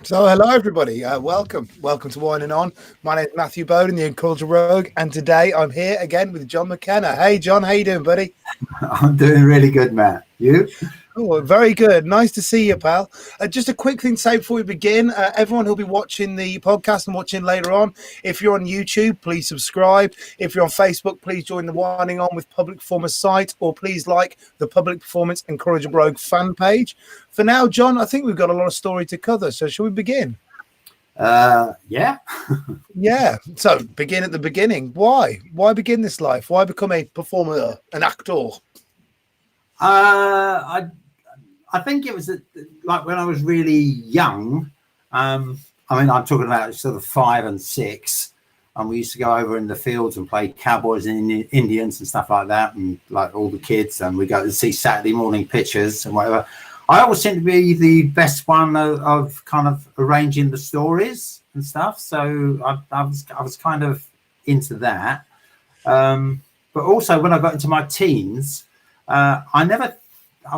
So, hello everybody. Welcome to Whining On. My name is Matthew Bowden, the Incorrigible Rogue, and today I'm here again with Jon Mckenna. Hey, John, how you doing, buddy? I'm doing really good, Matt. You? Oh, very good. Nice to see you, pal. Just a quick thing to say before we begin. Everyone who'll be watching the podcast and watching later on, if you're on YouTube, please subscribe. If you're on Facebook, please join the Whining On with Public Performance site, or please like the Public Performance Incorrigible Rogue fan page. For now, John, I think we've got a lot of story to cover, so shall we begin? Yeah. Yeah. So begin at the beginning. Why? Why begin this life? Why become a performer, an actor? I think it was like when I was really young. I'm talking about sort of 5 and 6, and we used to go over in the fields and play cowboys and Indians and stuff like that, and like all the kids, and we go to see Saturday morning pictures and whatever. I always seem to be the best one of kind of arranging the stories and stuff. So I was kind of into that. But also when I got into my teens, I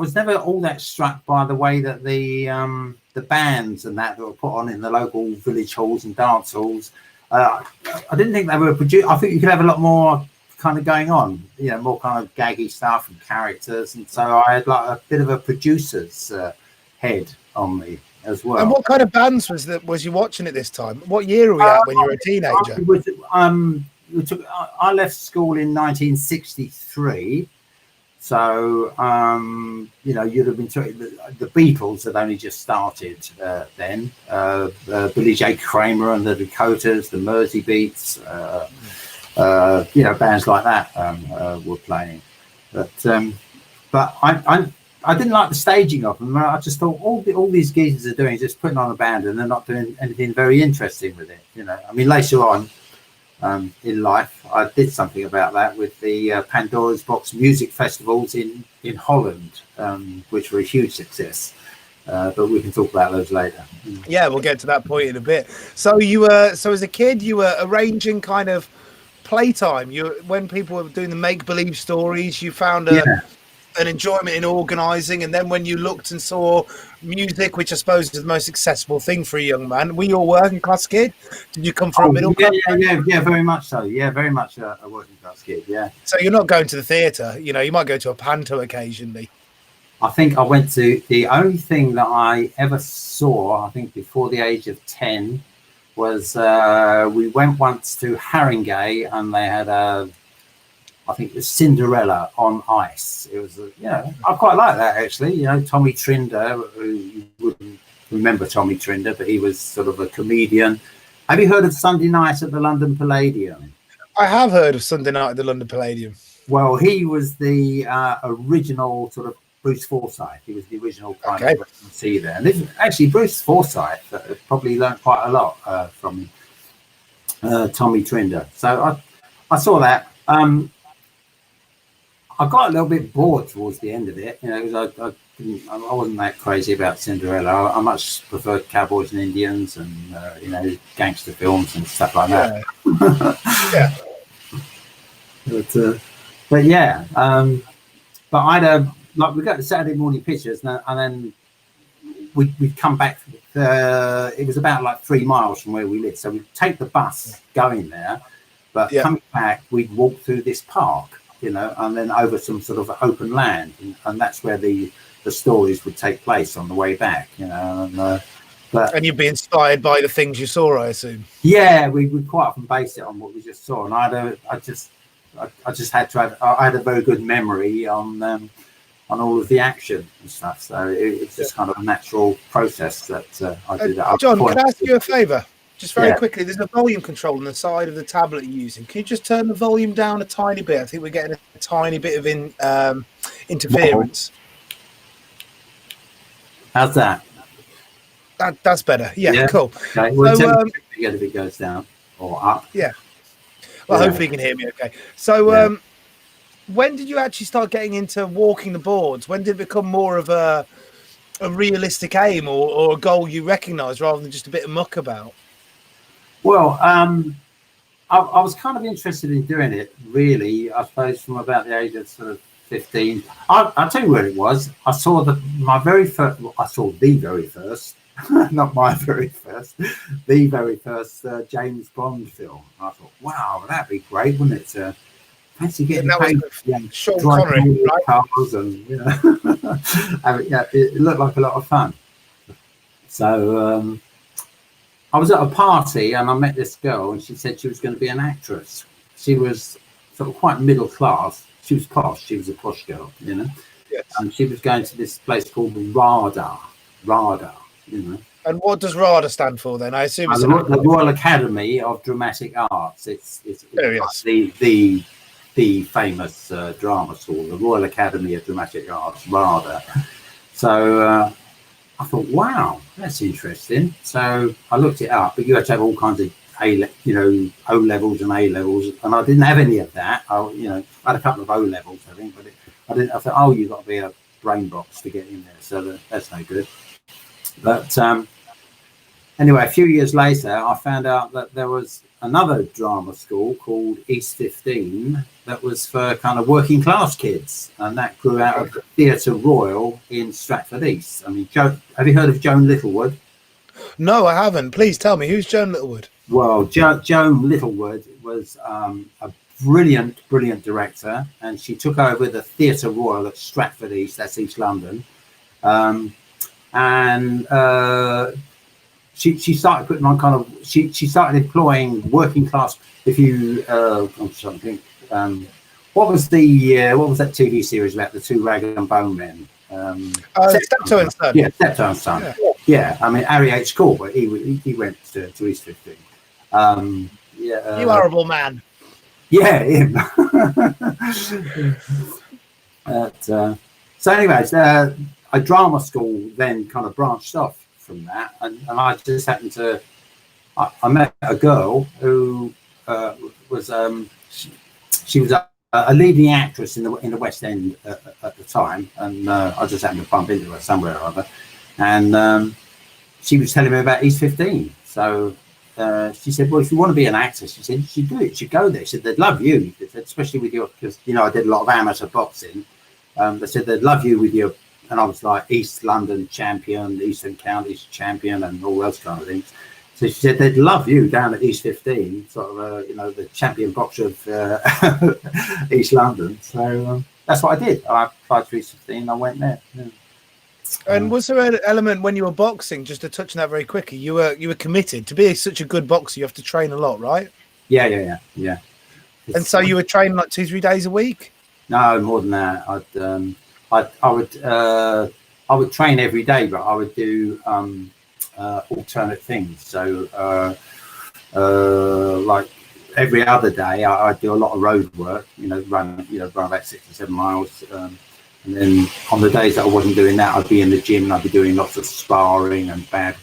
was never all that struck by the way that the bands and that were put on in the local village halls and dance halls. I didn't think they were produced. I think you could have a lot more kind of going on, more kind of gaggy stuff and characters, and so I had like a bit of a producer's head on me as well. And what kind of bands was you watching at this time? What year are we at when you were a teenager? I left school in 1963, so you'd have been the Beatles had only just started then. Billy J. Kramer and the Dakotas, the Mersey Beats. Bands like that were playing, but I didn't like the staging of them. I just thought all these geezers are doing is just putting on a band and they're not doing anything very interesting with it. Later on in life, I did something about that with the Pandora's Box music festivals in Holland, which were a huge success. But we can talk about those later. Yeah, we'll get to that point in a bit. So as a kid, you were arranging kind of playtime. When people were doing the make-believe stories, you found an enjoyment in organising, and then when you looked and saw music, which I suppose is the most accessible thing for a young man, were you a working class kid? Did you come from a middle class? Yeah, very much so. Yeah, very much a working class kid. Yeah. So you're not going to the theatre. You might go to a panto occasionally. I think I went to the only thing that I ever saw, I think before the age of 10, was we went once to Haringey, and they had I think it was Cinderella on ice. It was I quite like that actually. Tommy Trinder, who you wouldn't remember Tommy Trinder, but he was sort of a comedian. Have you heard of Sunday Night at the London Palladium? I have heard of Sunday Night at the London Palladium. Well, he was the original sort of Bruce Forsyth. He was the original kind of MC there. And this, actually, Bruce Forsyth probably learned quite a lot from Tommy Trinder. So I saw that. I got a little bit bored towards the end of it. I wasn't that crazy about Cinderella. I much preferred cowboys and Indians and gangster films and stuff like that. Yeah. But yeah, but I'd we got the Saturday morning pictures, and then we'd come back. It was about like 3 miles from where we lived, so we'd take the bus going there, but coming back, we'd walk through this park, and then over some sort of open land, and that's where the stories would take place on the way back, And you'd be inspired by the things you saw, I assume. Yeah, we would quite often base it on what we just saw, and I just had to have. I had a very good memory on all of the action and stuff, so it's just kind of a natural process that I did. John, can I ask you a favour? Just very quickly, there's a volume control on the side of the tablet you're using. Can you just turn the volume down a tiny bit? I think we're getting a tiny bit of interference. How's that? That's better. Yeah, cool. Okay. Well, so, if it goes down or up. Yeah. Well, hopefully you can hear me okay. So when did you actually start getting into walking the boards? When did it become more of a realistic aim or a goal you recognise rather than just a bit of muck about? Well, I was kind of interested in doing it, really, I suppose, from about the age of sort of 15. I'll tell you where it was. I saw the very first not my very first, the very first James Bond film. I thought, wow, that'd be great, wouldn't it? Fancy getting that was paid, with Sean driving Connery, all right? the cars, and I mean, yeah, it looked like a lot of fun. So I was at a party and I met this girl, and she said she was going to be an actress. She was sort of quite middle class. She was posh. She was a posh girl, Yes. And she was going to this place called RADA, And what does RADA stand for then? I assume it's the Royal Academy of Dramatic Arts. It's yes. the famous drama school, the Royal Academy of Dramatic Arts, RADA. So I thought, wow, that's interesting. So I looked it up, but you had to have all kinds of O levels and A levels, and I didn't have any of that. I had a couple of O levels, I think, but I didn't. I thought, oh, you've got to be a brain box to get in there, so that's no good. But anyway, a few years later, I found out that there was another drama school called East 15 that was for kind of working class kids, and that grew out of the Theatre Royal in Stratford East. I mean, have you heard of Joan Littlewood? No, I haven't. Please tell me, who's Joan Littlewood? Well, Joan Littlewood was a brilliant director, and she took over the Theatre Royal at Stratford East, that's East London, and she started putting on kind of she started employing working class. If you I'm trying to think, what was that TV series about the two rag and bone men? Steptoe and Son. Yeah, Steptoe and Son. Yeah, I mean Harry H. Corbett, he went to East 15. You horrible man. Yeah, him. So anyways, a drama school then kind of branched off from that, and I just happened to I met a girl who was she was a leading actress in the West End at the time, and I just happened to bump into her somewhere or other, and she was telling me about East 15. So she said, well, if you want to be an actor, she said, you should do it, you should go there. She said, they'd love you, especially with your, because I did a lot of amateur boxing. They said they'd love you with your, and I was like East London champion, Eastern Counties champion, and all those kind of things. So she said they'd love you down at East 15, sort of, the champion boxer of East London. So that's what I did. I applied for East 15 and I went there. Yeah. And was there an element when you were boxing, just to touch on that very quickly, you were committed to be such a good boxer, you have to train a lot, right? Yeah. And so you were training like 2-3 days a week? No, more than that. I would train every day, but I would do alternate things. So like every other day I'd do a lot of road work, run about 6 or 7 miles, and then on the days that I wasn't doing that, I'd be in the gym and I'd be doing lots of sparring and bag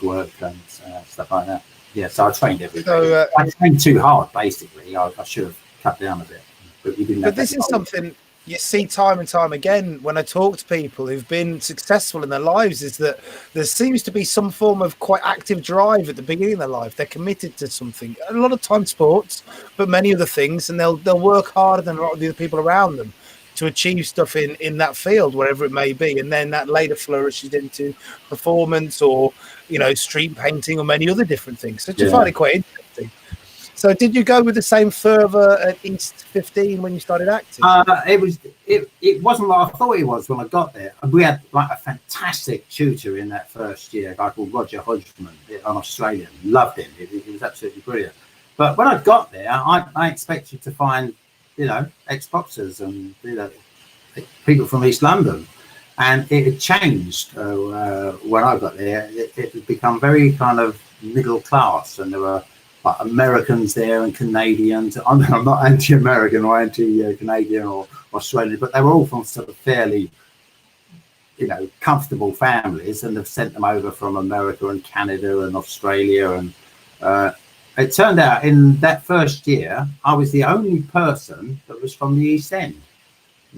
work and stuff like that. Yeah, so I trained every day. I trained too hard, basically. I should have cut down a bit, but we didn't. But this is something you see time and time again when I talk to people who've been successful in their lives, is that there seems to be some form of quite active drive at the beginning of their life. They're committed to something. A lot of time sports, but many other things, and they'll work harder than a lot of the other people around them to achieve stuff in that field, wherever it may be. And then that later flourishes into performance or, street painting or many other different things. So I find it quite interesting. So did you go with the same fervour at East 15 when you started acting? It wasn't what I thought it was when I got there. We had like a fantastic tutor in that first year, a guy called Roger Hodgman, an Australian. Loved him. He was absolutely brilliant. But when I got there, I expected to find, ex-boxers and, people from East London. And it had changed when I got there. It had become very kind of middle class, and there were like Americans there and Canadians. I'm not anti-American or anti-Canadian or Australian, but they were all from sort of fairly, comfortable families, and they've sent them over from America and Canada and Australia. And it turned out in that first year, I was the only person that was from the East End,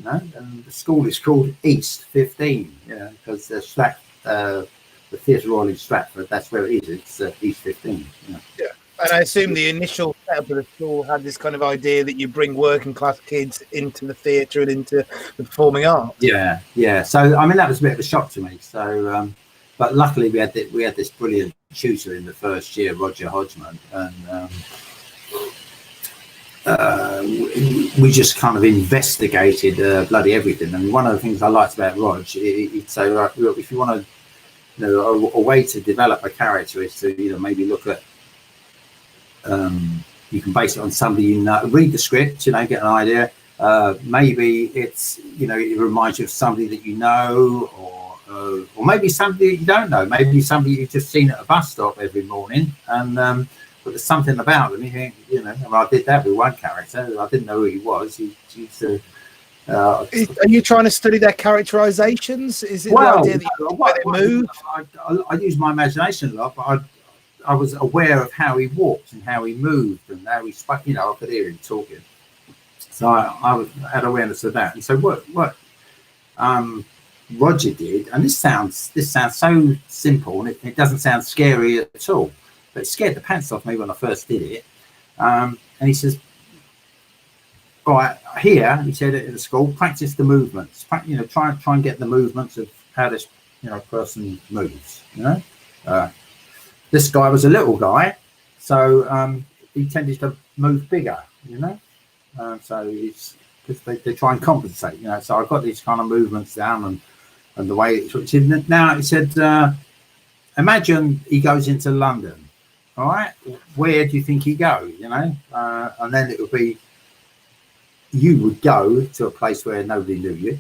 and the school is called East 15, because the Theatre Royal in Stratford, that's where it is. It's East 15. Yeah. And I assume the initial setup of the school had this kind of idea that you bring working class kids into the theatre and into the performing arts. Yeah. So, I mean, that was a bit of a shock to me. So, but luckily we had this brilliant tutor in the first year, Roger Hodgman, and we just kind of investigated bloody everything. And one of the things I liked about Rog, he'd say, right, look, if you want to, a way to develop a character is to, maybe look at, you can base it on somebody you know, read the script, get an idea. Maybe it's, it reminds you of somebody that you know, or maybe somebody that you don't know, maybe somebody you've just seen at a bus stop every morning, and but there's something about them. You think, I did that with one character. I didn't know who he was. Are you trying to study their characterizations? Is it the idea that they move? I use my imagination a lot, but I was aware of how he walked and how he moved and how he spoke. I could hear him talking, so I had awareness of that. And so what Roger did, and this sounds so simple, and it doesn't sound scary at all, but it scared the pants off me when I first did it. And he says, all right, here, he said it at the school, practice the movements. Try and get the movements of how this person moves. This guy was a little guy, so he tended to move bigger. So it's because they try and compensate. So I got these kind of movements down and the way it's now. He said, imagine he goes into London. All right, where do you think he go? And then it would be, you would go to a place where nobody knew you,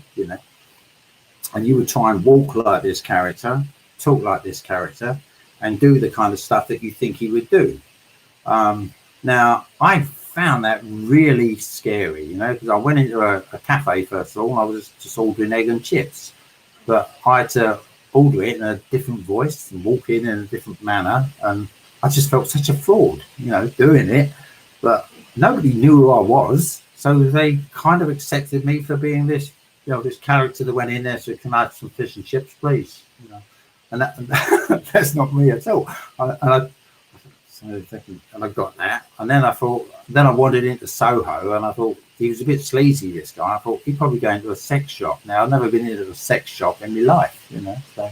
and you would try and walk like this character, talk like this character, and do the kind of stuff that you think he would do. Now, I found that really scary, because I went into a cafe first of all, and I was just ordering egg and chips, but I had to order it in a different voice and walk in a different manner, and I just felt such a fraud, doing it, but nobody knew who I was. So they kind of accepted me for being this, this character that went in there. So can I have some fish and chips, please? And that's not me at all. And I got that. And then I wandered into Soho, and I thought he was a bit sleazy, this guy. I thought he'd probably go into a sex shop. Now, I've never been into a sex shop in my life, So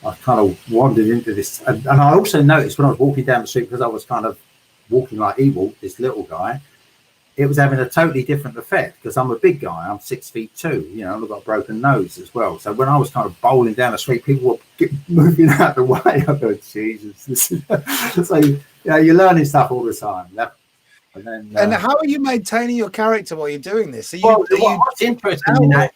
I kind of wandered into this. And I also noticed when I was walking down the street, because I was kind of walking like he walked, this little guy, it was having a totally different effect, because I'm a big guy. I'm 6'2", and I've got a broken nose as well. So when I was kind of bowling down the street, people were moving out of the way. I thought, Jesus. So, you're learning stuff all the time. And then, and how are you maintaining your character while you're doing this? What's interesting in that,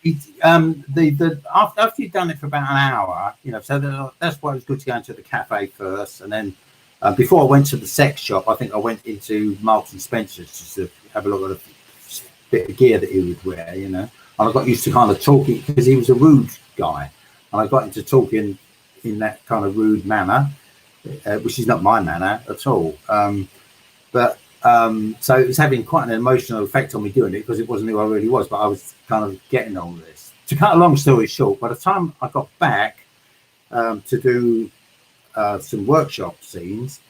after you've done it for about an hour, so that's why it was good to go into the cafe first, and then before I went to the sex shop, I think I went into Marks and Spencer's just to have a look at a bit of gear that he would wear, and I got used to kind of talking, because he was a rude guy, and I got into talking in that kind of rude manner, which is not my manner at all. So it was having quite an emotional effect on me doing it, because it wasn't who I really was, but I was kind of getting all this. To cut a long story short, by the time I got back to do some workshop scenes,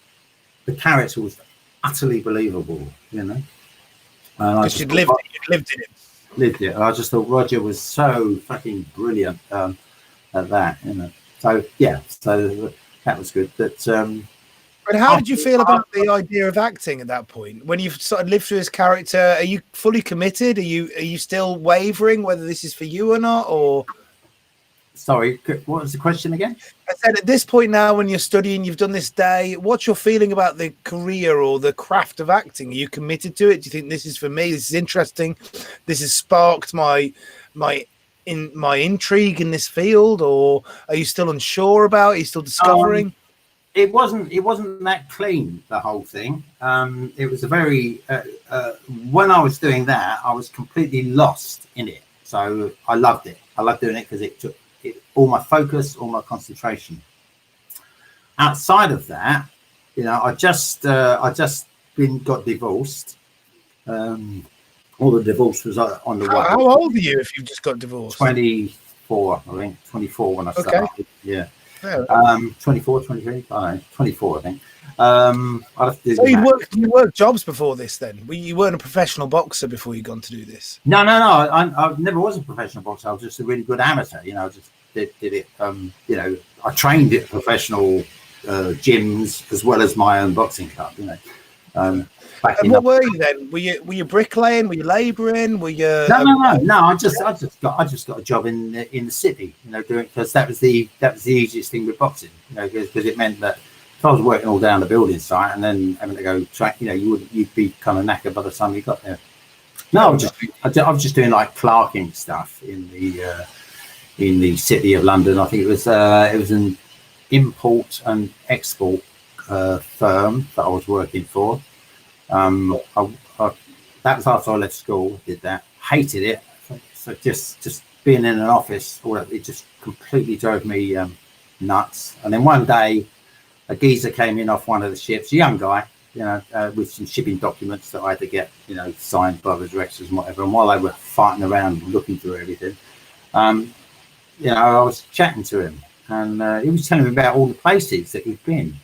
the character was utterly believable, Because you'd lived in it. Lived it. I just thought Roger was so fucking brilliant at that, So yeah, so that was good. But how did you feel about the idea of acting at that point? When you've sort of lived through his character, are you fully committed? Are you still wavering whether this is for you or not? Or sorry, what was the question again? I said at this point now, when you're studying, you've done this day, what's your feeling about the career or the craft of acting? Are you committed to it? Do you think this is for me? This is interesting. This has sparked my intrigue in this field, or are you still unsure about it? Are you still discovering? It wasn't that clean, the whole thing. It was a very when I was doing that, I was completely lost in it. So I loved it. I loved doing it because it took all my focus, all my concentration. Outside of that, I just got divorced. All the divorce was on the way. How old are you if you've just got divorced? 24, I think. 24 when I started. Okay. Yeah. 24, 23, I don't know, 24, I think. So you worked jobs before this then? You weren't a professional boxer before you gone to do this? No. I never was a professional boxer. I was just a really good amateur, just did it. You know, I trained at professional gyms as well as my own boxing club. You know. And what were you then? Were you bricklaying? Were you labouring? Were you? No. I just got a job in the city. You know, doing, because that was the easiest thing with boxing. You know, because it meant that if I was working all down the building site and then having to go track, you know, you'd be kind of knackered by the time you got there. No, I was just doing like clerking stuff in the city of London. I think it was an import and export firm that I was working for. That was after I left school. Did that, hated it. So just being in an office, it just completely drove me nuts. And then one day, a geezer came in off one of the ships, a young guy, you know, with some shipping documents that I had to get, you know, signed by the directors and whatever. And while they were fighting around looking through everything, you know, I was chatting to him, and he was telling me about all the places that he'd been.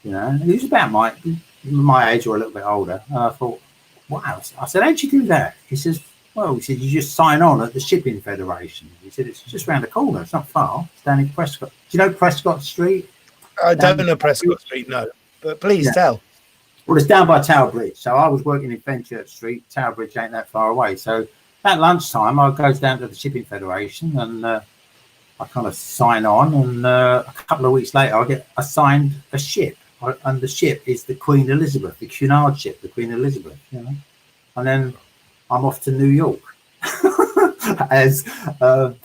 You know, he was about my age or a little bit older. And I thought, wow. I said, how'd you do that? He says, well, he said, you just sign on at the Shipping Federation. He said, it's just round the corner. It's not far. It's down in Prescott. Do you know Prescott Street? I don't know Prescott Street, no. But please tell. Well, it's down by Tower Bridge. So I was working in Fenchurch Street. Tower Bridge ain't that far away. So at lunchtime, I goes down to the Shipping Federation, and I kind of sign on. And a couple of weeks later, I get assigned a ship. And the ship is the Queen Elizabeth, the Cunard ship, the Queen Elizabeth, you know. And then I'm off to New York as an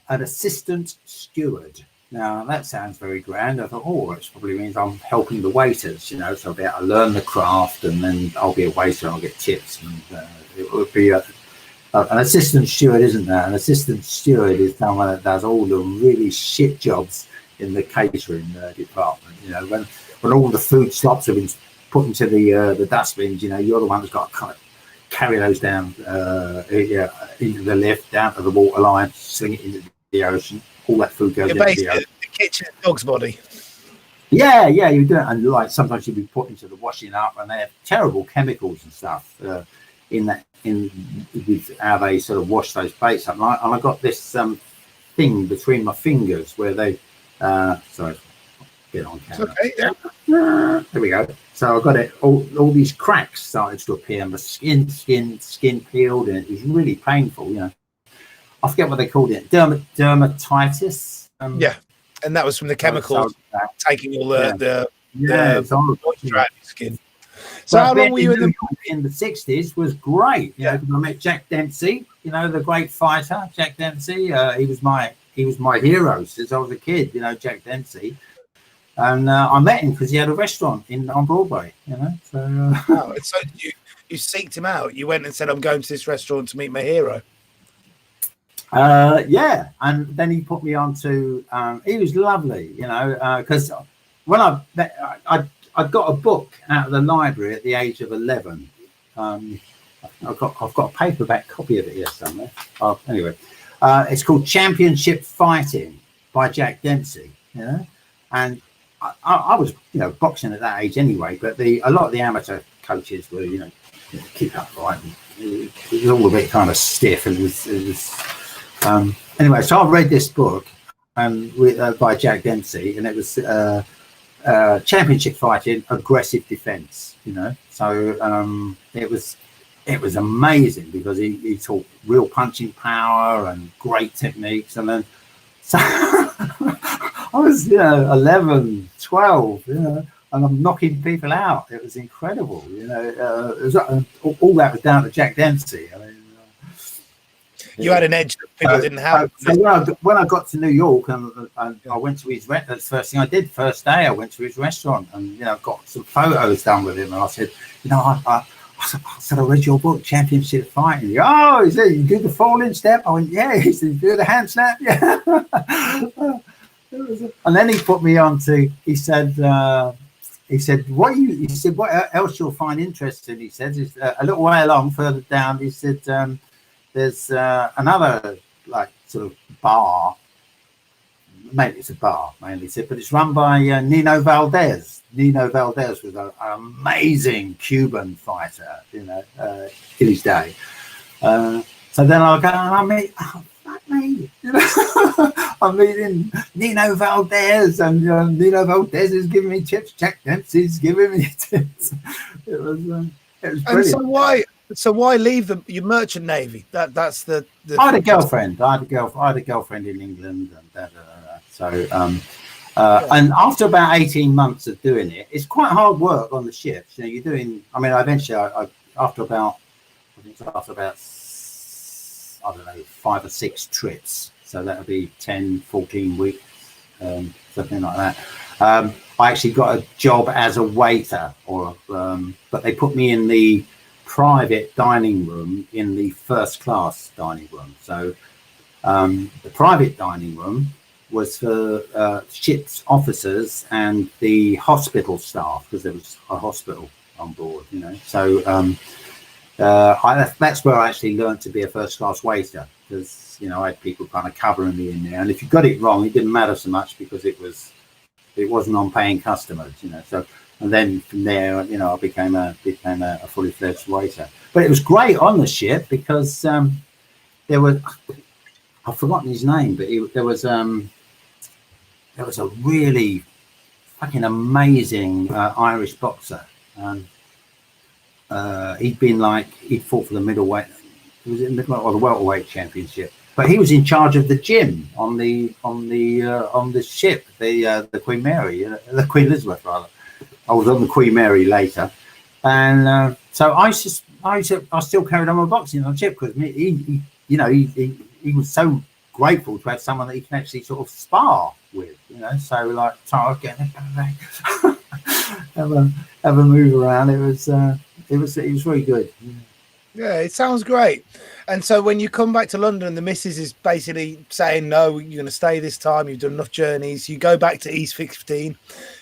assistant steward. Now, that sounds very grand. I thought, oh, it probably means I'm helping the waiters, you know, so I'll be able to learn the craft, and then I'll be a waiter and I'll get tips. And it would be an assistant steward, isn't that? An assistant steward is someone that does all the really shit jobs in the catering department. You know, when all the food slops have been put into the dustbins, you know, you're the one that's got to kind of carry those down into the lift, down to the water line, sling it into the ocean. All that food goes into the ocean. The kitchen dog's body. Yeah, you do it, and like sometimes you'll be put into the washing up, and they have terrible chemicals and stuff with how they sort of wash those plates up. And I got this thing between my fingers where they. Sorry, get on camera. Okay, yeah. There we go. So I got it. All these cracks started to appear, and the skin peeled, and it was really painful. You know, I forget what they called it. Dermatitis. Yeah, and that was from the chemicals taking all the moisture out of your skin. So how long were you in the 60s? Was great. You know, I met Jack Dempsey. You know, the great fighter, Jack Dempsey. He was my hero since I was a kid, you know, Jack Dempsey. And I met him because he had a restaurant on Broadway, you know. So, so you seeked him out. You went and said, I'm going to this restaurant to meet my hero. Yeah. And then he put me on to, he was lovely, you know, because when I got a book out of the library at the age of 11. I've got a paperback copy of it here somewhere. Anyway. It's called Championship Fighting by Jack Dempsey, you know, and I was, you know, boxing at that age anyway, but a lot of the amateur coaches were, you know, keep up right. It was all a bit kind of stiff, and it was anyway. So I read this book by Jack Dempsey, and it was Championship Fighting, Aggressive Defense, you know. So it was amazing because he taught real punching power and great techniques. And then so I was, you know, 11, 12, you know, and I'm knocking people out. It was incredible, you know. All that was down to Jack Dempsey. I mean, you had an edge that people didn't have. So when I got to New York and I went to his restaurant, that's the first thing I did. First day I went to his restaurant and, you know, got some photos done with him. And I said, you know, I said, I read your book, Championship Fighting. He said, you do the falling step? I went, yeah. He said, you do the hand snap? Yeah. And then he put me on to, he said, what else you'll find interesting? He said, is a little way along further down, he said, there's another like sort of bar. Maybe it's a bar mainly, but it's run by Nino Valdez. Nino Valdez was an amazing Cuban fighter, you know, in his day. So then I'll go and I meet, me. I'm meeting Nino Valdez, and Nino Valdez is giving me tips. Jack Dempsey's giving me tips. It was brilliant. And so why leave your merchant navy? That's the I had a girlfriend. I had a girlfriend in England, and so and after about 18 months of doing it, it's quite hard work on the ships. You're doing. I mean, eventually, after about I don't know, 5 or 6 trips. So that would be 10, 14 weeks, something like that. I actually got a job as a waiter, but they put me in the private dining room in the first class dining room. So the private dining room was for ship's officers and the hospital staff, because there was a hospital on board, So that's where I actually learned to be a first class waiter, because I had people kind of covering me in there, and if you got it wrong, it didn't matter so much because it wasn't on paying customers, So, and then from there, I became a fully fledged waiter. But it was great on the ship because there was, I've forgotten his name, but there was a really fucking amazing Irish boxer. He'd fought for the middleweight, it was in the middleweight or the welterweight championship, but he was in charge of the gym on the ship, the Queen Mary, the Queen Elizabeth rather. I was on the Queen Mary later, and so I still carried on my boxing on the ship because he was so grateful to have someone that he can actually sort of spar with, So like, I was getting have a move around. It was really good. Yeah, it sounds great. And so when you come back to London, the missus is basically saying, no, you're going to stay this time. You've done enough journeys. You go back to East 15.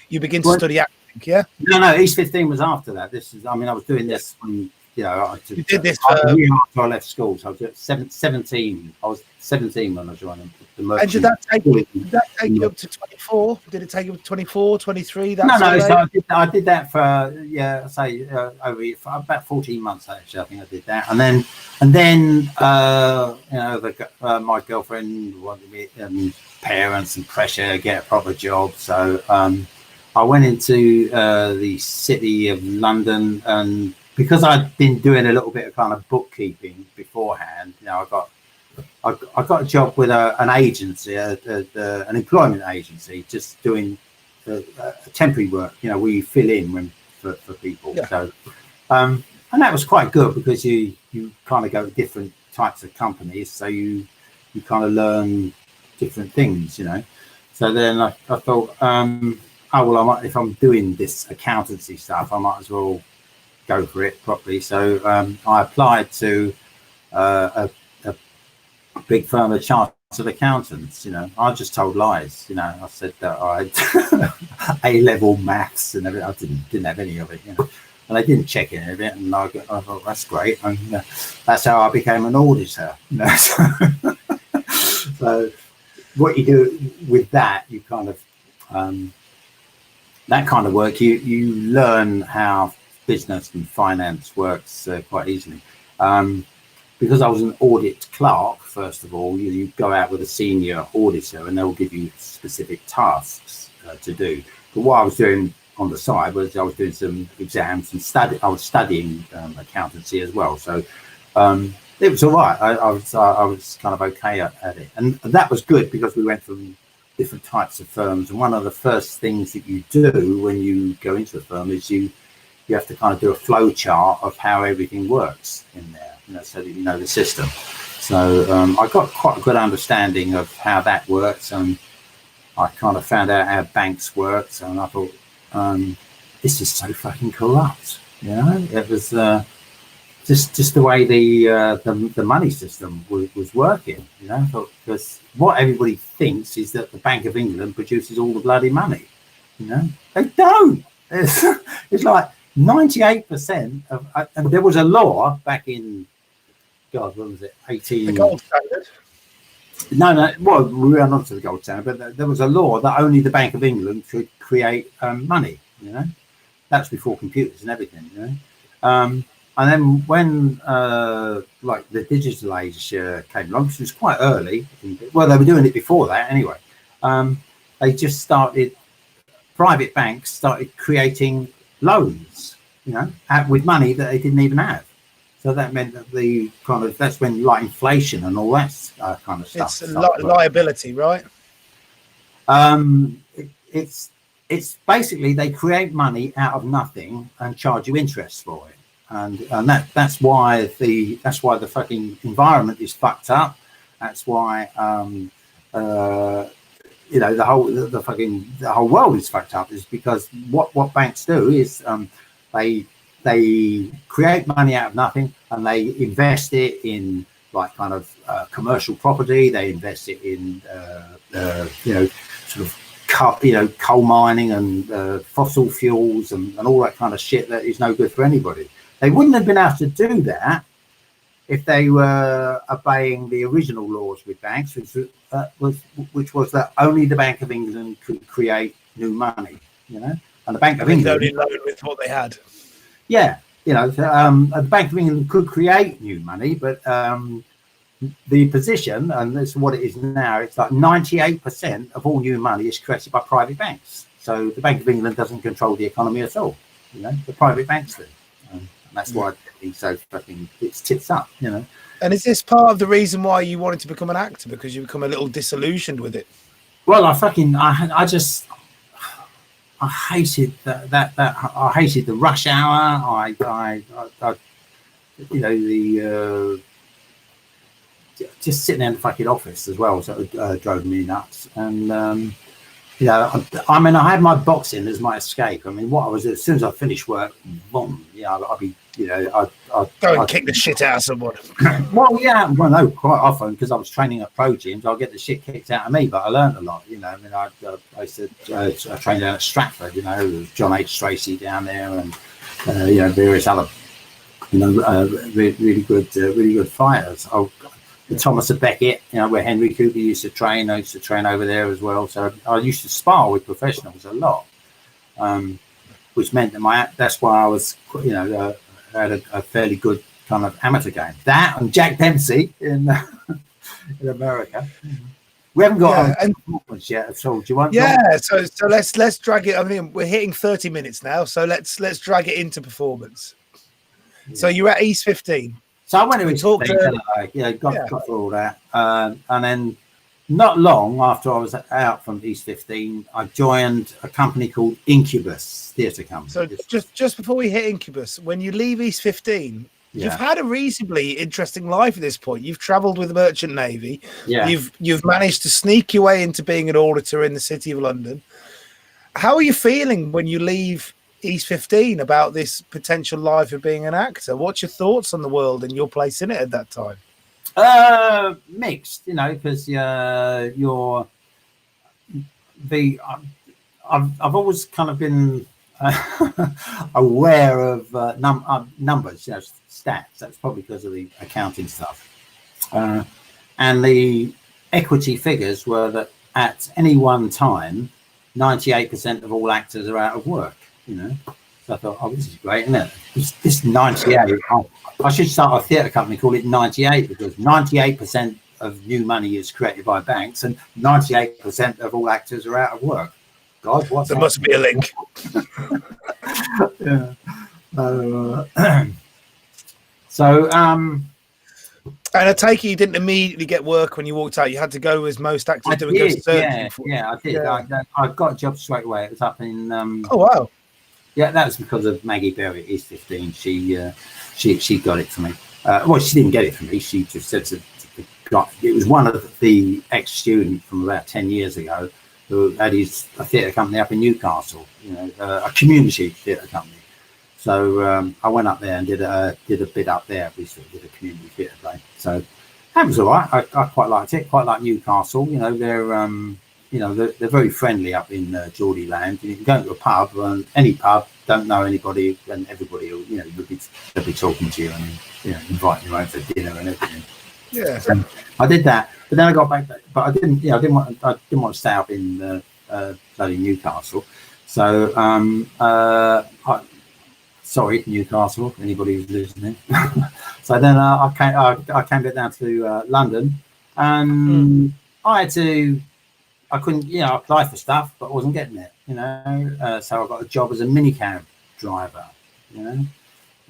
You begin to study acting, yeah? No, East 15 was after that. I was doing this when, you did this a year after I left school. So I was 17. I was 17 when I joined the merchant. And did that take you up to 24? Did it take you up to 24, 23? No. So I did that for over about 14 months actually. I think I did that, and then my girlfriend wanted me, parents and pressure to get a proper job. So I went into the city of London, and because I'd been doing a little bit of kind of bookkeeping beforehand, I got a job with an agency, an employment agency, just doing temporary work. Where you fill in for people. Yeah. So, and that was quite good because you kind of go to different types of companies, so you kind of learn different things. So then I thought, if I'm doing this accountancy stuff, I might as well go for it properly. So I applied to a big firm of chartered accountants. I just told lies. I said that I had A-level maths and everything. I didn't have any of it. And they didn't check any of it, and I thought that's great. And that's how I became an auditor. So what you do with that, you kind of that kind of work, you learn how business and finance works quite easily. Because I was an audit clerk, first of all, you go out with a senior auditor and they'll give you specific tasks to do. But what I was doing on the side was I was doing some exams and I was studying accountancy as well. So it was all right. I was kind of okay at it. And that was good because we went from different types of firms. And one of the first things that you do when you go into a firm is you have to kind of do a flow chart of how everything works in there, so that you know the system. So I got quite a good understanding of how that works, and I kind of found out how banks worked, and I thought, this is so fucking corrupt. It was just the way the money system was working. I thought, because what everybody thinks is that the Bank of England produces all the bloody money. They don't. It's like 98% of, and there was a law back in, God, when was it? 18. The gold standard. No. Well, we were not to the gold standard, but there was a law that only the Bank of England could create money. That's before computers and everything. And then when like the digital age came along, which was quite early, well, they were doing it before that anyway. They just started, private banks started creating loans, you know, with money that they didn't even have. So that meant that the kind of, that's when like inflation and all that kind of stuff. It's liability, right? It's basically they create money out of nothing and charge you interest for it, and that's why the fucking environment is fucked up. That's why you know, the whole world is fucked up, is because what banks do is they create money out of nothing and they invest it in like kind of commercial property. They invest it in you know, sort of coal mining and fossil fuels and all that kind of shit that is no good for anybody. They wouldn't have been able to do that if they were obeying the original laws with banks, which was that only the Bank of England could create new money, you know, and the Bank of England only loan with what they had. Yeah, you know, the Bank of England could create new money, but the position, and that's what it is now, it's like 98% of all new money is created by private banks. So the Bank of England doesn't control the economy at all, you know, the private banks do. And that's why it's so fucking, it's tits up, you know. And is this part of the reason why you wanted to become an actor? Because you become a little disillusioned with it? Well, I hated that I hated the rush hour. I you know, the just sitting in the fucking office as well, so it drove me nuts. And you know, I mean, I had my boxing as my escape. I mean, what I was, as soon as I finished work, boom, yeah, I'd be, you know, I'd kick the shit out of someone. Well, yeah, well, no, quite often, because I was training at pro gyms, I'll get the shit kicked out of me, but I learned a lot, you know. I mean, I used to I trained down at Stratford, you know, with John H. Tracy down there, and you know, various other, you know, really good fighters. Thomas of Beckett, you know, where Henry Cooper used to train. I used to train over there as well. So I used to spar with professionals a lot, which meant that that's why I was, you know, had a fairly good kind of amateur game. That and Jack Dempsey in America. We haven't got performance yet at all. Do you want? Yeah, so let's drag it. I mean, we're hitting 30 minutes now, so let's drag it into performance. Yeah. So you're at East 15. So I went to talk got through all that, and then not long after I was out from East 15, I joined a company called Incubus Theatre Company. So just before we hit Incubus, when you leave East 15, you've had a reasonably interesting life at this point. You've travelled with the Merchant Navy. Yeah. You've managed to sneak your way into being an auditor in the City of London. How are you feeling when you leave East 15 about this potential life of being an actor? What's your thoughts on the world and your place in it at that time? Mixed, you know, because I've always kind of been aware of numbers, you know, stats. That's probably because of the accounting stuff, and the equity figures were that at any one time 98% of all actors are out of work. You know, so I thought, oh, this is great, isn't it? This 98. I should start a theatre company, call it 98, because 98% of new money is created by banks, and 98% of all actors are out of work. God, what's there? Must be a link. Yeah. So, and I take it you didn't immediately get work when you walked out. You had to go, as most actors do, and go searching for it. Yeah, I did. Yeah. I got a job straight away. It was up in. Oh wow. Yeah, that was because of Maggie Berry at East 15. She got it for me. Well, she didn't get it for me. She just said it was one of the ex-students from about 10 years ago who had a theatre company up in Newcastle, you know, a community theatre company. So I went up there and did a bit up there. We sort of did a community theatre play. So that was all right. I quite liked it. Quite like Newcastle. You know, they're very friendly up in Geordie land. You can go to a pub, and any pub, don't know anybody, and everybody will, you know, they'll be talking to you and, you know, inviting you over for dinner and everything. Yeah. So I did that, but then I got back, but I didn't want to stay up in bloody Newcastle. So Sorry, Newcastle, anybody who's listening. So then I came back down to London, and I couldn't, apply for stuff, but I wasn't getting it, so I got a job as a minicab driver, and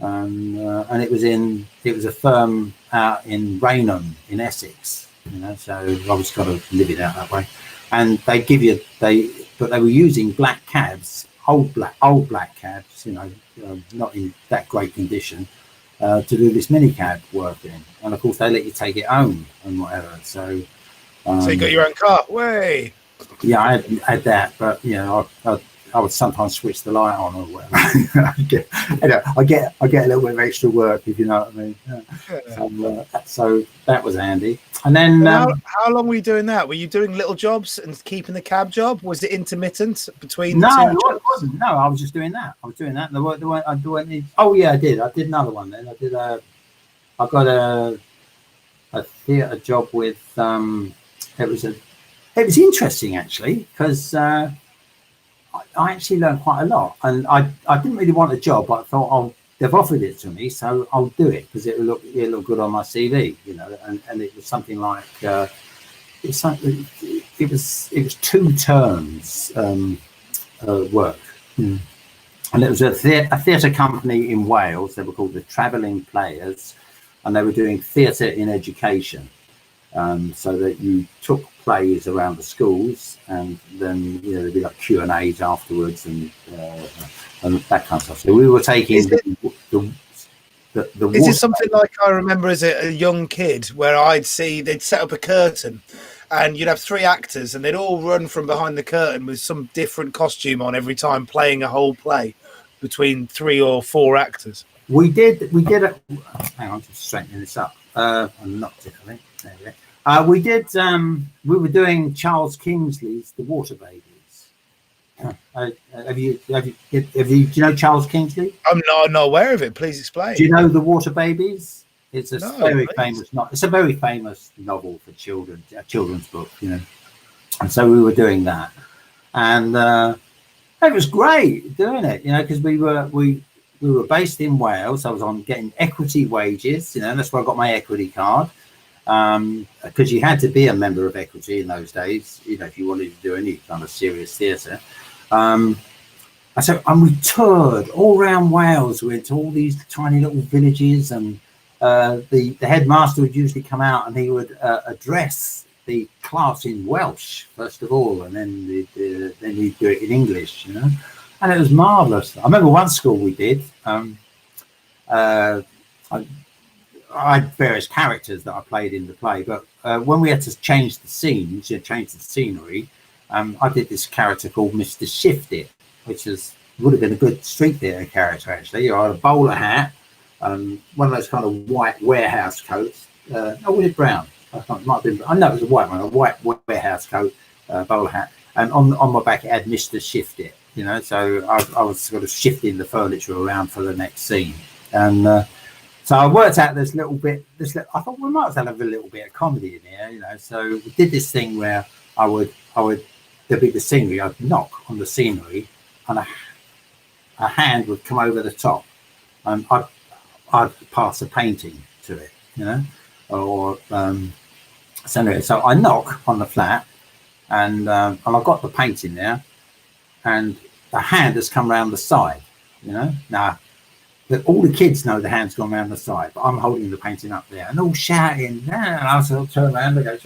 it was a firm out in Rainham in Essex, so I was kind of living out that way, and but they were using black cabs, old black cabs, not in that great condition, to do this minicab work in, and of course they let you take it home and whatever. So you got your own car, way. Yeah, I had that, but I would sometimes switch the light on or whatever. I get a little bit of extra work, if you know what I mean. Yeah. So that was handy. And then how long were you doing that? Were you doing little jobs and keeping the cab job? Was it intermittent between the two jobs? It wasn't. No, I was just doing that. I was doing that. I did. I did another one then. I got a theatre job with it was interesting actually, because I actually learned quite a lot, and I didn't really want a job, but I thought, they've offered it to me, so I'll do it because it'll look good on my CV, and it was something like it was 2 terms work, and it was a theatre company in Wales. They were called the Travelling Players, and they were doing theatre in education. So that you took plays around the schools, and then there'd be like Q&As afterwards, and that kind of stuff. So we were taking Is it something like I remember as a young kid, where they'd set up a curtain, and you'd have 3 actors, and they'd all run from behind the curtain with some different costume on every time, playing a whole play between 3 or 4 actors. We did it. Hang on, just straightening this up. I knocked it, I think. There we go. We were doing Charles Kingsley's The Water Babies. Do you know Charles Kingsley? I'm not aware of it. Please explain. Do you know The Water Babies? It's a very famous novel for children, a children's book, And so we were doing that, and it was great doing it, because we were based in Wales. I was on getting equity wages, that's where I got my equity card. Because you had to be a member of Equity in those days, if you wanted to do any kind of serious theatre. And we toured all around Wales. We went to all these tiny little villages, and the headmaster would usually come out and he would address the class in Welsh first of all, and then he'd do it in English, and it was marvellous. I remember one school we did. I had various characters that I played in the play, but when we had to change the scenes, change the scenery, I did this character called Mr. Shift It, which would have been a good street theatre character actually. I had a bowler hat, one of those kind of white warehouse coats. Was it brown? It might have been. I know it was a white one, a white warehouse coat, bowler hat, and on my back it had Mr. Shift It. So I was sort of shifting the furniture around for the next scene, and. So I worked out this little bit. I thought we might as well have a little bit of comedy in here, So we did this thing where there'd be the scenery. I'd knock on the scenery, and a hand would come over the top, and I'd pass a painting to it, or so anyway. So I knock on the flat, and I've got the painting there, and the hand has come round the side, Now. But all the kids know the hand's gone around the side, but I'm holding the painting up there and all shouting. And I sort of turn around and go,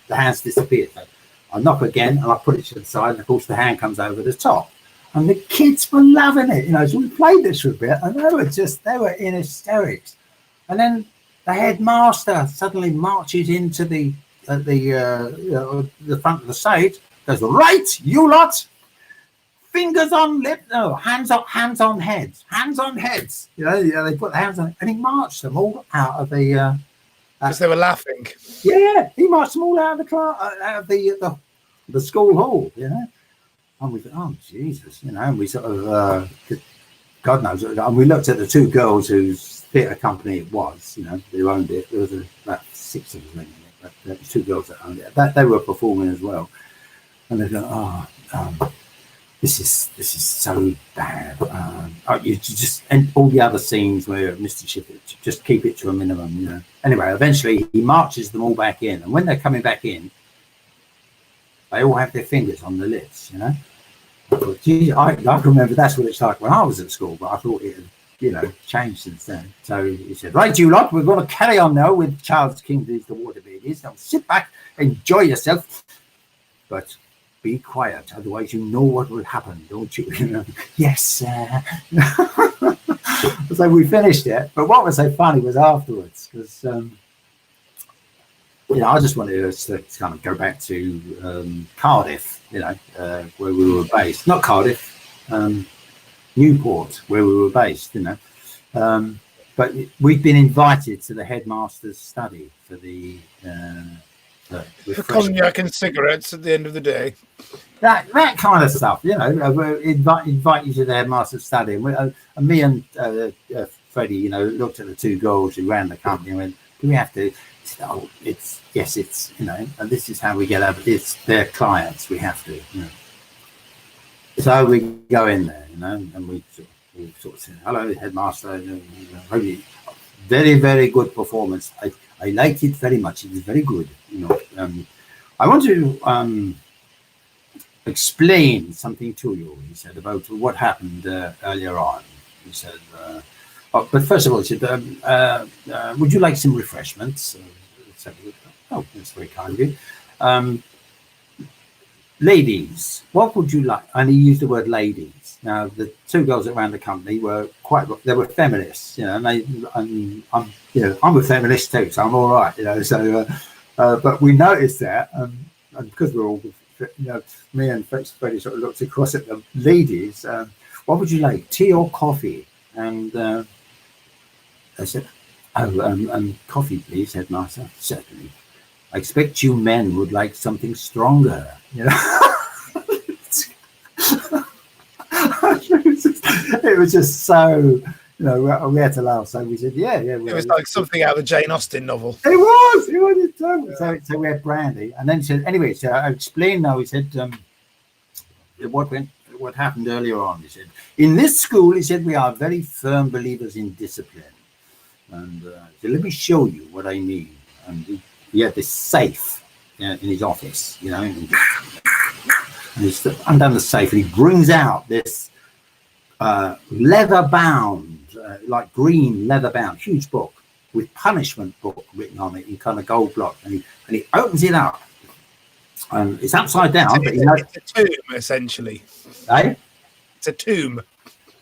the hand's disappeared. So I knock again and I put it to the side, and of course the hand comes over the top. And the kids were loving it, So we played this for a bit, and they were in hysterics. And then the headmaster suddenly marches into the front of the stage, goes, "Right, you lot. Fingers on lips, no, hands on heads, they put the hands on, and he marched them all out of the. Because they were laughing. Yeah, he marched them all out of the school hall, And we thought, oh Jesus, and we sort of, God knows, and we looked at the 2 girls whose theatre company it was, who owned it. There was about 6 of them in it, but there were 2 girls that owned it. They were performing as well, and they go, this is so bad. You just, and all the other scenes where Mr. Chippett, just keep it to a minimum, you know. Anyway, eventually he marches them all back in, and when they're coming back in, they all have their fingers on the lips, you know. I thought, gee, I can remember that's what it's like when I was at school, but I thought it had, you know, changed since then. So he said, right, you lot, we're going to carry on now with Charles Kingsley's The Water Babies. Now sit back, enjoy yourself, but be quiet, otherwise you know what will happen, don't you? You know, yes, sir. So we finished it, but what was so funny was afterwards, because you know, I just wanted us to kind of go back to Cardiff, you know, where we were based. Not Cardiff, Newport, where we were based, you know. But we'd been invited to the headmaster's study for the cognac and cigarettes at the end of the day. That kind of stuff, you know. Invite you to the headmaster's study, and me and Freddie, you know, looked at the two girls who ran the company and went, "Do we have to?" Oh, it's you know, and this is how we get over. It's their clients. We have to, you know. So we go in there, you know, and we sort of say, "Hello, headmaster. Very, very good performance. I liked it very much. It was very good. You know, I want to explain something to you," he said, "about what happened earlier on." He said, but first of all, he said, "Would you like some refreshments?" So, oh, that's very kind of you. Ladies, what would you like? And he used the word ladies. Now, the two girls that ran the company were they were feminists, you know, and I'm a feminist too, so I'm all right, you know. So, but we noticed that, and because we're all, you know, me and Freddie sort of looked across at the ladies. What would you like, tea or coffee? And I said, "Oh, coffee, please, headmaster." "Certainly. I expect you men would like something stronger." You know, it was just so, you know, we had to laugh. So we said, "Yeah." It was like something out of a Jane Austen novel. It was. Yeah. So we had brandy, and then he said, "Anyway, so I explained now." He said, "What happened earlier on?" He said, "In this school," he said, "we are very firm believers in discipline. And so let me show you what I mean." And he had this safe in his office, you know, and he's undone the safe, and he brings out this leather-bound, like green leather-bound, huge book with punishment book written on it in kind of gold block, and he opens it up, and it's upside down. It's a tomb, essentially. Eh? It's a tomb.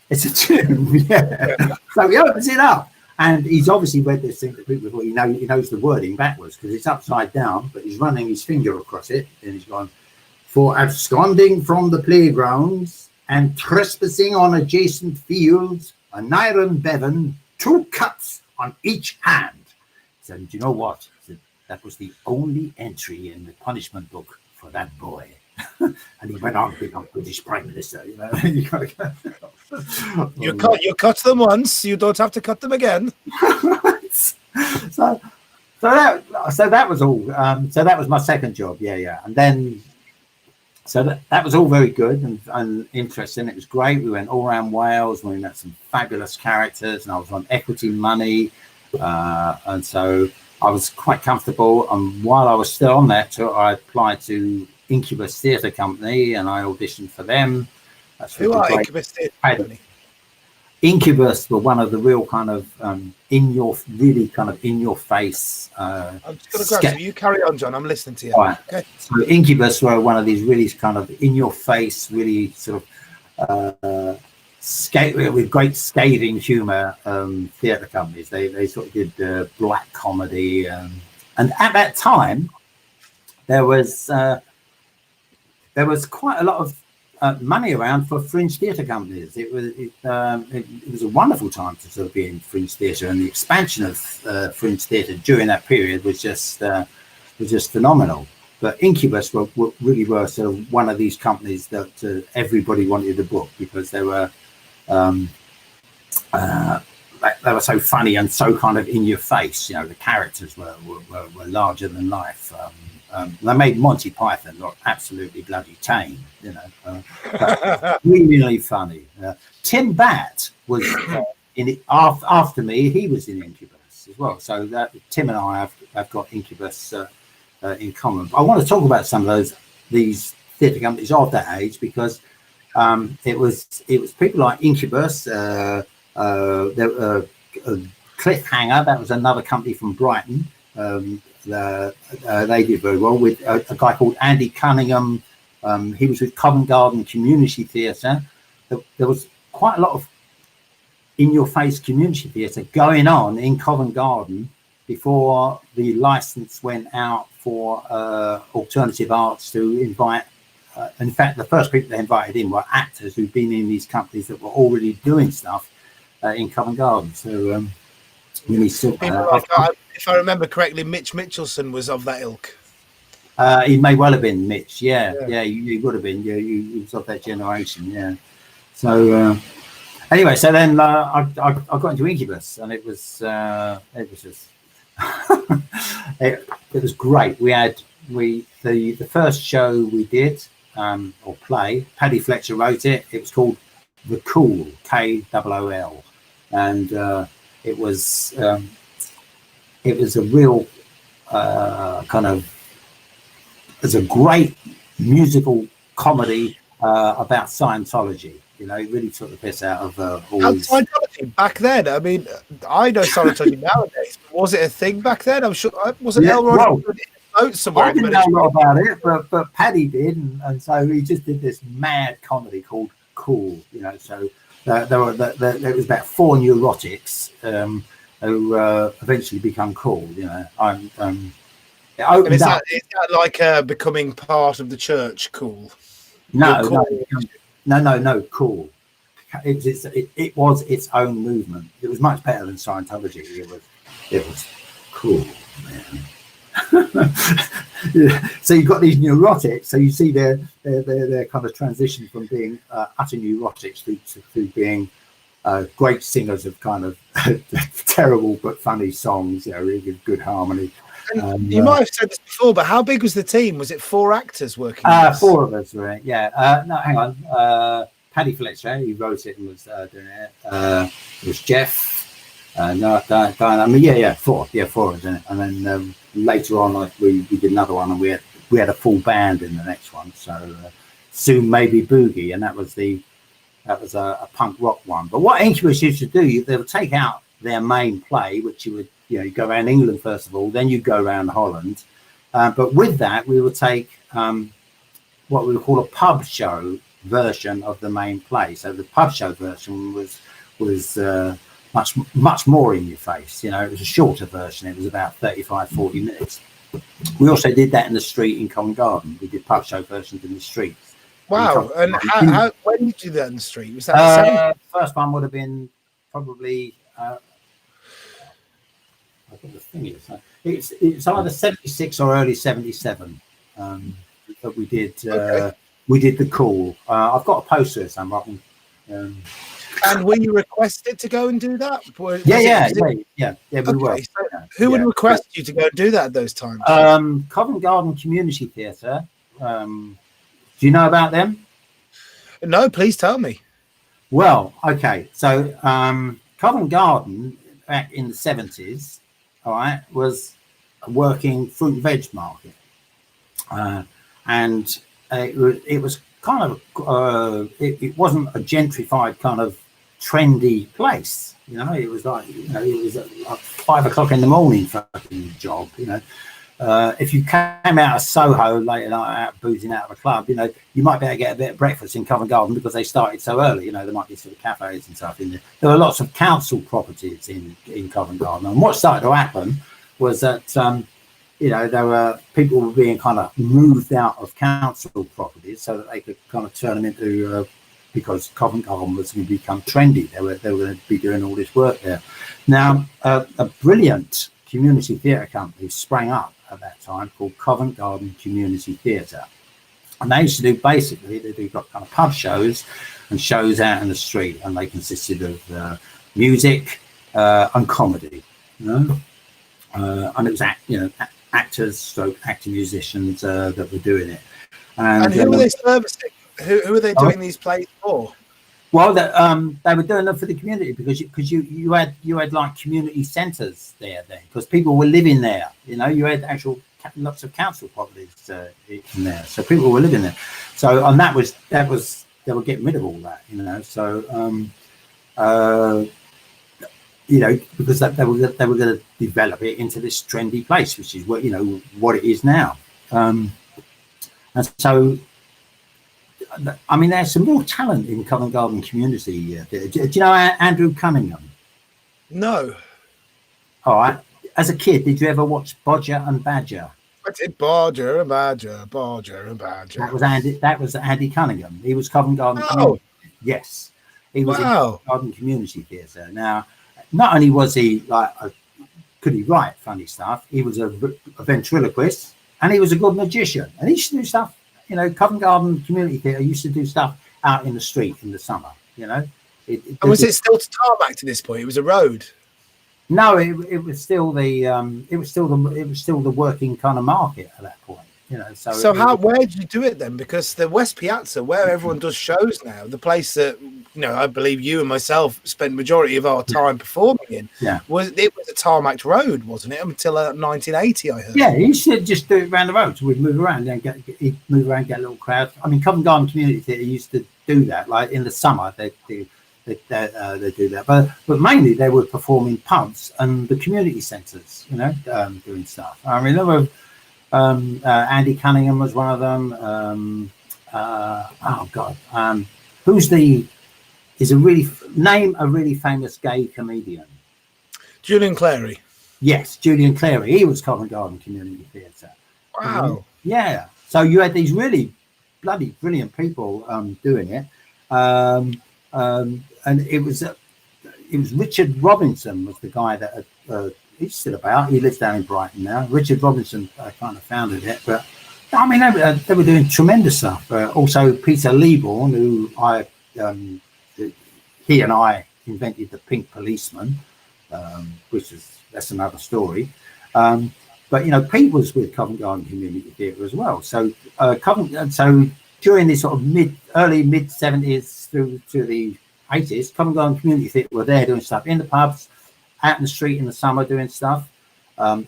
It's a tomb, yeah. So he opens it up. And he's obviously read this thing before. He knows the wording backwards because it's upside down, but he's running his finger across it, and he's gone, "For absconding from the playgrounds and trespassing on adjacent fields, an iron bevan, 2 cuts on each hand." He said, "Do you know what?" He said, "That was the only entry in the punishment book for that boy." And he went on to become British Prime Minister, you know. You cut them once, you don't have to cut them again. so that was all. So that was my second job, yeah. And then, so that was all very good and interesting. It was great. We went all around Wales. We met some fabulous characters, and I was on equity money, and so I was quite comfortable. And while I was still on that tour, I applied to Incubus Theatre Company, and I auditioned for them. Who are Incubus Theatre Company? Incubus were one of the real kind of in your face. I'm just going to grab you. You carry on, John. I'm listening to you. Right. Okay. So Incubus were one of these really kind of in your face, really sort of with great scathing humour theatre companies. They sort of did black comedy, and at that time there was quite a lot of money around for fringe theatre companies. It was a wonderful time to sort of be in fringe theatre, and the expansion of fringe theatre during that period was just phenomenal. But Incubus really were sort of one of these companies that everybody wanted to book because they were so funny and so kind of in your face. You know, the characters were larger than life. They made Monty Python look absolutely bloody tame, you know, but really, really funny. Tim Batt was in it after me. He was in Incubus as well. So that Tim and I have got Incubus in common. But I want to talk about some of these theatre companies of that age, because it was people like Incubus, Cliffhanger. That was another company from Brighton. They did very well with a guy called Andy Cunningham. He was with Covent Garden Community Theatre. There was quite a lot of in-your-face community theatre going on in Covent Garden before the license went out for alternative arts to invite. In fact, the first people they invited in were actors who'd been in these companies that were already doing stuff in Covent Garden. So really, if I remember correctly, Mitch Mitchelson was of that ilk. He may well have been Mitch. Yeah, he would have been. Yeah, he was of that generation. Yeah. So anyway, so then I got into Incubus, and it was just it was great. The first show we did or play, Paddy Fletcher wrote it. It was called The Cool, KOOL, and it was a real kind of, it's a great musical comedy about Scientology. You know, it really took the piss out of all these. Scientology back then. I mean, I know Scientology nowadays. But was it a thing back then? I'm sure. Wasn't Elrond somewhere? I didn't know a lot about it, but Paddy did, and so he just did this mad comedy called Cool. You know, so there was about 4 neurotics who eventually become cool. You know, and is that like becoming part of the church? Cool. No, cool. It was its own movement. It was much better than Scientology. It was cool, man. Yeah. So you've got these neurotics. So you see their kind of transition from being utter neurotics to being great singers of kind of terrible but funny songs. You know, really good harmony. You might have said this before, but how big was the team? Was it 4 actors working? 4 of us were. Yeah. No, hang on. Paddy Fletcher, he wrote it and was doing it. It was Jeff. No, Diana. I mean, 4. Yeah, 4 of us in it. And then later on, we did another one, and we had a full band in the next one. So soon maybe Boogie, and that was a punk rock one. But what Incubus used to do, they would take out their main play, which you go around England first of all, then you go around Holland. But with that, we would take what we would call a pub show version of the main play. So the pub show version was much more in your face. You know, it was a shorter version. It was about 35-40 minutes. We also did that in the street in Covent Garden. We did pub show versions in the streets. Wow! And how when did you do that in the street? Was that the first one would have been probably. I think the thing is, it's either 76 or early 77 that we did. We did the Cool. I've got a poster of some. And were you requested to go and do that? Yeah. We were. So who would request you to go and do that at those times? Covent Garden Community Theatre. Do you know about them? No, please tell me. Well, okay. So Covent Garden back in the 70s, all right, was a working fruit and veg market. And it was kind of, it wasn't a gentrified kind of trendy place. You know, it was like, it was like 5 o'clock in the morning fucking job, If you came out of Soho late at night, out boozing out of a club, you might be able to get a bit of breakfast in Covent Garden because they started so early. There might be sort of cafes and stuff in there. There were lots of council properties in Covent Garden. And what started to happen was that, there were people were being kind of moved out of council properties so that they could kind of turn them into, because Covent Garden was going to become trendy. They were going to be doing all this work there. Now, a brilliant community theatre company sprang up at that time called Covent Garden Community Theatre, and they used to do they got kind of pub shows and shows out in the street, and they consisted of music and comedy, and it was actors, stroke acting musicians that were doing it. And who were they servicing? Who were they doing these plays for? Well, they were doing them for the community because you had like community centres there then, because people were living there. You know, you had actual lots of council properties in there, so people were living there. So and that was they were getting rid of all that. You know, so you know, because they were going to develop it into this trendy place, which is what it is now. And so, I mean, there's some more talent in Covent Garden community. Do you know Andrew Cunningham? No. All right. As a kid, did you ever watch Bodger and Badger? I did Bodger and Badger, Bodger and Badger. That was Andy Cunningham. He was Covent Garden. Oh. Yes. He was in Wow. Garden Community Theatre. Now, not only was he could he write funny stuff, he was a ventriloquist, and he was a good magician. And he used to do stuff, you know, Covent Garden Community Theatre used to do stuff out in the street in the summer, you know. And was it still tarmac to this point? It was a road. No, it was still the working kind of market at that point, you know. So where did you do it then? Because the West Piazza, where everyone does shows now, the place that I believe you and myself spent the majority of our time performing in, was a tarmac road, wasn't it? Until 1980, I heard. Yeah, he should just do it around the road. So we'd move around and get a little crowd. I mean, Covent Garden Community Theatre used to do that. Like in the summer, they do that, but mainly they would perform in pubs and the community centres, you know, doing stuff. I remember Andy Cunningham was one of them. Name a really famous gay comedian. Julian Clary. Yes, Julian Clary. He was Covent Garden Community Theatre. Wow. Yeah. So you had these really bloody brilliant people doing it. And it was Richard Robinson was the guy that he's still about. He lives down in Brighton now. Richard Robinson kind of founded it, but I mean they were doing tremendous stuff. Also Peter Leaborn, who he and I invented the Pink Policeman, that's another story. But you know, Pete was with Covent Garden Community Theatre as well. So during this sort of early mid 70s through to the 80s, Covent Garden Community Theatre were there doing stuff in the pubs, out in the street in the summer doing stuff.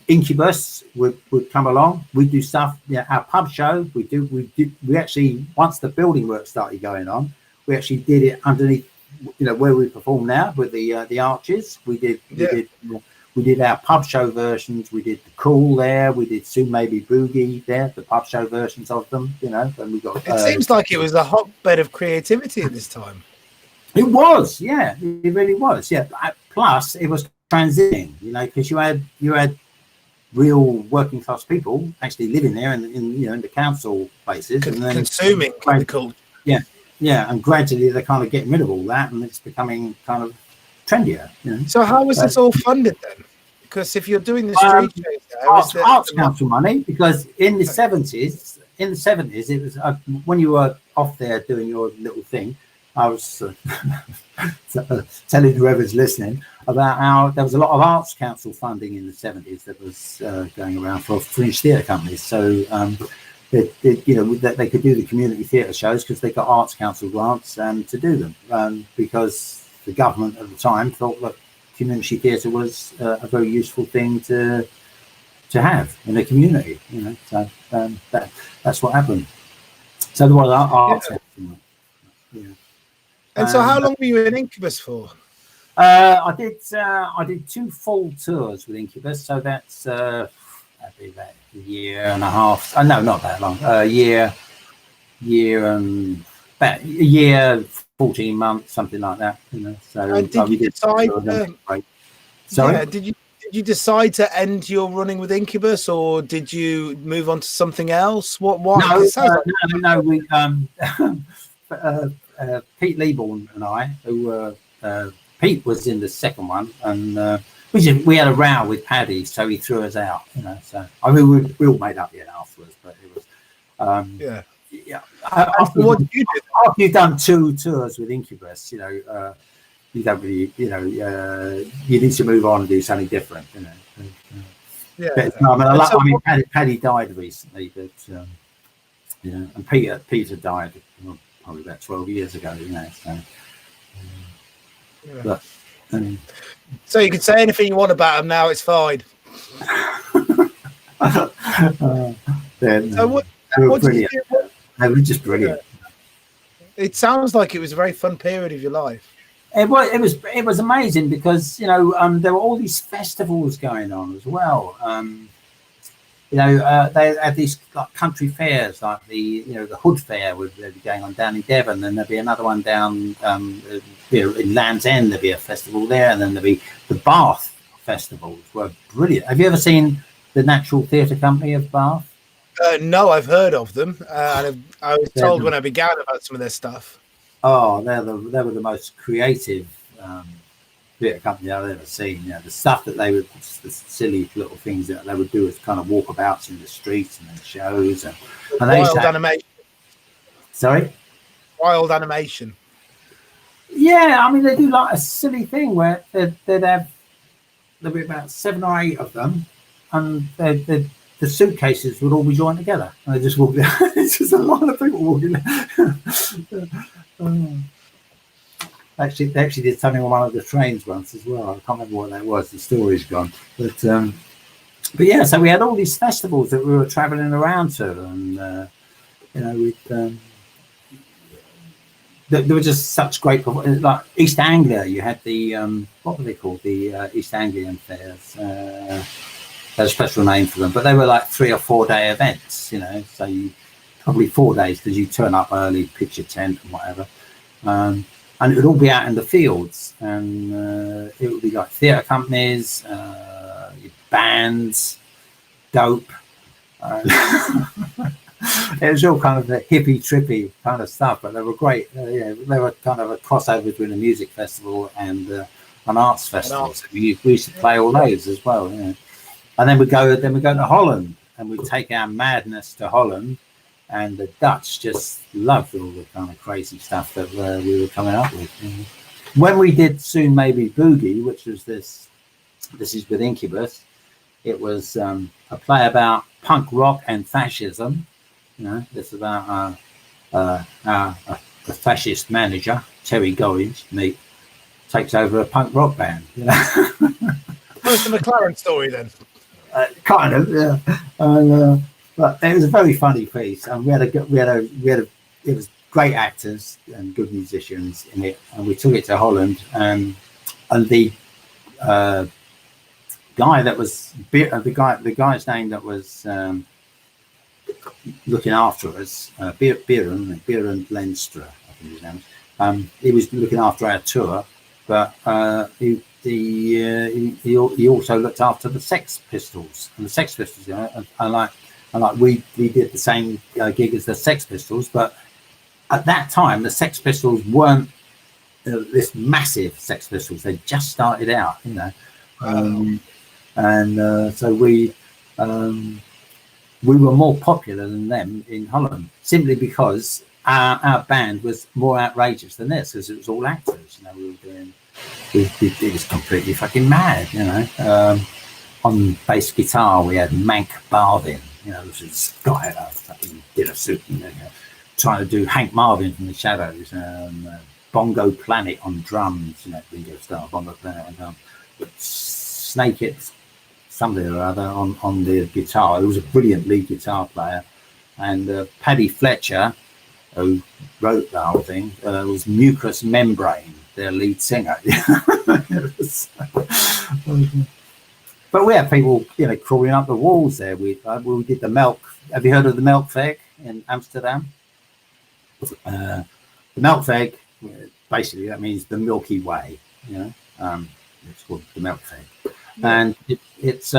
Incubus would come along. We'd do stuff. Yeah, our pub show. We actually, once the building work started going on, we actually did it underneath, you know, where we perform now with the arches. We did our pub show versions. We did the Cool there. We did Soon Maybe Boogie there, the pub show versions of them, you know. And we got. It seems like it was a hotbed of creativity at this time. It was, yeah, it really was, yeah. Plus, it was transiting, you know, because you had real working class people actually living there in the council places, and then consuming the culture. Yeah, and gradually they're kind of getting rid of all that, and it's becoming kind of trendier. You know? So how was this all funded then? Because if you're doing the street shows, arts council money. Because in the 70s, it was when you were off there doing your little thing. I was telling whoever's listening about how there was a lot of arts council funding in the 70s that was going around for fringe theatre companies. So that they could do the community theatre shows because they got arts council grants to do them because the government at the time thought that community theatre was a very useful thing to have in the community. You know, so that's what happened. So there was arts council. Yeah. And so, how long were you in Incubus for? I did 2 full tours with Incubus, so that'd be about a year and a half. No, not that long. About a year, 14 months, something like that. You know. So and did you decide? Sorry. Yeah, did you decide to end your running with Incubus, or did you move on to something else? What? No. We Pete Leaborn and I, who Pete was in the second one, and we had a row with Paddy, so he threw us out. You know, so I mean we all made up afterwards, but it was After what did you do? After you've done 2 tours with Incubus, you know, you don't really, you know, you need to move on and do something different. You know. Yeah. But, no, And so I mean, Paddy died recently, but you know, and Peter died probably about 12 years ago. You know, so. Yeah. But, so you can say anything you want about them now. It's fine. then, So what were did you brilliant. do? They were just brilliant. It sounds like it was a very fun period of your life. It was amazing because, you know, there were all these festivals going on as well. You know, they had these like country fairs, like the Hood Fair would be going on down in Devon, and there'd be another one down in Land's End. There'd be a festival there, and then there'd be the Bath festivals were brilliant. Have you ever seen the Natural Theatre Company of Bath? No, I've heard of them, and I was told when I began about some of their stuff. Oh, they were the most creative theatre company I've ever seen. You know, the stuff that they would, the silly little things that they would do as kind of walkabouts in the streets and shows, and they Wild animation. Sorry? Wild animation. Yeah, I mean, they do like a silly thing where there'd be about 7 or 8 of them, and the suitcases would all be joined together, and they just walk down. It's just a lot of people walking down. They actually did something on one of the trains once as well. I can't remember what that was. The story's gone. But yeah, so we had all these festivals that we were travelling around to, and you know, there were just such great, like East Anglia. You had the what were they called? The East Anglian fairs. There's a special name for them, but they were like 3 or 4 day events. You know, so you probably 4 days because you turn up early, pitch your tent and whatever. And it would all be out in the fields, and it would be like theatre companies, bands, dope. It was all kind of the hippie, trippy kind of stuff, but they were great. Yeah, they were kind of a crossover between a music festival and an arts festival. So we used to play all those as well. Yeah. And then we go to Holland, and we take our madness to Holland. And the Dutch just loved all the kind of crazy stuff that we were coming up with. When we did Soon Maybe Boogie, which was this is with Incubus, it was a play about punk rock and fascism. You know, it's about a fascist manager, Terry Gorringe, takes over a punk rock band. You know, It's the McLaren story then. Kind of, yeah. But it was a very funny piece, and we had it was great actors and good musicians in it, and we took it to Holland, and the guy that was the guy's name that was looking after us, Björn Lenstra, I think his name. He was looking after our tour, but he also looked after the Sex Pistols, and the Sex Pistols, you know, and we did the same gig as the Sex Pistols, but at that time the Sex Pistols weren't this massive Sex Pistols. They just started out, you know, and so we were more popular than them in Holland simply because our band was more outrageous than this, because it was all actors. You know, we were doing. It was completely fucking mad, you know. On bass guitar we had Mank Barvin, you know, which is guy that fucking did a suit, you know, trying to do Hank Marvin from the Shadows, Bongo Planet on drums, you know, Ringo Starr, Bongo Planet on drums, Snake It, something or other on the guitar. He was a brilliant lead guitar player, and Paddy Fletcher, who wrote the whole thing, was Mucous Membrane, their lead singer. But we had people, you know, crawling up the walls there. We did the Melk. Have you heard of the Melkweg in Amsterdam? The Melkweg, basically, that means the Milky Way. You know, it's called the Melkweg, and it's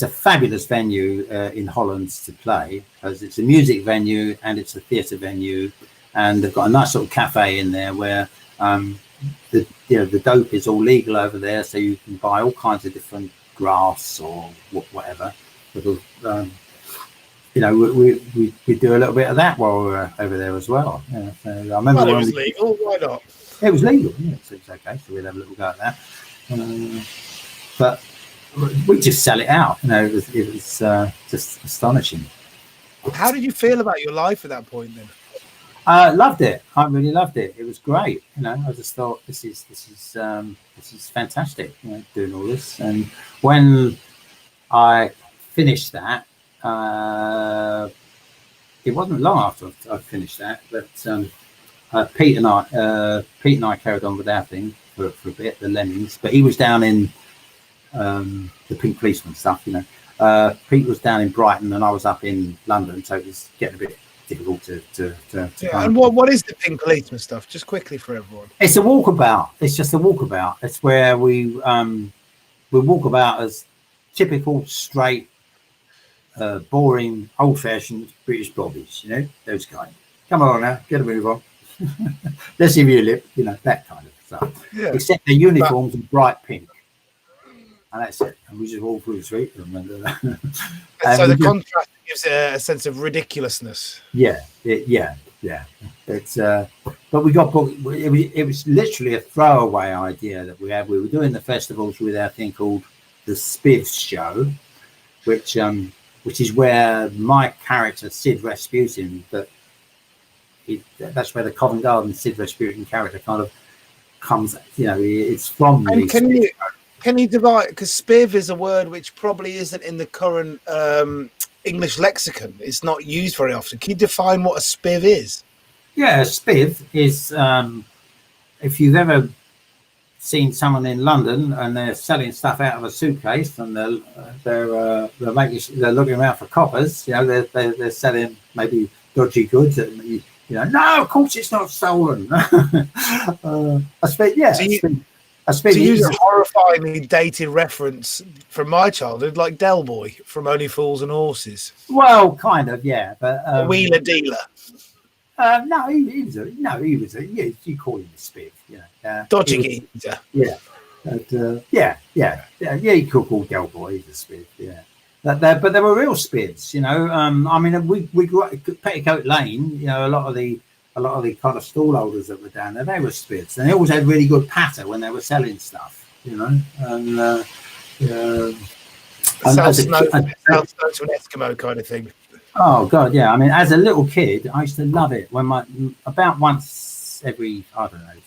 a fabulous venue in Holland to play, because it's a music venue and it's a theatre venue, and they've got a nice little cafe in there where the dope is all legal over there, so you can buy all kinds of different grass or whatever. You know, we do a little bit of that while we were over there as well. Yeah, so I remember it was legal. Why not? It was legal. Yeah, so it's okay. So we'd have a little go at that. But we just sell it out. It was just astonishing. How did you feel about your life at that point then? I loved it. I really loved it. It was great. I just thought this is fantastic. Doing all this. And when I finished that, it wasn't long after I finished that, but Pete and I carried on with our thing for a bit, the Lemmings. But he was down in the Pink Policeman stuff. Pete was down in Brighton and I was up in London, so it was getting a bit difficult to and what is the Pink Policeman stuff? Just quickly for everyone. It's a walkabout. It's just a walkabout. It's where we walk about as typical, straight, boring, old-fashioned British bobbies. Those guys. Come on now, get a move on. Let's see your lip. That kind of stuff. Yeah. Except the uniforms are bright pink. And that's it. And we just walk through the street. So the contrast gives a sense of ridiculousness. Yeah. It's but we got booked. It was literally a throwaway idea that we had. We were doing the festivals with our thing called the Spivs Show, which is where my character Sid Rasputin, that's where the Covent Garden Sid Rasputin character kind of comes. It's from. And can you divide? Because spiv is a word which probably isn't in the current English lexicon. It's not used very often. Can you define what a spiv is? Yeah, a spiv is if you've ever seen someone in London and they're selling stuff out of a suitcase and they're looking around for coppers. They're selling maybe dodgy goods. No, of course it's not stolen. A spiv, yeah. To use a horrifyingly dated reference from my childhood, like Del Boy from Only Fools and Horses. Well, kind of, yeah, but a wheeler dealer. No, he was a. Yeah, you call him a spiv. Dodgy geezer. Yeah, but, you could call Del Boy he's a spiv. Yeah, but there were real spivs. We grew up at Petticoat Lane. A lot of the kind of stall holders that were down there, they were spivs, and they always had really good patter when they were selling stuff. Sounds to an Eskimo kind of thing. Oh God, yeah. As a little kid, I used to love it when about once every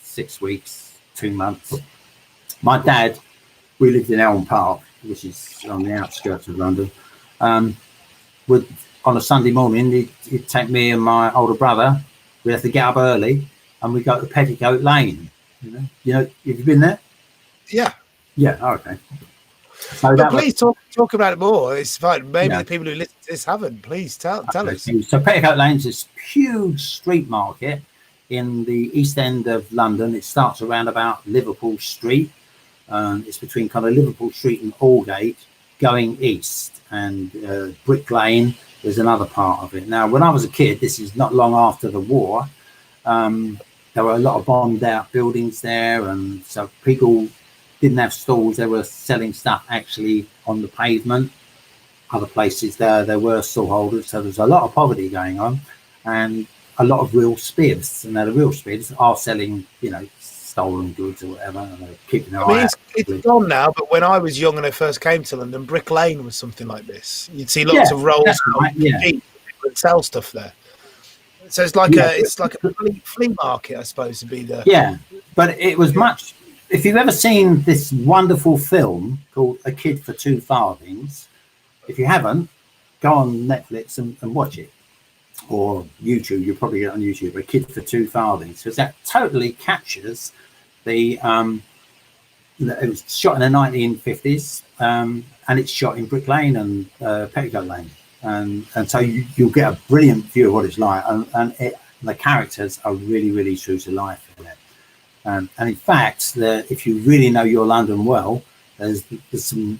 6 weeks, 2 months. My dad, we lived in Elm Park, which is on the outskirts of London. Would on a Sunday morning, he'd take me and my older brother. We have to get up early, and we go to Petticoat Lane. Have you been there? Yeah. Yeah. Okay. So please talk about it more. It's fine. Maybe the people who listen to this haven't. Please tell us. So Petticoat Lane is this huge street market in the East End of London. It starts around about Liverpool Street. It's between kind of Liverpool Street and Aldgate, going east, and Brick Lane is another part of it. Now, when I was a kid, this is not long after the war. There were a lot of bombed out buildings there, and so people didn't have stalls. They were selling stuff actually on the pavement. Other places there were stall holders, so there's a lot of poverty going on, and a lot of real spivs. And now the real spivs are selling, stolen goods or whatever, and they're keeping their eye out. It's gone now, but when I was young and I first came to London, Brick Lane was something like this. You'd see lots of rolls and sell stuff there. So it's like a flea market, I suppose, to be the. Yeah, but it was much. If you've ever seen this wonderful film called A Kid for Two Farthings, if you haven't, go on Netflix and watch it, or YouTube. You'll probably get it on YouTube. A Kid for Two Farthings, because that totally captures the. It was shot in the 1950s, and it's shot in Brick Lane and Petticoat Lane, and so you'll get a brilliant view of what it's like, and the characters are really, really true to life in it. And in fact, if you really know your London well, there's some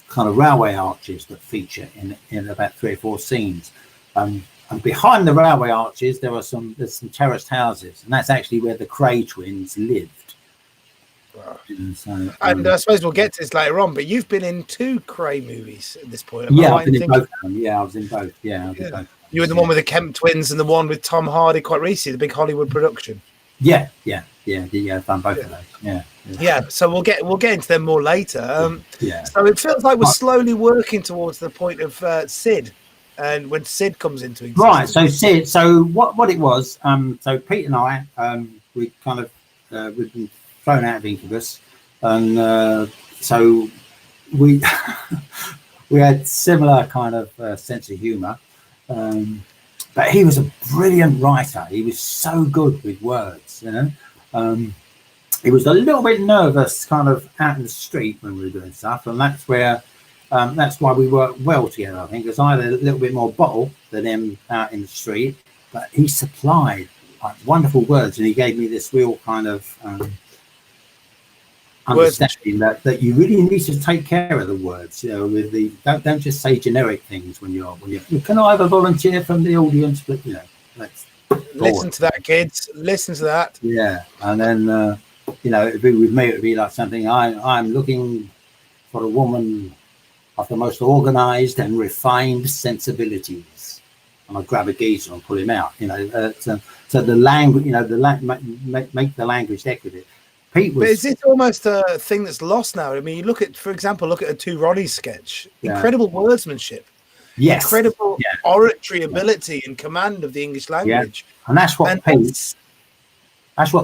kind of railway arches that feature in about 3 or 4 scenes. And behind the railway arches, there's some terraced houses, and that's actually where the Kray twins lived. Wow. And I suppose we'll get to this later on, but you've been in 2 Kray movies at this point. I've been in both of them. Yeah, I was in both. Yeah, you were the one with the Kemp twins and the one with Tom Hardy quite recently, the big Hollywood production. Yeah. I've done both of those. Yeah, so we'll get into them more later. Yeah. So it feels like we're slowly working towards the point of Sid, and when Sid comes into existence. Right. So Sid. So what it was. So Pete and I, we kind of we've been thrown out of Incubus, and so we we had similar kind of sense of humour. But he was a brilliant writer. He was so good with words, He was a little bit nervous kind of out in the street when we were doing stuff. And that's why we worked well together, I think, because I had a little bit more bottle than him out in the street. But he supplied like wonderful words, and he gave me this real kind of understanding that you really need to take care of the words, with the don't just say generic things when you're can I have a volunteer from the audience, but let's listen to that, kids, listen to that. And then it'd be with me, it'd be like something, I'm looking for a woman of the most organized and refined sensibilities, and I grab a geezer and pull him out, so the language, make the language decorative. Pete was, but is it almost a thing that's lost now? I mean, you look at a Two Ronnies sketch, incredible wordsmanship, incredible oratory ability and command of the English language. And that's what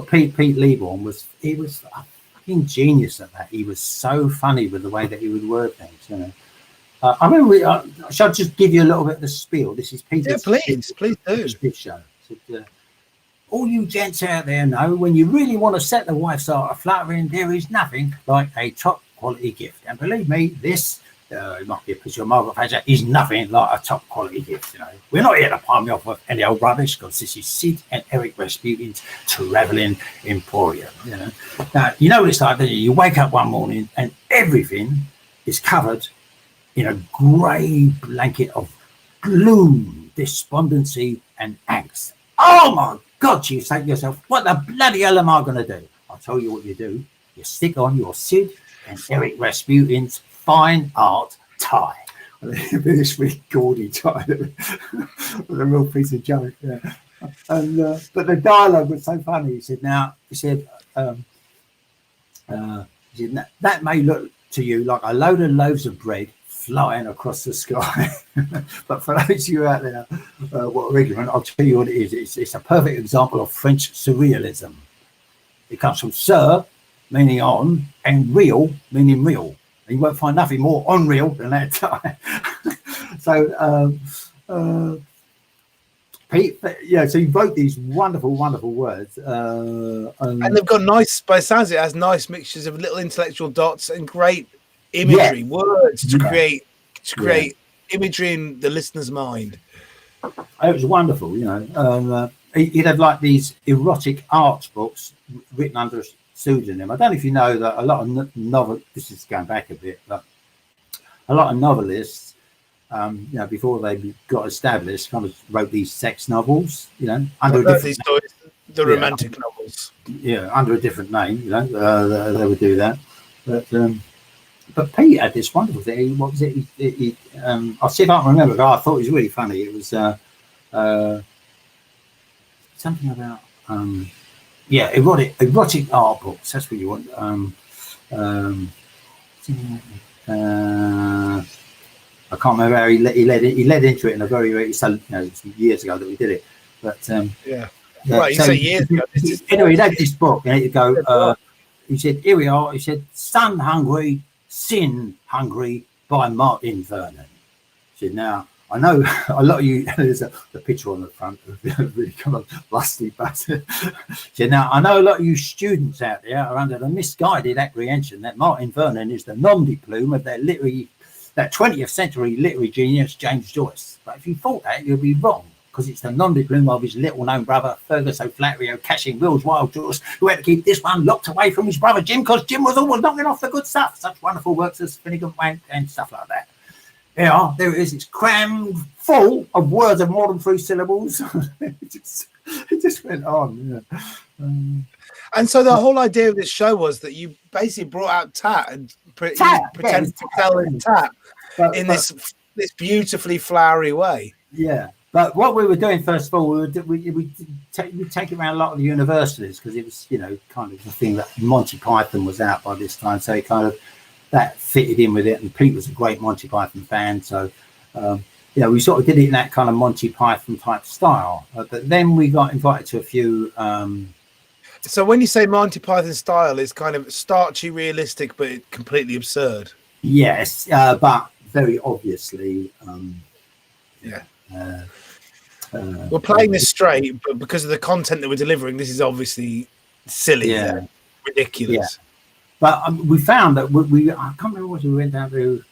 Pete Leaborn was. He was a fucking genius at that. He was so funny with the way that he would word things, I remember, shall I just give you a little bit of the spiel? This is Peter's. Yeah, please do. This show. All you gents out there know, when you really want to set the wife's heart a-fluttering, there is nothing like a top quality gift. And believe me, this, it might be a picture of Margaret Thatcher, is nothing like a top quality gift. We're not here to palm you off with any old rubbish, because this is Sid and Eric Rasputin's travelling emporium. Now, what it's like, you wake up one morning and everything is covered in a grey blanket of gloom, despondency, and angst. Oh my God, you say to yourself, what the bloody hell am I going to do? I'll tell you what you do. You stick on your Sid and Eric Rasputin's fine art tie. This really gaudy tie with a real piece of joke. Yeah. And but the dialogue was so funny. He said, that may look to you like a load of loaves of bread flying across the sky. But for those of you out there what are ignorant, I'll tell you what it is. It's a perfect example of French surrealism. It comes from sur, meaning on, and real, meaning real. And you won't find nothing more unreal than that time. So Pete, so he wrote these wonderful, wonderful words. And they've got nice, by the sounds of it, has nice mixtures of little intellectual dots and great imagery, words to create imagery in the listener's mind. It was wonderful, he'd have like these erotic art books written under a pseudonym. I don't know if you know that a lot of this is going back a bit, but a lot of novelists, before they got established, kind of wrote these sex novels, under a different name. The romantic novels. Yeah, under a different name, they would do that. But Pete had this wonderful thing. What was it? I'll see if I can remember. But I thought it was really funny. It was something about erotic art books. That's what you want. I can't remember how he led into it in a very so it's years ago that we did it. But right. You say years ago. Anyway, he had this book, and he'd go. He said, "Here we are." He said, "Sun Hungry, Sin Hungry" by Martin Vernon. He said, "Now I know a lot of you." There's the picture on the front of really kind of rusty bastard. He said, "Now I know a lot of you students out there are under the misguided apprehension that Martin Vernon is the nom de plume of that 20th century literary genius James Joyce. But if you thought that, you'd be wrong, because it's the nom de plume of his little-known brother, Fergus O'Flaherty O'Cashing Will's Wild Joyce, who had to keep this one locked away from his brother Jim, because Jim was always knocking off the good stuff. Such wonderful works as Finnegan Wank and stuff like that. Yeah, there it is. It's crammed full of words of more than 3 syllables. it just went on. And so the whole idea of this show was that you basically brought out Tat and pretended to tell him Tat in this beautifully flowery way. Yeah. But what we were doing first of all, we'd take it around a lot of the universities because it was, kind of the thing that Monty Python was out by this time, so it kind of that fitted in with it. And Pete was a great Monty Python fan, so we sort of did it in that kind of Monty Python type style. But then we got invited to a few. So when you say Monty Python style, it's kind of starchy, realistic, but completely absurd. Yes, but very obviously. We're playing this straight, but because of the content that we're delivering, this is obviously silly, ridiculous. Yeah. But we found that I can't remember what we went down to.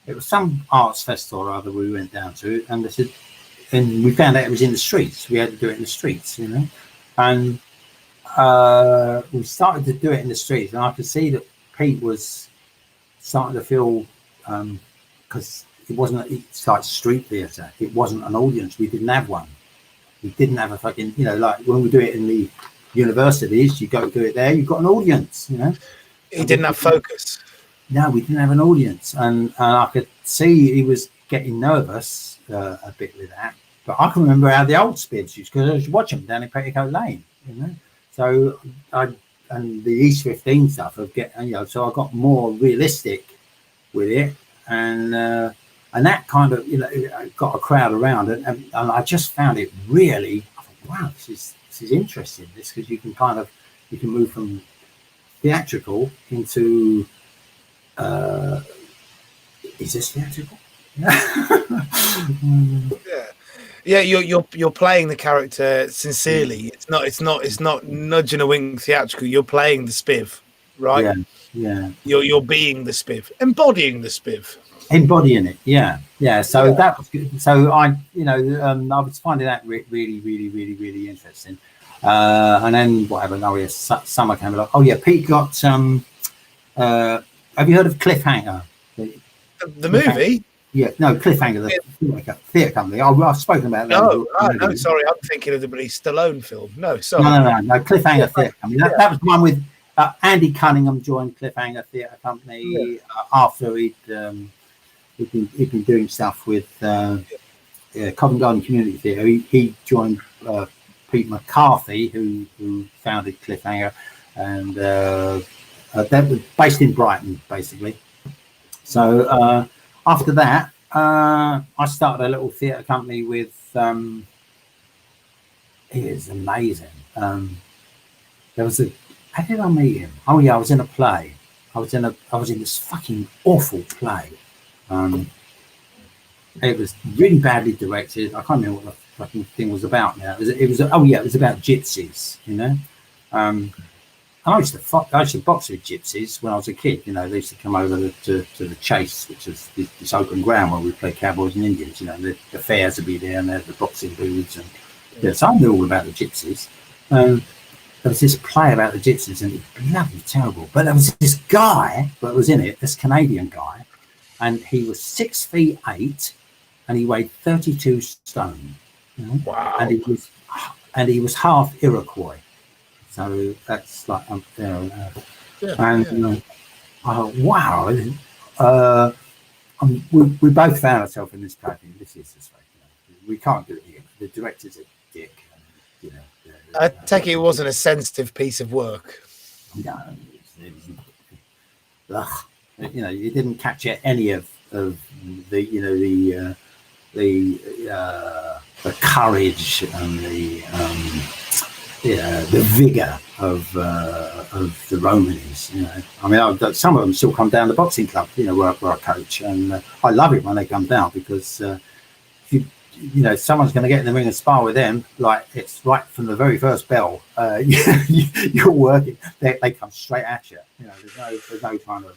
It was some arts festival or other we went down to, and they said, and we found out it was in the streets. We had to do it in the streets, and we started to do it in the streets, and I could see that Pete was starting to feel because it's like street theatre. It wasn't an audience. We didn't have one. We didn't have a fucking, like when we do it in the universities, you go do it there, you've got an audience, He didn't have focus. No, we didn't have an audience. And I could see he was getting nervous a bit with that. But I can remember how the old Spids used, because I was watching them down in Petticoat Lane, So and the East 15 stuff so I got more realistic with it. And that kind of, got a crowd around it. And I just found it really, I thought, wow, this is interesting. Because you can move from theatrical into, is this theatrical? Yeah, you're playing the character sincerely. It's not nudging a wink theatrical. You're playing the spiv, right? Yeah. You're being the spiv, embodying the spiv. Embodying it, yeah. So that was good. So I was finding that really, really, really, really interesting. And then whatever. Oh yeah, summer came along. Oh yeah, Pete got. Have you heard of Cliffhanger? The movie? Yeah, no, Cliffhanger, the theatre company. I've spoken about that. No, sorry, I'm thinking of the Billy Stallone film. No, sorry. No, Cliffhanger Theatre Company. That was the one with Andy Cunningham joined Cliffhanger Theatre Company after he'd been doing stuff with Covent Garden Community Theatre. He joined Pete McCarthy, who founded Cliffhanger, and that was based in Brighton, basically. So after that, I started a little theatre company with. It is amazing. There was how did I meet him? Oh yeah, I was in a play. I was in this fucking awful play. It was really badly directed. I can't remember what the fucking thing was about now. It was about gypsies, I used to box with gypsies when I was a kid. They used to come over to the Chase, which is this open ground where we play cowboys and Indians. The fairs would be there, and the boxing booths, and so I knew all about the gypsies. There was this play about the gypsies, and it was bloody terrible. But there was this guy that was in it, this Canadian guy, and he was 6'8", and he weighed 32 stone. Wow! And he was half Iroquois. So that's like I thought, wow. We both found ourselves in this play. This is this way. We can't do it here. The director's a dick. I take it wasn't a sensitive piece of work. No, you didn't capture any of the courage and the vigor of the Romans. I mean, some of them still come down the boxing club, where I coach, and I love it when they come down because if someone's going to get in the ring and spar with them, like it's right from the very first bell. You're working; they come straight at you. There's no kind of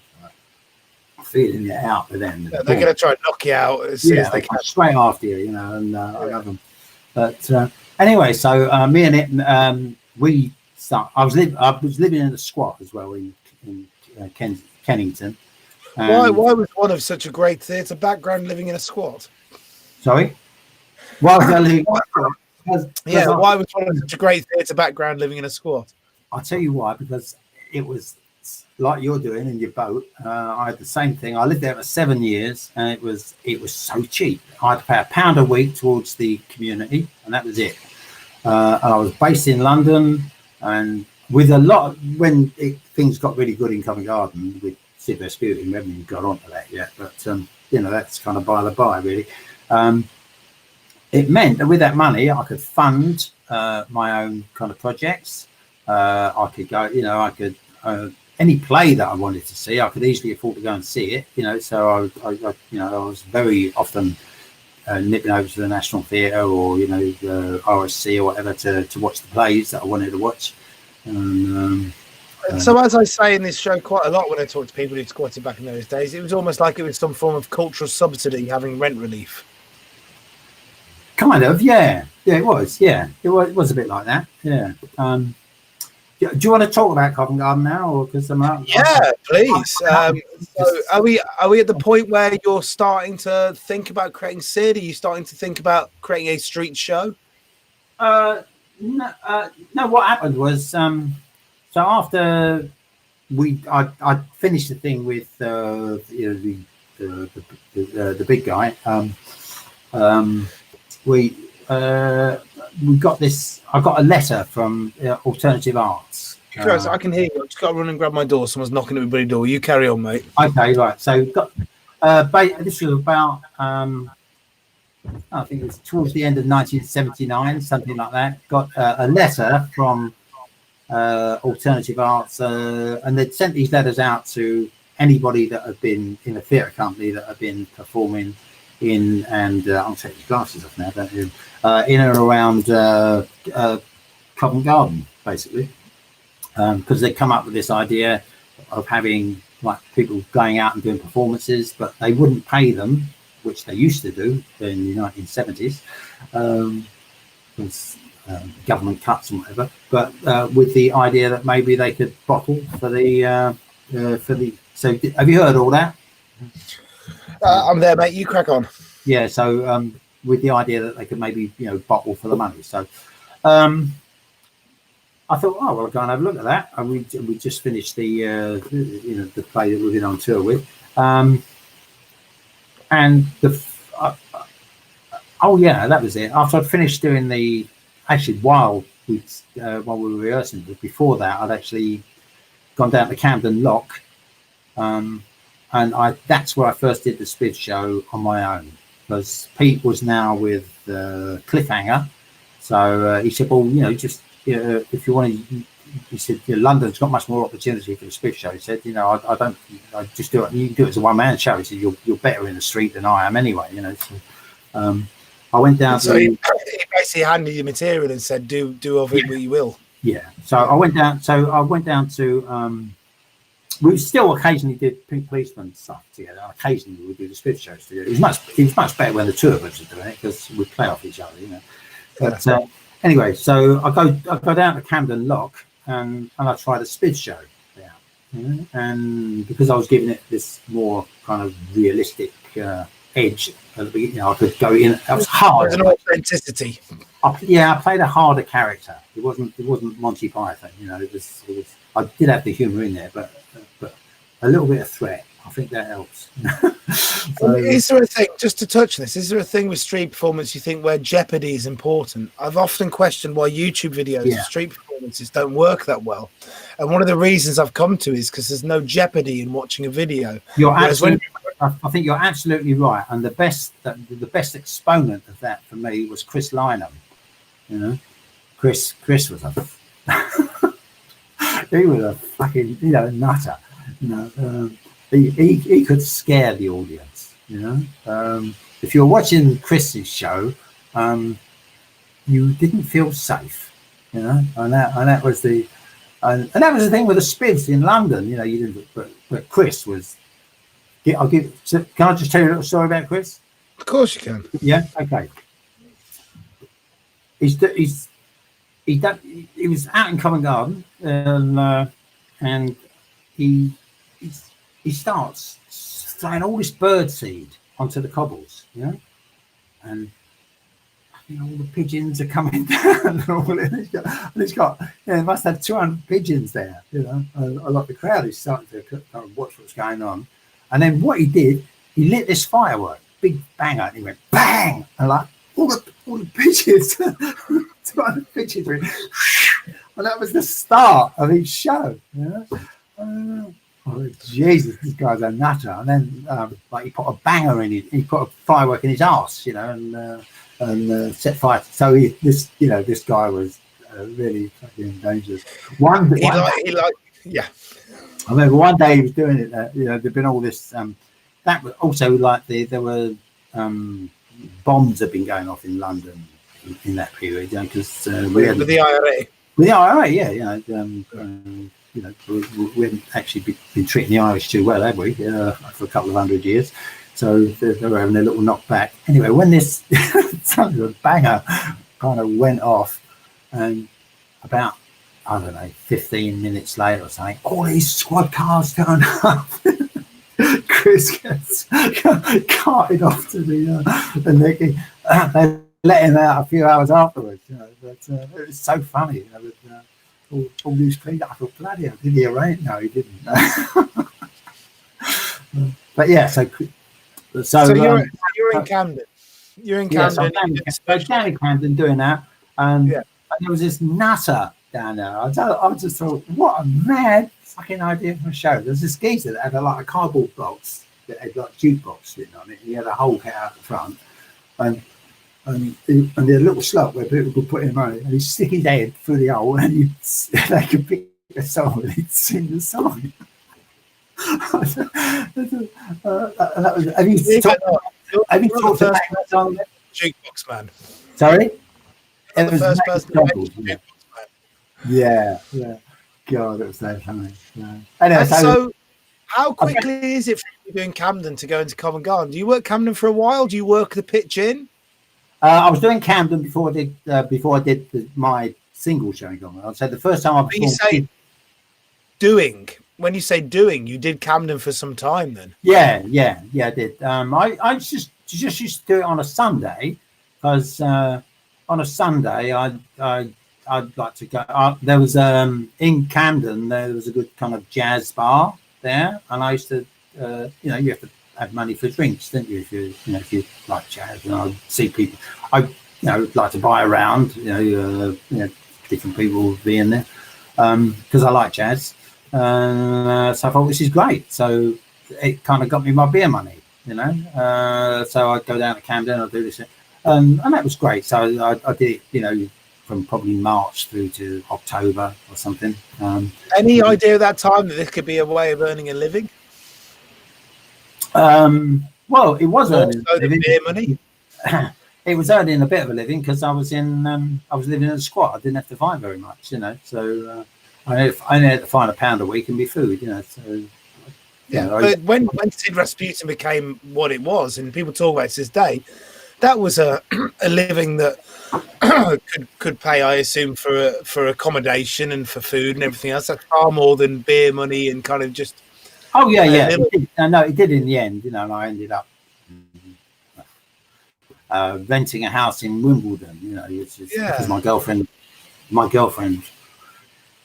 feeling it out with them. They're going to try and knock you out as soon as they come straight after you. And I love them. But anyway, so me and it, we start. I was living in a squat as well in Kennington. Why was one of such a great theatre background living in a squat? Sorry. Why was I living? Why was one of such a great theatre background living in a squat? I'll tell you why. Because it was like you're doing in your boat. I had the same thing. I lived there for 7 years, and it was so cheap. I had to pay £1 a week towards the community, and that was it. And I was based in London, and with a lot when things got really good in Covent Garden with Sid Rasputin. We haven't even got onto that yet, but that's kind of by the by, really. It meant that with that money, I could fund my own kind of projects. I could go, any play that I wanted to see, I could easily afford to go and see it. So I was very often nipping over to the National Theatre or the RSC or whatever to watch the plays that I wanted to watch. So as I say in this show quite a lot when I talk to people who squatted back in those days, it was almost like it was some form of cultural subsidy having rent relief. Kind of, yeah, it was, it was a bit like that, yeah. Do you want to talk about Covent Garden now, or because please? So are we at the point where you're starting to think about creating Sid? Are you starting to think about creating a street show? No. What happened was, so after I finished the thing with the big guy. We got this. I got a letter from Alternative Arts. Chris, I can hear you. I've just got to run and grab my door. Someone's knocking at my bloody door. You carry on, mate. Okay, right. So this was about I think it was towards the end of 1979, something like that. Got a letter from Alternative Arts, and they'd sent these letters out to anybody that had been in a theatre company that had been performing in, and I'll take your glasses off now, don't you? In and around Covent Garden, basically, because they'd come up with this idea of having like people going out and doing performances, but they wouldn't pay them, which they used to do in the 1970s, with government cuts and whatever. But with the idea that maybe they could bottle for the. So have you heard all that? I'm there, mate. You crack on. Yeah. So with the idea that they could maybe bottle for the money. So I thought, oh well, I'll go and have a look at that. And we just finished the the play that we've been on tour with. And that was it. After I'd finished doing while we were rehearsing, but before that, I'd actually gone down to Camden Lock, and that's where I first did the Spiv show on my own, because Pete was now with Cliffhanger, so he said, well, just if you want to. He said, London's got much more opportunity for the Spiv show. He said, I just do it. You can do it as a one-man show. He said, you're better in the street than I am anyway, So I went down. So he basically handed you material and said, do of it what you will. Yeah. So I went down. To. We still occasionally did Pink Policeman stuff together. Occasionally we would do the Spiv shows together. It was much better when the two of us were doing it, because we play off each other, But anyway, so I go down to Camden Lock. And I tried a Spiv show there, and because I was giving it this more kind of realistic edge at the beginning, I could go in. That was hard. There's an authenticity. I played a harder character. It wasn't Monty Python. It was. I did have the humour in there, but a little bit of threat. I think that helps. Is there a thing, just to touch on this, is there a thing with street performance you think where jeopardy is important? I've often questioned why YouTube videos of street performances don't work that well. And one of the reasons I've come to is because there's no jeopardy in watching a video. I think you're absolutely right. And the best exponent of that for me was Chris Lynham. Chris was he was a fucking nutter. He could scare the audience, If you were watching Chris's show, you didn't feel safe, and that was the thing with the Spivs in London, you didn't. But Chris was. Can I just tell you a little story about Chris? Of course you can. Yeah. Okay. He was out in Covent Garden, and he starts throwing all this bird seed onto the cobbles, and all the pigeons are coming down. And it's got it must have 200 pigeons there. A lot of the crowd is starting to kind of watch what's going on. And then what he did, he lit this firework, big banger, and he went bang, and like all the pigeons, 200 pigeons went, and that was the start of his show. Oh, Jesus, this guy's a nutter. And then like he put a banger in it, he put a firework in his arse, and set fire. So this guy was really fucking dangerous. Yeah. I remember one day he was doing it. There'd been all this. That was also like there were bombs had been going off in London in that period, because with the IRA. With the IRA, yeah, we hadn't actually been treating the Irish too well, have we? For a couple of 100 years. So they were having a little knockback. Anyway, when this sort of banger kind of went off, and about, I don't know, 15 minutes later or something, all these squad cars turn up. Chris gets carted off to the Nicky. They let him out a few hours afterwards. But it was so funny. With all these cleaned up. I thought, bloody hell, did he arrange? No, he didn't. But yeah, so you're in Camden. You're in Camden. Yeah, down in Camden doing that. And there was this nutter down there. I just thought, what a mad fucking idea for a show. There's this geezer that had a cardboard box that had like jukebox written on it. He had a whole cat out the front, and there's a little slot where people could put in money, and he'd stick his head through the hole, and they could pick a song, and he'd sing the song. Have you talked about that song? Jukebox Man. Sorry? It was the first person to mention Jukebox Man. Yeah. God, it was so funny. Yeah. Anyway, so how quickly is it from you doing Camden to go into Covent Garden? Do you work Camden for a while? Do you work the pitch in? I was doing Camden before I did my single showing on. I'd say the first time I performed. When you say doing, you did Camden for some time then? Yeah, I did. I just used to do it on a Sunday, because on a Sunday I'd like to go. There was in Camden there was a good kind of jazz bar there, and I used to you have to have money for drinks, didn't you? If you like jazz, and I'd see people. I like to buy around. Different people being there, because I like jazz. So I thought, this is great. So it kind of got me my beer money, So I'd go down to Camden, I'd do this, and that was great. So I did it, from probably March through to October or something. Any idea at that time that this could be a way of earning a living? Well, it was earning beer money. It was earning a bit of a living, because I was living in a squat. I didn't have to find very much, So I only had to find £1 a week and be food, So but when Sid Rasputin became what it was, and people talk about it to this day, that was a living that could pay, I assume, for accommodation and for food and everything else. That's far more than beer money and kind of just. Oh yeah. It did in the end, and I ended up renting a house in Wimbledon, because my girlfriend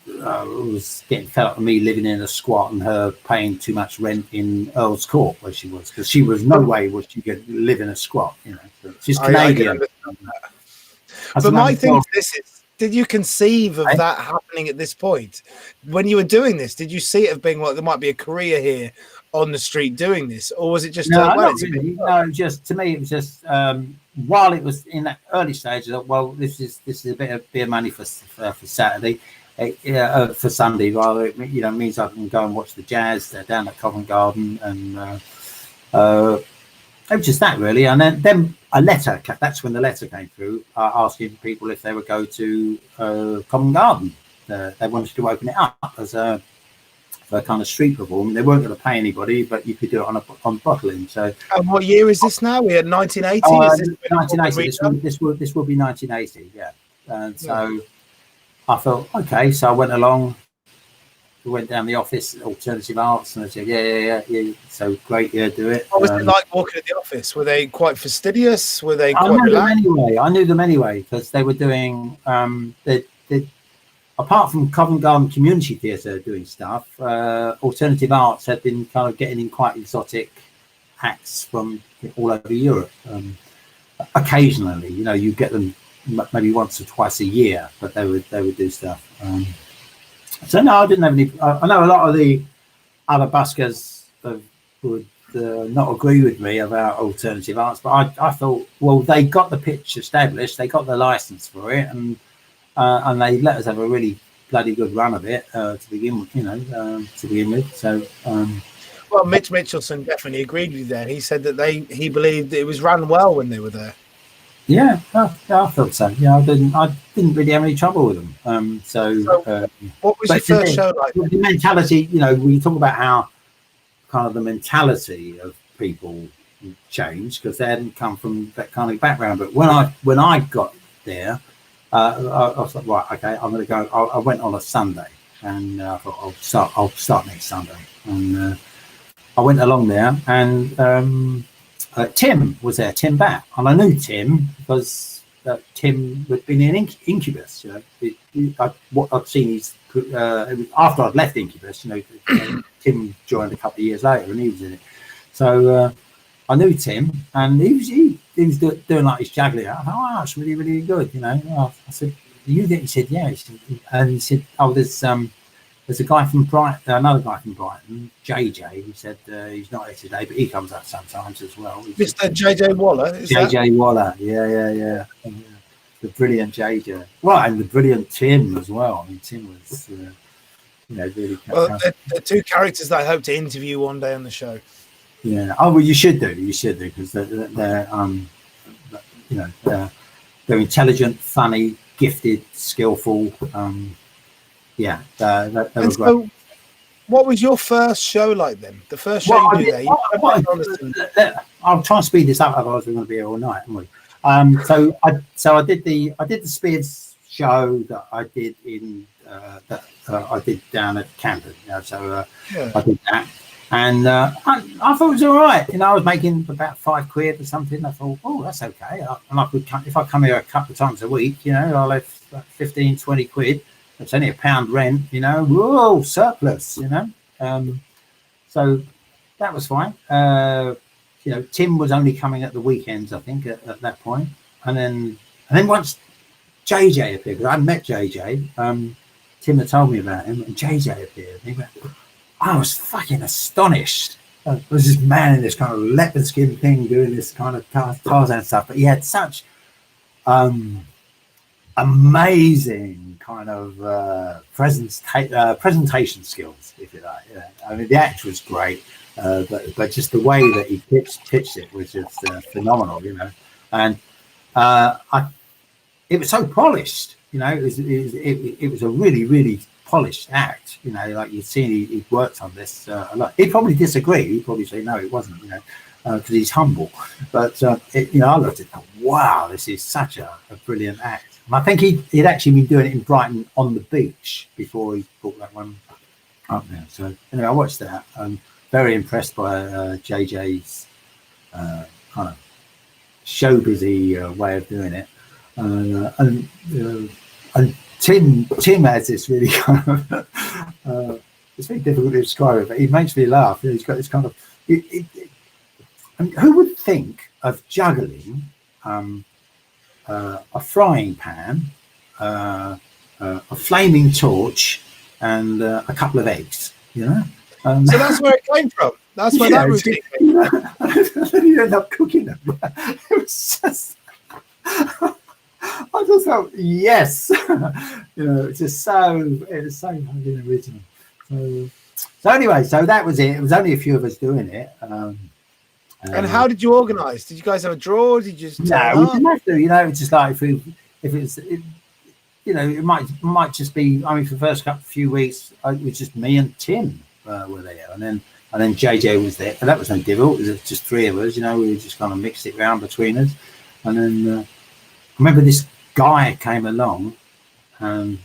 was getting fed up with me living in a squat and her paying too much rent in Earl's Court where she was, because she was no way was she could live in a squat, She's Canadian. But my thing is this: did you conceive of that happening at this point? When you were doing this, did you see it as being like there might be a career here on the street doing this, or was it just not really. No, just to me it was just while it was in that early stage, I thought, well, this is a bit of beer money for Saturday. For Sunday rather, it means I can go and watch the jazz down at Covent Garden, and it was just that really. And then a letter, that's when the letter came through, asking people if they would go to Covent Garden. They wanted to open it up as a kind of street performance. They weren't going to pay anybody, but you could do it on bottling. So, and what year is this now? We're at 1980. 1980. This will be 1980. Yeah, and so. I thought, okay, so I went along, went down the office, alternative arts, and I said, yeah. So great, yeah, do it. What was it like walking at the office? Were they quite fastidious? Were they quite relaxed? I knew them anyway because they were doing apart from Covent Garden Community Theatre doing stuff, alternative arts had been kind of getting in quite exotic acts from all over Europe. Occasionally, you get them maybe once or twice a year, but they would do stuff. So no, I didn't have any. I know a lot of the other buskers would not agree with me about alternative arts, but I thought, well, they got the pitch established, they got the license for it, and they let us have a really bloody good run of it to begin with. So. Well, Mitch Mitchelson definitely agreed with you there. He said that he believed it was run well when they were there. Yeah, I thought so. Yeah, I didn't really have any trouble with them. What was your first show like? The mentality, we talk about how kind of the mentality of people changed because they hadn't come from that kind of background. But when I got there, I was like, right, okay, I'm going to go. I went on a Sunday, and I thought I'll start next Sunday, and I went along there, and Tim was there, Tim Batt, and I knew Tim because Tim had been in Incubus. What I'd seen is after I'd left Incubus, Tim joined a couple of years later, and he was in it. So I knew Tim, and he was doing like his juggling. I thought, oh, that's really, really good. I said, you think? He said, yeah. And he said, oh, there's a guy from Brighton, another guy from Brighton, JJ, who said he's not here today, but he comes up sometimes as well. Mr. JJ Waller? JJ Waller, yeah. The brilliant JJ. Well, and the brilliant Tim as well. I mean, Tim was, really... Well, they're two characters that I hope to interview one day on the show. Yeah. Oh, well, you should do, because they're intelligent, funny, gifted, skillful, yeah, they were great. What was your first show like then? The first show you did there? I'll try and speed this up, otherwise we're going to be here all night, aren't we? So I did the Spears show that I did in I did down at Camden. I did that, and I thought it was all right. I was making about £5 or something. I thought, oh, that's okay. And I could, if I come here a couple of times a week, I'll have 15, 20 quid. It's only £1 rent, whoa, surplus, so that was fine. Tim was only coming at the weekends, I think, at that point. And then once JJ appeared, because I hadn't met JJ, Tim had told me about him, and JJ appeared. And he went, I was fucking astonished. There was this man in this kind of leopard skin thing doing this kind of Tarzan stuff, but he had such amazing kind of presentation skills, if you like. Yeah. I mean, the act was great, but just the way that he pitched it was just phenomenal, And it was so polished, it was a really, really polished act, like you've seen. He worked on this a lot. He'd probably disagree. He'd probably say no, it wasn't, because he's humble. But I looked at it, wow, this is such a brilliant act. And I think he'd actually been doing it in Brighton on the beach before he brought that one up there. So anyway, I watched that. I'm very impressed by JJ's kind of showbizy way of doing it. And Tim has this really kind of it's very difficult to describe it, but he makes me laugh. He's got this kind of and who would think of juggling a frying pan, a flaming torch, and a couple of eggs, so that's where it came from. That's where that routine came from. And then you end up cooking them. It was just I just thought, yes. It's just it was so fucking original. So anyway, so that was it. It was only a few of us doing it. And how did you organise? Did you guys have a draw? Did you just no? We didn't have to. It's just like it might just be. I mean, for the first few weeks, it was just me and Tim were there, and then JJ was there, but that was no deal. It was just three of us. We just kind of mixed it around between us, and then I remember this guy came along. I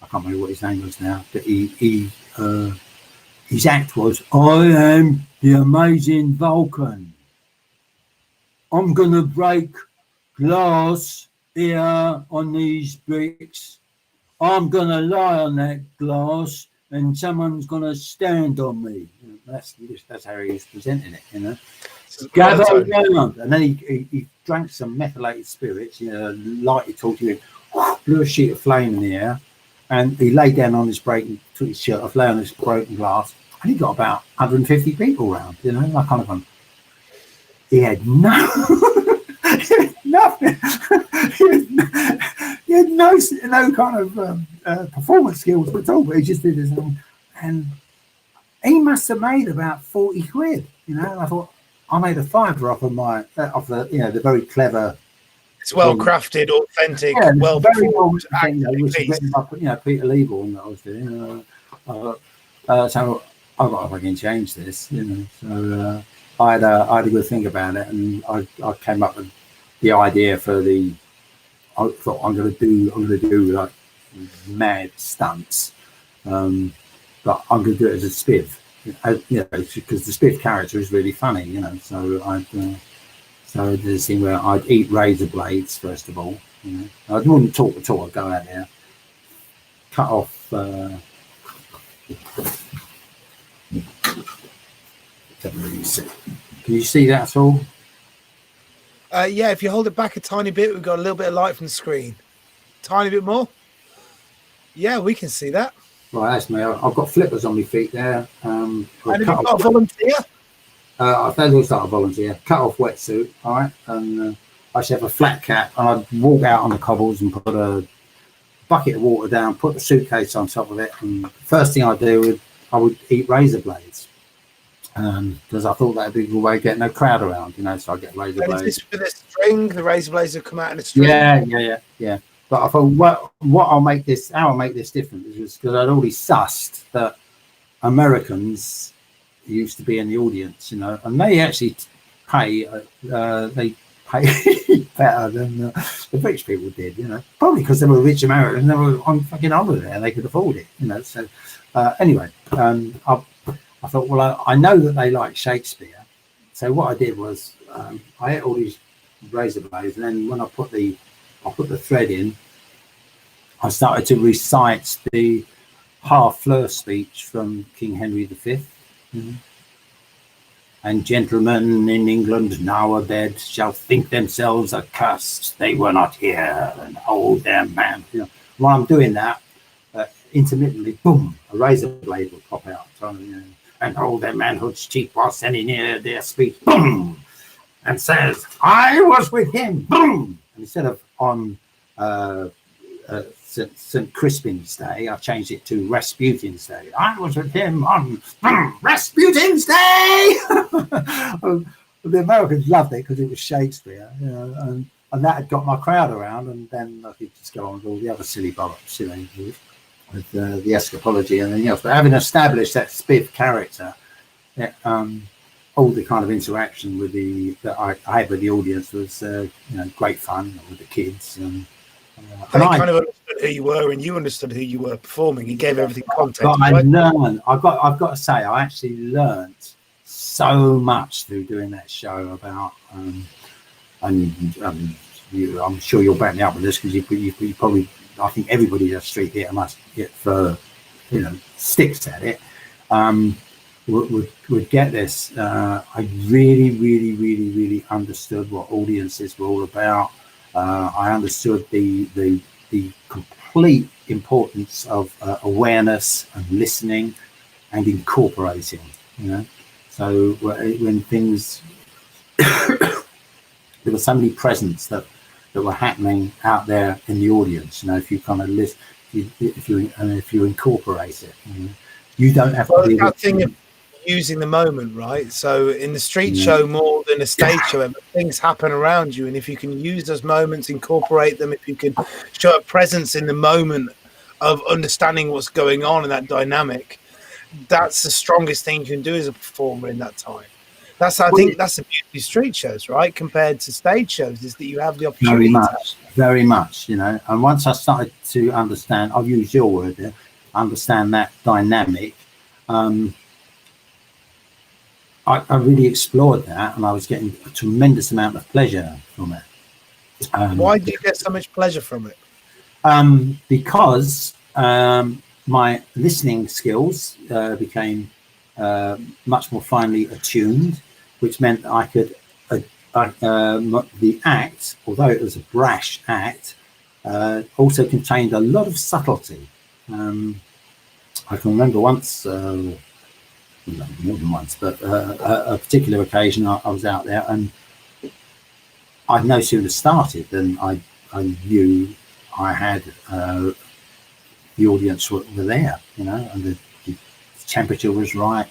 can't remember what his name was now, but he his act was, I am the amazing Vulcan. I'm going to break glass here on these bricks. I'm going to lie on that glass and someone's going to stand on me. That's how he was presenting it, you know. Gather around. And then he drank some methylated spirits, you know, lighted torch, blew a sheet of flame in the air, and he lay down on his took his shirt off, lay on his broken glass, and he got about 150 people around, you know, that kind of fun. He had nothing. He had no kind of performance skills at all, but he just did his own. And he must have made about 40 quid, you know. And I thought, I made a fiver off the you know, the very clever. It's well crafted, authentic, yeah, well very well, performed. you know, it was written by, you know, Peter Leaborn that I was doing. So I've got to fucking change this, you know. So I had a good think about it, and I came up with the idea for the. I thought I'm gonna do like mad stunts, but I'm gonna do it as a spiv, you know, because the spiv character is really funny, you know. So I did this thing where I'd eat razor blades first of all, you know. I wouldn't talk at all. I'd go out there, cut off. Can you see that at all? Yeah, if you hold it back a tiny bit, we've got a little bit of light from the screen. Tiny bit more. Yeah, we can see that. Right, that's me. I've got flippers on my feet there. And have you got a volunteer? I think I'll start a volunteer. Cut off wetsuit, all right? And I should have a flat cap, and I'd walk out on the cobbles and put a bucket of water down, put the suitcase on top of it, and the first thing I would eat razor blades. Because I thought that'd be a good way of getting a crowd around, you know, so I get razor blades. Is this with a string? The razor blades have come out in a string? Yeah. But I thought, how I'll make this different is because I'd already sussed that Americans used to be in the audience, you know, and they actually pay better than the British people did, you know, probably because they were rich Americans, they were on fucking holiday and they could afford it, you know. So anyway, I thought, well, I know that they like Shakespeare, so what I did was I ate all these razor blades, and then when I put the thread in, I started to recite the Harfleur speech from King Henry V. Mm-hmm. And gentlemen in England now abed shall think themselves accursed they were not here, and hold their man. You know, while I'm doing that, intermittently, boom, a razor blade will pop out. So, you know, and hold their manhood's cheek while sending near their speech, boom, and says, I was with him, boom. And instead of on St. Crispin's Day, I changed it to Rasputin's Day. I was with him on Rasputin's Day. The Americans loved it because it was Shakespeare, you know, and that had got my crowd around, and then I could just go on with all the other silly bollocks, you know, with the escapology and everything else. But having established that spiff character, all the kind of interaction that I had with the audience was, you know, great fun with the kids. They kind of understood who you were, and you understood who you were performing. You gave everything context. But right? I've got to say, I actually learned so much through doing that show about, I'm sure you'll back me up with this because you probably, I think everybody at Street Theatre must get for, you know, sticks at it. Would get this. I really understood what audiences were all about. I understood the complete importance of awareness and listening and incorporating, you know. So when things there were so many presents that were happening out there in the audience, you know, if you kind of listen, if you incorporate it, you don't have to be that thing of using the moment, right? So in the street show, more than a stage show, things happen around you, and if you can use those moments, incorporate them, if you can show a presence in the moment of understanding what's going on in that dynamic, that's the strongest thing you can do as a performer in that time. I think that's the beauty of street shows, right, compared to stage shows, is that you have the opportunity very much, you know. And once I started to understand, I'll use your word there, understand that dynamic, I really explored that, and I was getting a tremendous amount of pleasure from it. Why do you get so much pleasure from it? Because my listening skills became much more finely attuned, which meant that I could, the act, although it was a brash act, also contained a lot of subtlety. I can remember once, more than once, but a particular occasion I was out there, and I'd no sooner started than I knew I had the audience were there, and the temperature was right,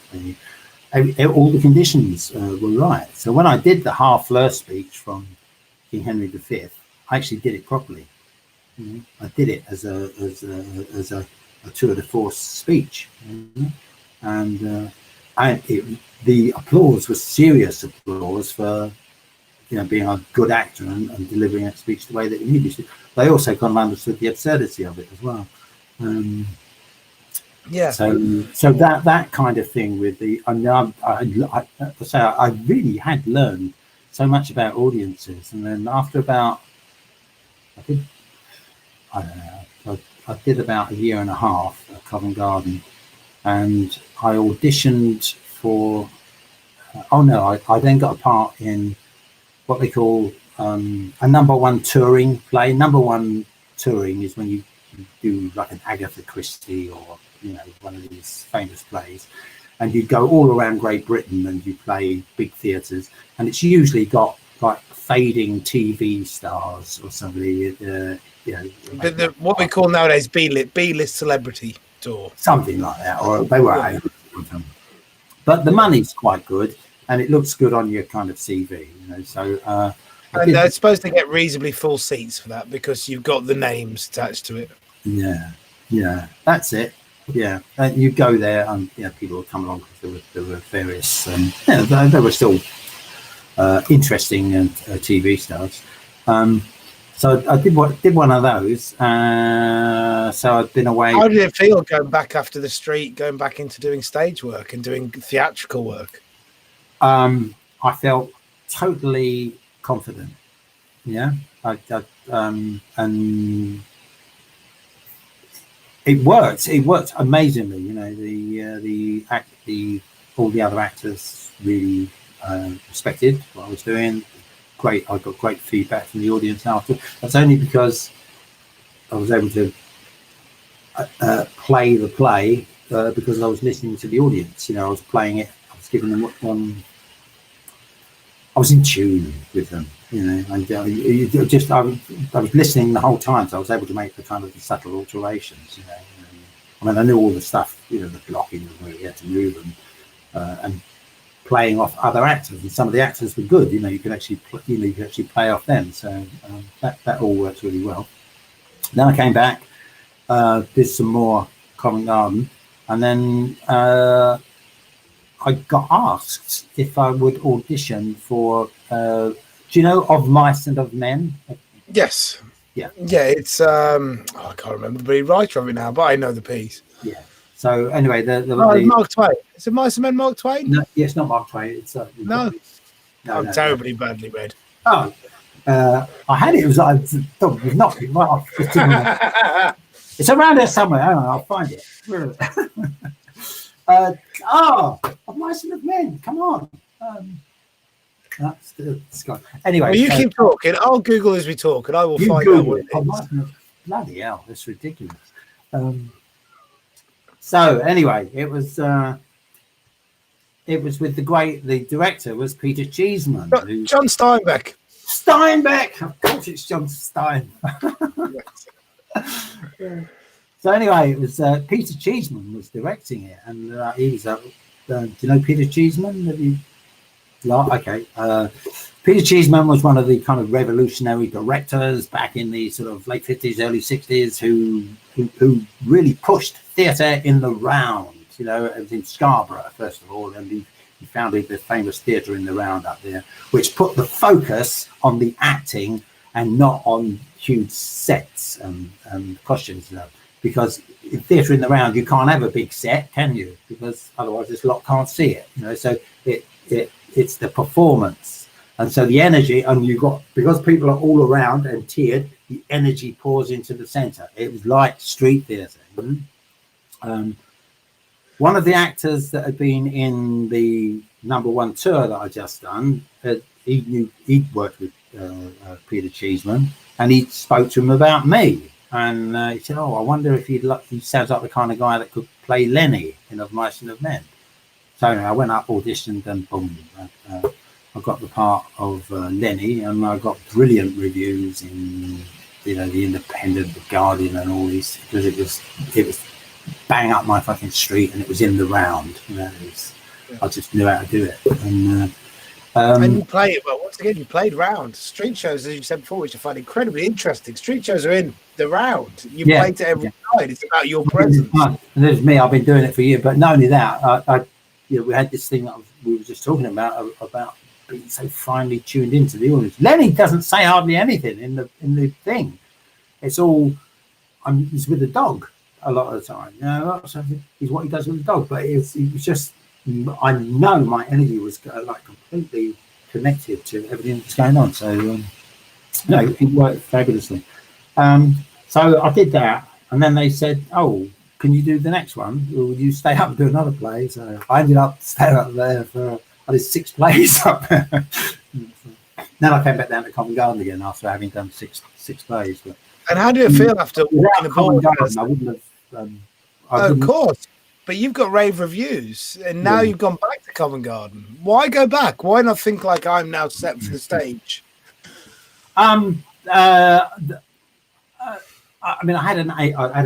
all the conditions were right. So when I did the half-slur speech from King Henry V, I actually did it properly. I did it as a tour de force speech, and the applause was serious applause for being a good actor and delivering a speech the way that you needed to. They also kind of understood the absurdity of it as well. So that kind of thing with the, I really had learned so much about audiences, and then after about, I did about a year and a half at Covent Garden, and I auditioned for. I then got a part in what they call a number one touring play. Number one touring is when you do like an Agatha Christie or one of these famous plays, and you go all around Great Britain and you play big theatres, and it's usually got like fading TV stars or somebody, what we call nowadays B-list celebrity tour, something like that, or they were. But the money's quite good, and it looks good on your kind of CV, So and they're supposed to get reasonably full seats for that because you've got the names attached to it. Yeah, that's it. Yeah, and you go there, and people will come along because there were various, there were still interesting TV stars. So I did one of those. So I've been away. How did it feel going back after the street, going back into doing stage work and doing theatrical work? I felt totally confident. Yeah, and it worked. It worked amazingly. All the other actors really respected what I was doing. I got great feedback from the audience after. That's only because I was able to play the play because I was listening to the audience. I was playing it. I was giving them I was in tune with them. And I was listening the whole time, so I was able to make the kind of the subtle alterations. I knew all the stuff. The blocking where you had to move and playing off other actors, and some of the actors were good. You could actually play off them. So that all works really well. Then I came back, did some more Covent Garden, and then I got asked if I would audition for. Do you know Of Mice and of Men? Yes. Yeah. It's I can't remember the writer of it now, but I know the piece. Yeah. So anyway, Mark Twain. Is it Mice and Men, Mark Twain? No, yes, not Mark Twain. It's no. I'm terribly badly read. Oh, I had it. It was like it was not right off. It's around there somewhere. Hang on, I'll find it. Of Mice and of Men. Come on. That's the Sky. Anyway, you keep talking. I'll Google as we talk, and I will find out what it is. Bloody hell, that's ridiculous. So anyway, it was with the director was Peter Cheeseman. John Steinbeck. Steinbeck, of course, it's John Stein. So anyway, it was Peter Cheeseman was directing it, and he was. Do you know Peter Cheeseman? Okay. Peter Cheeseman was one of the kind of revolutionary directors back in the sort of late 50s, early 60s who really pushed theatre in the round. It was in Scarborough, first of all, and he founded the famous theatre in the round up there, which put the focus on the acting and not on huge sets and costumes. because in theatre in the round you can't have a big set, can you? Because otherwise this lot can't see it, you know. So it's the performance, and so the energy, and you got, because people are all around and tiered, the energy pours into the centre. It was like street theatre. One of the actors that had been in the #1 tour that I just done, he'd worked with Peter Cheeseman, and he spoke to him about me, and he said, "Oh, I wonder if he sounds like the kind of guy that could play Lenny in Of Mice and of Men." So anyway, I went up, auditioned, and boom, I got the part of Lenny, and I got brilliant reviews in, you know, the Independent, the Guardian, and all these, because it was bang up my fucking street, and it was in the round. You know, I just knew how to do it. And you play it well. Once again, you played round. Street shows, as you said before, which I find incredibly interesting. Street shows are in the round. You play to every night. It's about your presence. And there's me. I've been doing it for years. But not only that, we had this thing that we were just talking about being so finely tuned into the audience. Lenny doesn't say hardly anything in the thing. It's all he's with the dog a lot of the time. You know, he's what he does with the dog. But it was just, I know my energy was like completely connected to everything that's going on. So it worked fabulously. So I did that, and then they said, "Oh, can you do the next one? Or will you stay up and do another play?" So I ended up staying up there I did 6 plays up there. Then I came back down to Covent Garden again after having done six plays. But and how did it feel after walking the Covent ball? Garden, I wouldn't have. Of course, but you've got rave reviews, and now you've gone back to Covent Garden. Why go back? Why not think like, I'm now set for the stage? I mean, I had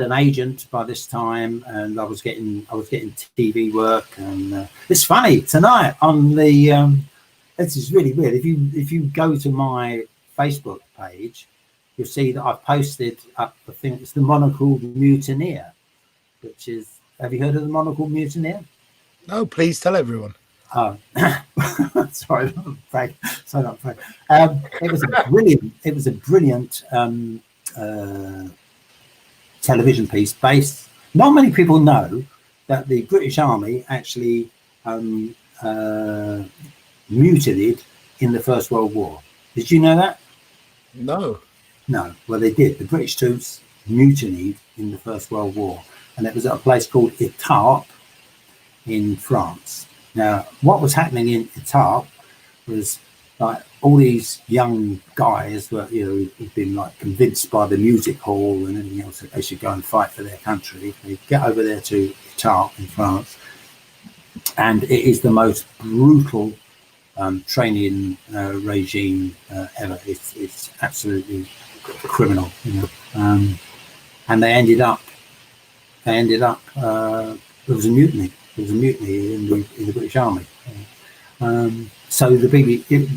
an agent by this time, and I was getting TV work, and it's funny tonight on the. This is really weird. If you go to my Facebook page, you'll see that I've posted up. I think it's the monocled Mutineer, which is. Have you heard of the monocled Mutineer? No, please tell everyone. Oh, sorry, Frank. Sorry, not Frank. It was a brilliant television piece based. Not many people know that the British Army actually mutinied in the First World War. Did you know that? No. Well, they did. The British troops mutinied in the First World War, and it was at a place called Étampes in France. Now, what was happening in Étampes was like all these young guys were, who'd been like convinced by the music hall and anything else that they should go and fight for their country. They get over there to Étampes in France, and it is the most brutal training regime ever. It's absolutely criminal, and they ended up. There was a mutiny. There was a mutiny in the British Army. So the BBC.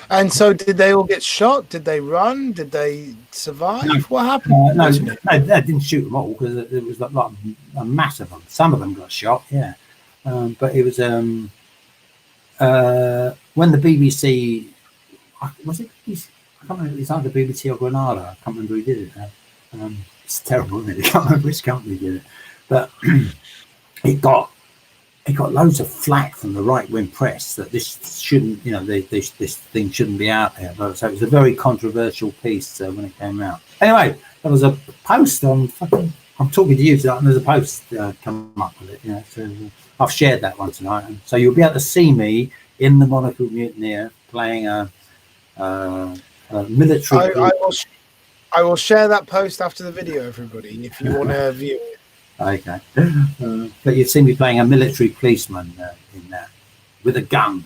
And so, did they all get shot? Did they run? Did they survive? No, what happened? No, they didn't shoot them all, because it was like a mass of them. Some of them got shot, yeah. But it was when the BBC, was it? I can't remember. It's either BBC or Granada. I can't remember who did it. It's terrible, isn't it? I can't remember which company did it, but it got loads of flack from the right-wing press that this shouldn't, this thing shouldn't be out there. So it was a very controversial piece when it came out. Anyway, there was a post on I'm talking to you tonight, and there's a post come up with it. So I've shared that one tonight, and so you'll be able to see me in the Monocled Mutineer playing a military. I will share that post after the video, everybody, if you want to view it. Okay. But you'd see me playing a military policeman in that, with a gun.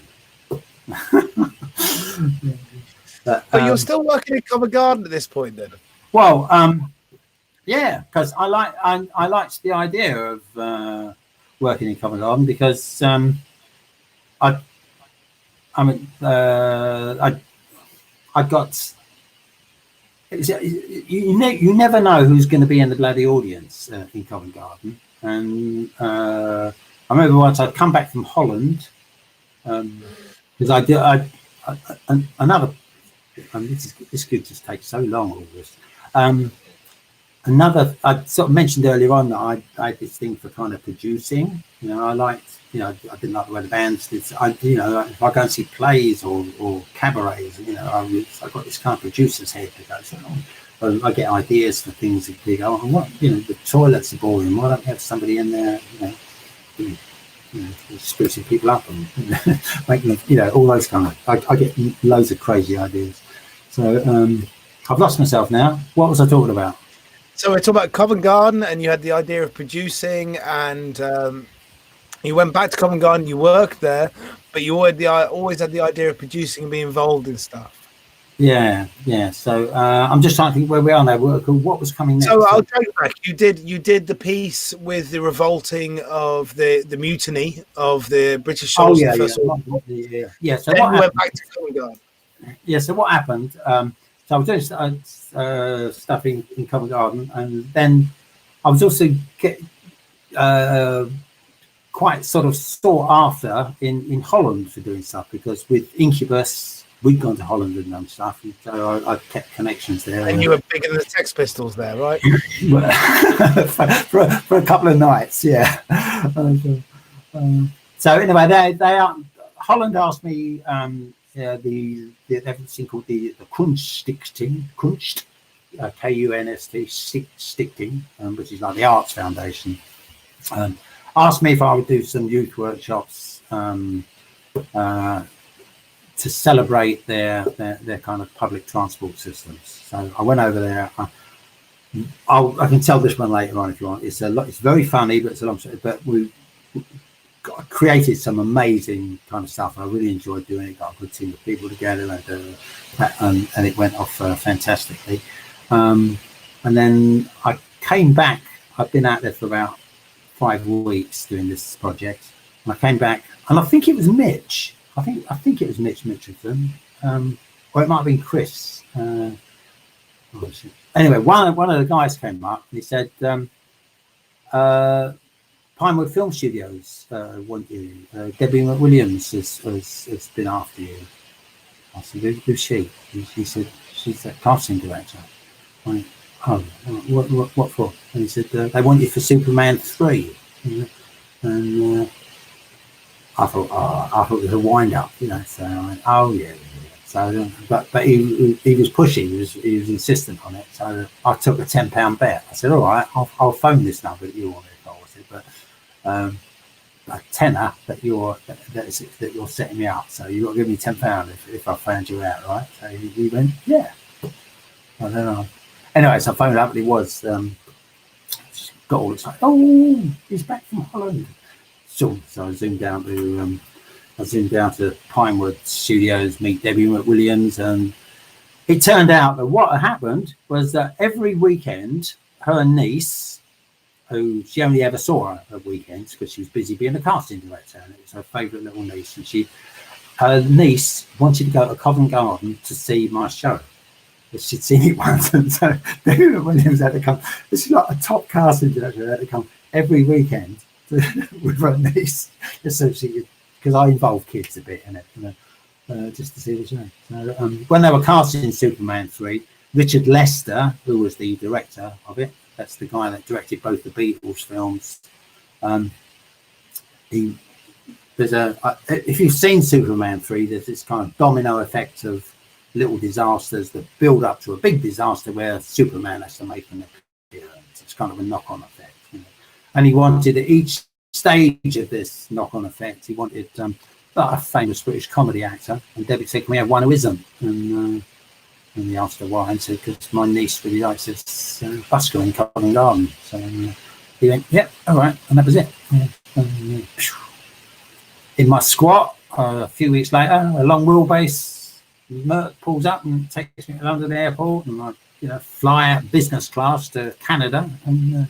But you're still working in Covent Garden at this point, then? Well, yeah, because I liked the idea of working in Covent Garden, because I got. You never know who's going to be in the bloody audience in Covent Garden, and I remember once I'd come back from Holland, because I did another. This could just take so long. All this. another, I sort of mentioned earlier on that I had this thing for kind of producing. You know, I liked, you know, I didn't like the way the bands did. You know, if I go and see plays or cabarets, you know, I've got this kind of producer's head that goes, I get ideas for things that they go, what, you know, the toilets are boring. Why don't we have somebody in there, you know, sprucing people up and making, you know, all those kind of. I get loads of crazy ideas. So I've lost myself now. What was I talking about? So we're talking about Covent Garden, and you had the idea of producing, and you went back to Covent Garden. You worked there, but you always had the idea of producing and being involved in stuff. Yeah. So I'm just trying to think where we are now. What was coming next? So I'll take back. You did the piece with the revolting of the mutiny of the British soldiers. Yeah. So then we went back to Covent Garden. Yeah. So what happened? So I was doing stuff in Covent Garden, and then I was also quite sort of sought after in Holland for doing stuff, because with Incubus, we'd gone to Holland and done stuff, and so I kept connections there. And you were big in the Sex Pistols there, right? for a couple of nights, yeah. So anyway, they are, Holland asked me the everything called the Kunststichting, Kunst, Kunst, Stichting, which is like the Arts Foundation. Asked me if I would do some youth workshops to celebrate their kind of public transport systems. So I went over there. I can tell this one later on if you want. It's very funny, but it's a long story. But we created some amazing kind of stuff. I really enjoyed doing it. Got a good team of people together, and it went off fantastically. And then I came back. I've been out there for about 5 weeks doing this project. And I came back, and I think it was Mitch. I think it was Mitch Mitchelton, or it might have been Chris. Anyway, one of the guys came up and he said, Pinewood Film Studios want you. Debbie McWilliams has been after you. I said, who's she? He said, she's a casting director. I went, oh, what for? And he said, they want you for Superman 3. And I thought it was a wind up, you know. So I went, oh yeah. So, but he was pushing. He was insistent on it. So I took a £10 bet. I said, all right, I'll phone this number that you want to call it, but a tenner that you're setting me up. So you got to give me £10 if I found you out, right? So he went, yeah. I don't know. Anyway, so I phoned up, and he was got all excited. Oh, he's back from Holland. So I zoomed down to Pinewood Studios, meet Debbie McWilliams, and it turned out that what had happened was that every weekend, her niece, who she only ever saw her at weekends because she was busy being a casting director, and it was her favourite little niece, and her niece wanted to go to Covent Garden to see my show. She'd seen it once, and so Debbie McWilliams had to come. This is like a top casting director, had to come every weekend with her niece, just so she could, because I involve kids a bit in it, you know, just to see the show. So when they were casting Superman 3, Richard Lester, who was the director of it, that's the guy that directed both the Beatles films. If you've seen Superman 3, there's this kind of domino effect of little disasters that build up to a big disaster where Superman has to make an appearance. It's kind of a knock-on effect, you know. And he wanted at each stage of this knock-on effect, he wanted a famous British comedy actor, and Debbie said, can we have one who isn't? And he asked her why, and said, because my niece really likes this busker in Covent Garden. So he went, yeah, all right, and that was it. In my squat, a few weeks later, a long wheelbase Merc pulls up and takes me to London Airport, and I fly out business class to Canada and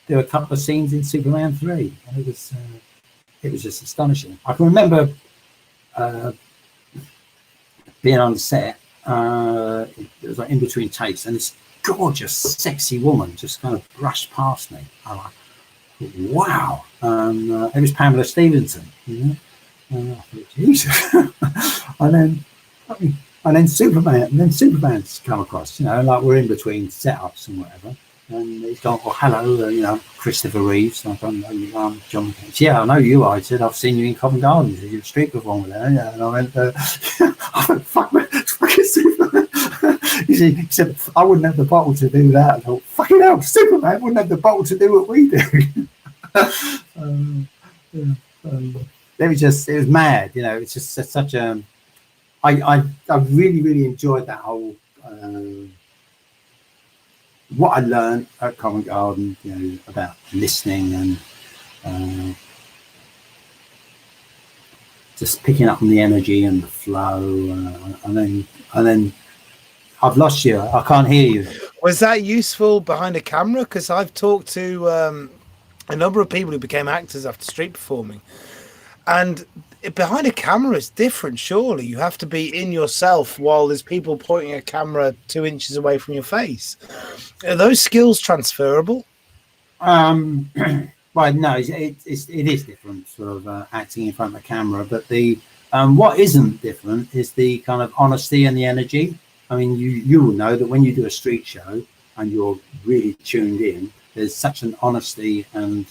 do a couple of scenes in Superman 3, and it was just astonishing. I can remember being on set. It was like in between takes, and this gorgeous, sexy woman just kind of brushed past me. I'm like, wow! It was Pamela Stevenson, you know. And I thought, Jesus. and then Superman's come across, you know, like we're in between setups and whatever. And he's gone, well, hello, you know, Christopher Reeves. I've gone, I'm Jon Mckenna. Yeah, I know you. I said, I've seen you in Covent Garden. You're a street performer there. Yeah. And I went, I went, fuck, man, it's fucking Superman. He said, I wouldn't have the bottle to do that. I thought, fucking hell, Superman wouldn't have the bottle to do what we do. It was mad, you know. It's just such a. I really, really enjoyed that whole. What I learned at Covent Garden, you know, about listening and just picking up on the energy and the flow, and then I've lost you. I can't hear you. Was that useful behind a camera? Because I've talked to a number of people who became actors after street performing, and behind a camera is different. Surely you have to be in yourself while there's people pointing a camera 2 inches away from your face. Are those skills transferable? Well, no, it is different, sort of acting in front of a camera. But the what isn't different is the kind of honesty and the energy. I mean, you will know that when you do a street show and you're really tuned in, there's such an honesty, and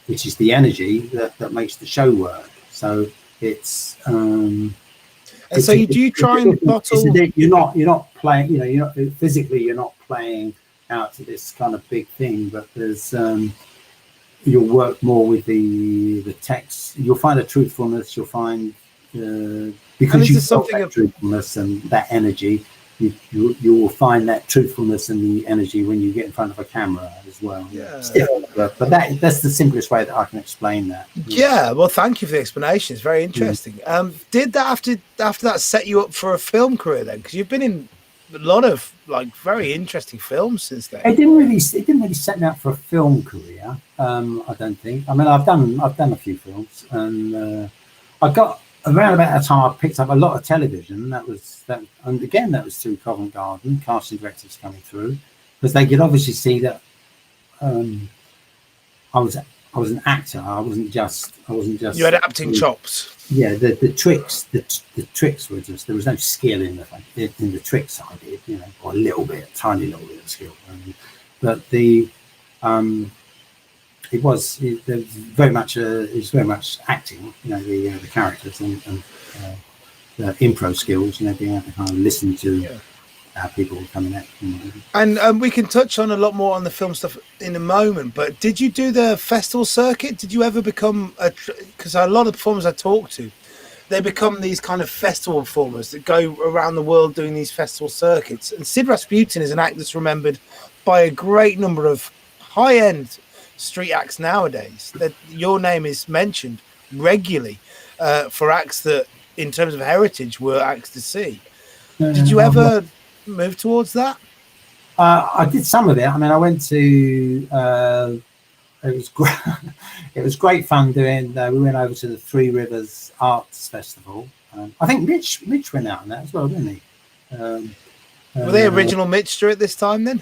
which is the energy that makes the show work. So it's and so you do try and bottle. You're not playing. You know, you're not physically. You're not playing out to this kind of big thing. But there's you'll work more with the text. You'll find a truthfulness. You'll find because you've got that truthfulness and that energy. You will find that truthfulness and the energy when you get in front of a camera as well. Yeah. But that's the simplest way that I can explain that. Yeah. Well, thank you for the explanation. It's very interesting. Did that after that set you up for a film career then? Because you've been in a lot of like very interesting films since then. It didn't really set me up for a film career. I don't think. I mean, I've done a few films, and I got. Around about that time, I picked up a lot of television. And again, that was through Covent Garden, casting directors coming through, because they could obviously see that I was an actor. I wasn't just. You had acting chops. Yeah, the tricks were just, there was no skill in the tricks I did, you know, or tiny little bit of skill. But it was very much acting, you know, the characters and the improv skills, you know, being able to kind of listen to how people were coming at. You know. And we can touch on a lot more on the film stuff in a moment. But did you do the festival circuit? Did you ever become because a lot of performers I talk to, they become these kind of festival performers that go around the world doing these festival circuits. And Sid Rasputin is an act that's remembered by a great number of high-end street acts nowadays. That your name is mentioned regularly for acts that, in terms of heritage, were acts to see. Did you ever move towards that? I did some of it. I mean, I went to. It was great. It was great fun doing. We went over to the Three Rivers Arts Festival. I think Mitch went out on that as well, didn't he? Were they original Mitch at this time then?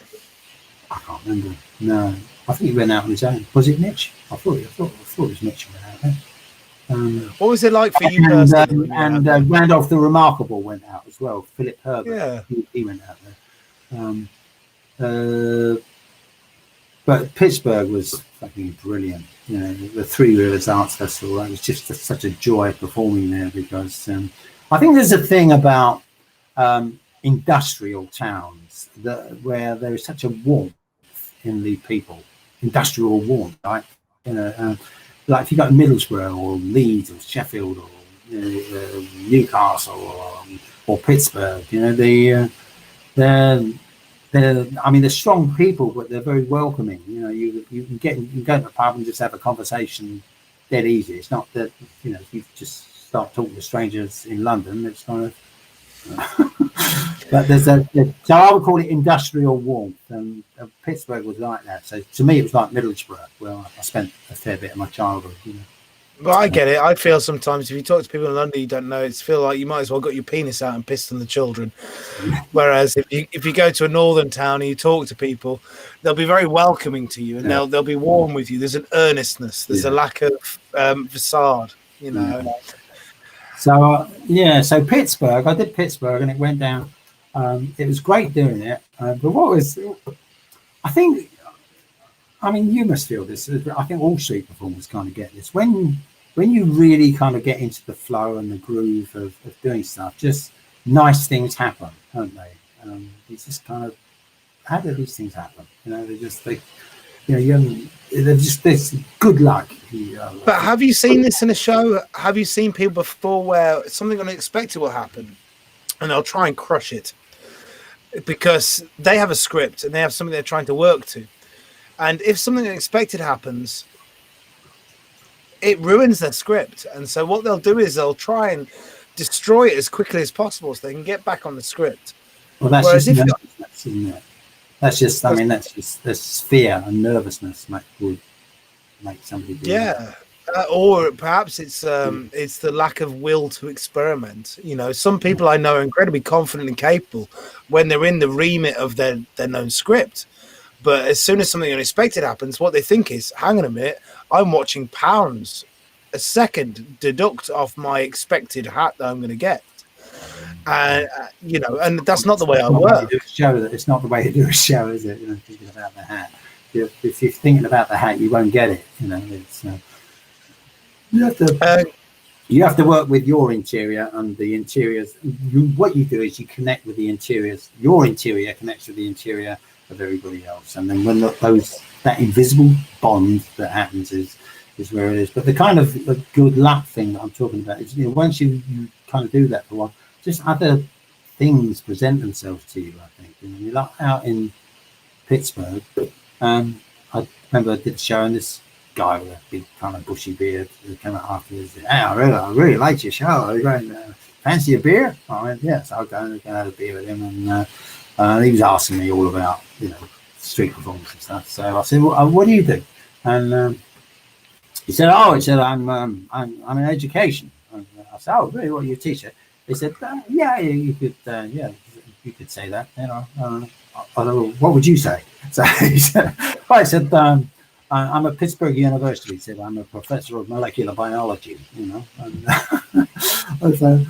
I can't remember. No, I think he went out on his own. Was it Mitch? I thought it was Mitch who went out there. What was it like for you personally? And Randolph the Remarkable went out as well. Philip Herbert, he went out there. But Pittsburgh was fucking brilliant. You know, the Three Rivers Arts Festival. That was just such a joy performing there, because I think there's a thing about industrial towns where there is such a warmth in the people, industrial warmth, right? You know, like if you go to Middlesbrough or Leeds or Sheffield or Newcastle or Pittsburgh, you know, they're strong people, but they're very welcoming. You know, you can go to a pub and just have a conversation dead easy. It's not that, you know, you just start talking to strangers in London. It's kind of but so I would call it industrial warmth, and Pittsburgh was like that. So to me, it was like Middlesbrough, where I spent a fair bit of my childhood. You know. Well, I get it. I feel sometimes if you talk to people in London you don't know, it's feel like you might as well got your penis out and pissed on the children. Whereas if you go to a northern town and you talk to people, they'll be very welcoming to you, and they'll be warm with you. There's an earnestness. There's a lack of facade. You know. So so Pittsburgh, I did Pittsburgh, and it went down. It was great doing it, but what I think, I mean, you must feel this. I think all street performers kind of get this. When you really kind of get into the flow and the groove of doing stuff, just nice things happen, don't they? It's just kind of, how do these things happen? You know, they're just this good luck. But have you seen this in a show? Have you seen people before where something unexpected will happen and they'll try and crush it because they have a script and they have something they're trying to work to? And if something unexpected happens, it ruins their script. And so what they'll do is they'll try and destroy it as quickly as possible so they can get back on the script. Well, that's just nervousness, isn't it? That's just, I mean, that's just this fear and nervousness would make somebody do that. Or perhaps it's the lack of will to experiment. You know, some people I know are incredibly confident and capable when they're in the remit of their known script. But as soon as something unexpected happens, what they think is, hang on a minute, I'm watching pounds a second deduct off my expected hat that I'm going to get. You know, and that's not the way I work. It's not the way to do a show, is it? You know, thinking about the hat. If you're thinking about the hat, you won't get it. You know, it's you have to work with your interior and the interiors. What you do is you connect with the interiors. Your interior connects with the interior of everybody else, and then when that invisible bond that happens is where it is. But the kind of the good luck thing that I'm talking about is, you know, once you kind of do that for one, just other things present themselves to you. I think, you know, you're like out in Pittsburgh. I remember I did a show and this guy with a big kind of bushy beard who came out afterwards. Hey, I really liked your show. Are you going fancy a beer? I went, yeah. So I'll go and have a beer with him, and he was asking me all about, you know, street performance and stuff. So I said, well, what do you do? And he said, I'm in education. And I said, oh, really? What are you a teacher? He said, yeah, you could say that. You know, I don't know, what would you say? So he said, well, I said, I'm at Pittsburgh University. He said, I'm a professor of molecular biology. You know, and I said,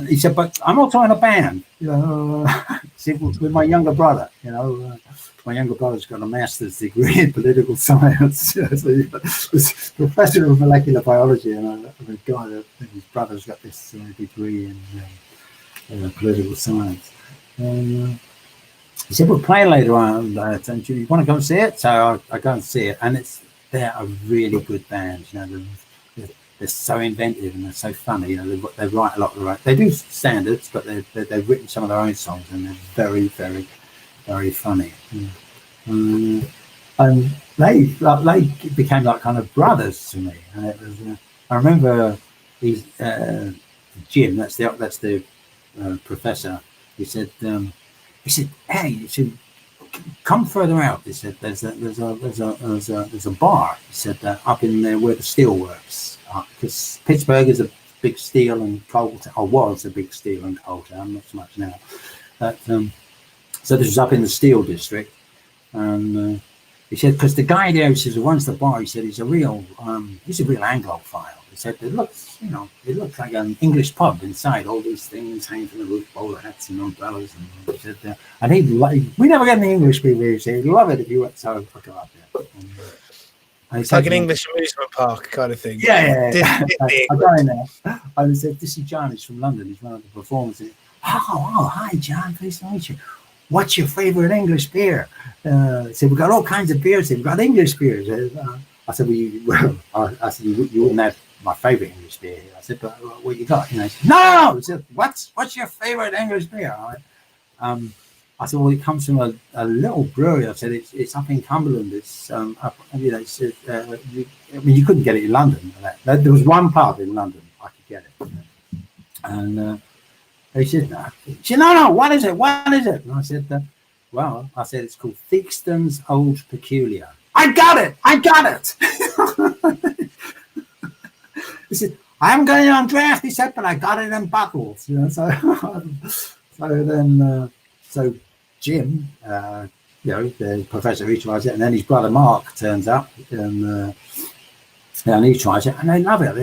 he said, but I'm also in a band. You know, see, with my younger brother. You know, my younger brother's got a master's degree in political science. You know, so he's professor of molecular biology, and the guy, his brother's got this degree in political science. And he said, we'll play later on. And you want to go and see it? So I go and see it, and they're a really good band. You know, they're so inventive and they're so funny. You know, they write a lot of the right. They do standards, but they've written some of their own songs, and they're very, very, very funny. And they became like kind of brothers to me. And it was, I remember Jim. That's the professor. He said, hey, you should come further out. He said, there's a bar. He said, up in there where the steel works, because Pittsburgh is a big steel and coal, or was a big steel and coal town, not so much now. But so this was up in the steel district, and he said, because the guy there, he says, who runs the bar, he said, he's a real Anglophile. He said, it looks like an English pub inside, all these things hanging from the roof, bowler hats and umbrellas. And he said, we never get any English people here. He said, he'd love it if you went. So I go up there. And it's like an English amusement park kind of thing. Yeah. I go in there. And he said, this is John, he's from London. He's one of the performers. He said, oh, hi, John. Pleased to meet you. What's your favorite English beer? He said, we've got all kinds of beers here. We've got English beers. I said, I said, you wouldn't have my favorite English beer here. I said, but what you got? You know, said, no. He said, what's your favorite English beer? I said, well, it comes from a little brewery. I said, it's up in Cumberland. It's up, you know, you couldn't get it in London. There was one pub in London I could get it. You know? And he said, no, what is it? And I said, it's called Theakston's Old Peculiar. I got it. He said, I haven't got it on draft, he said, but I got it in bottles. You know, so Jim, you know, the professor, he tries it, and then his brother Mark turns up, and he tries it, and they love it.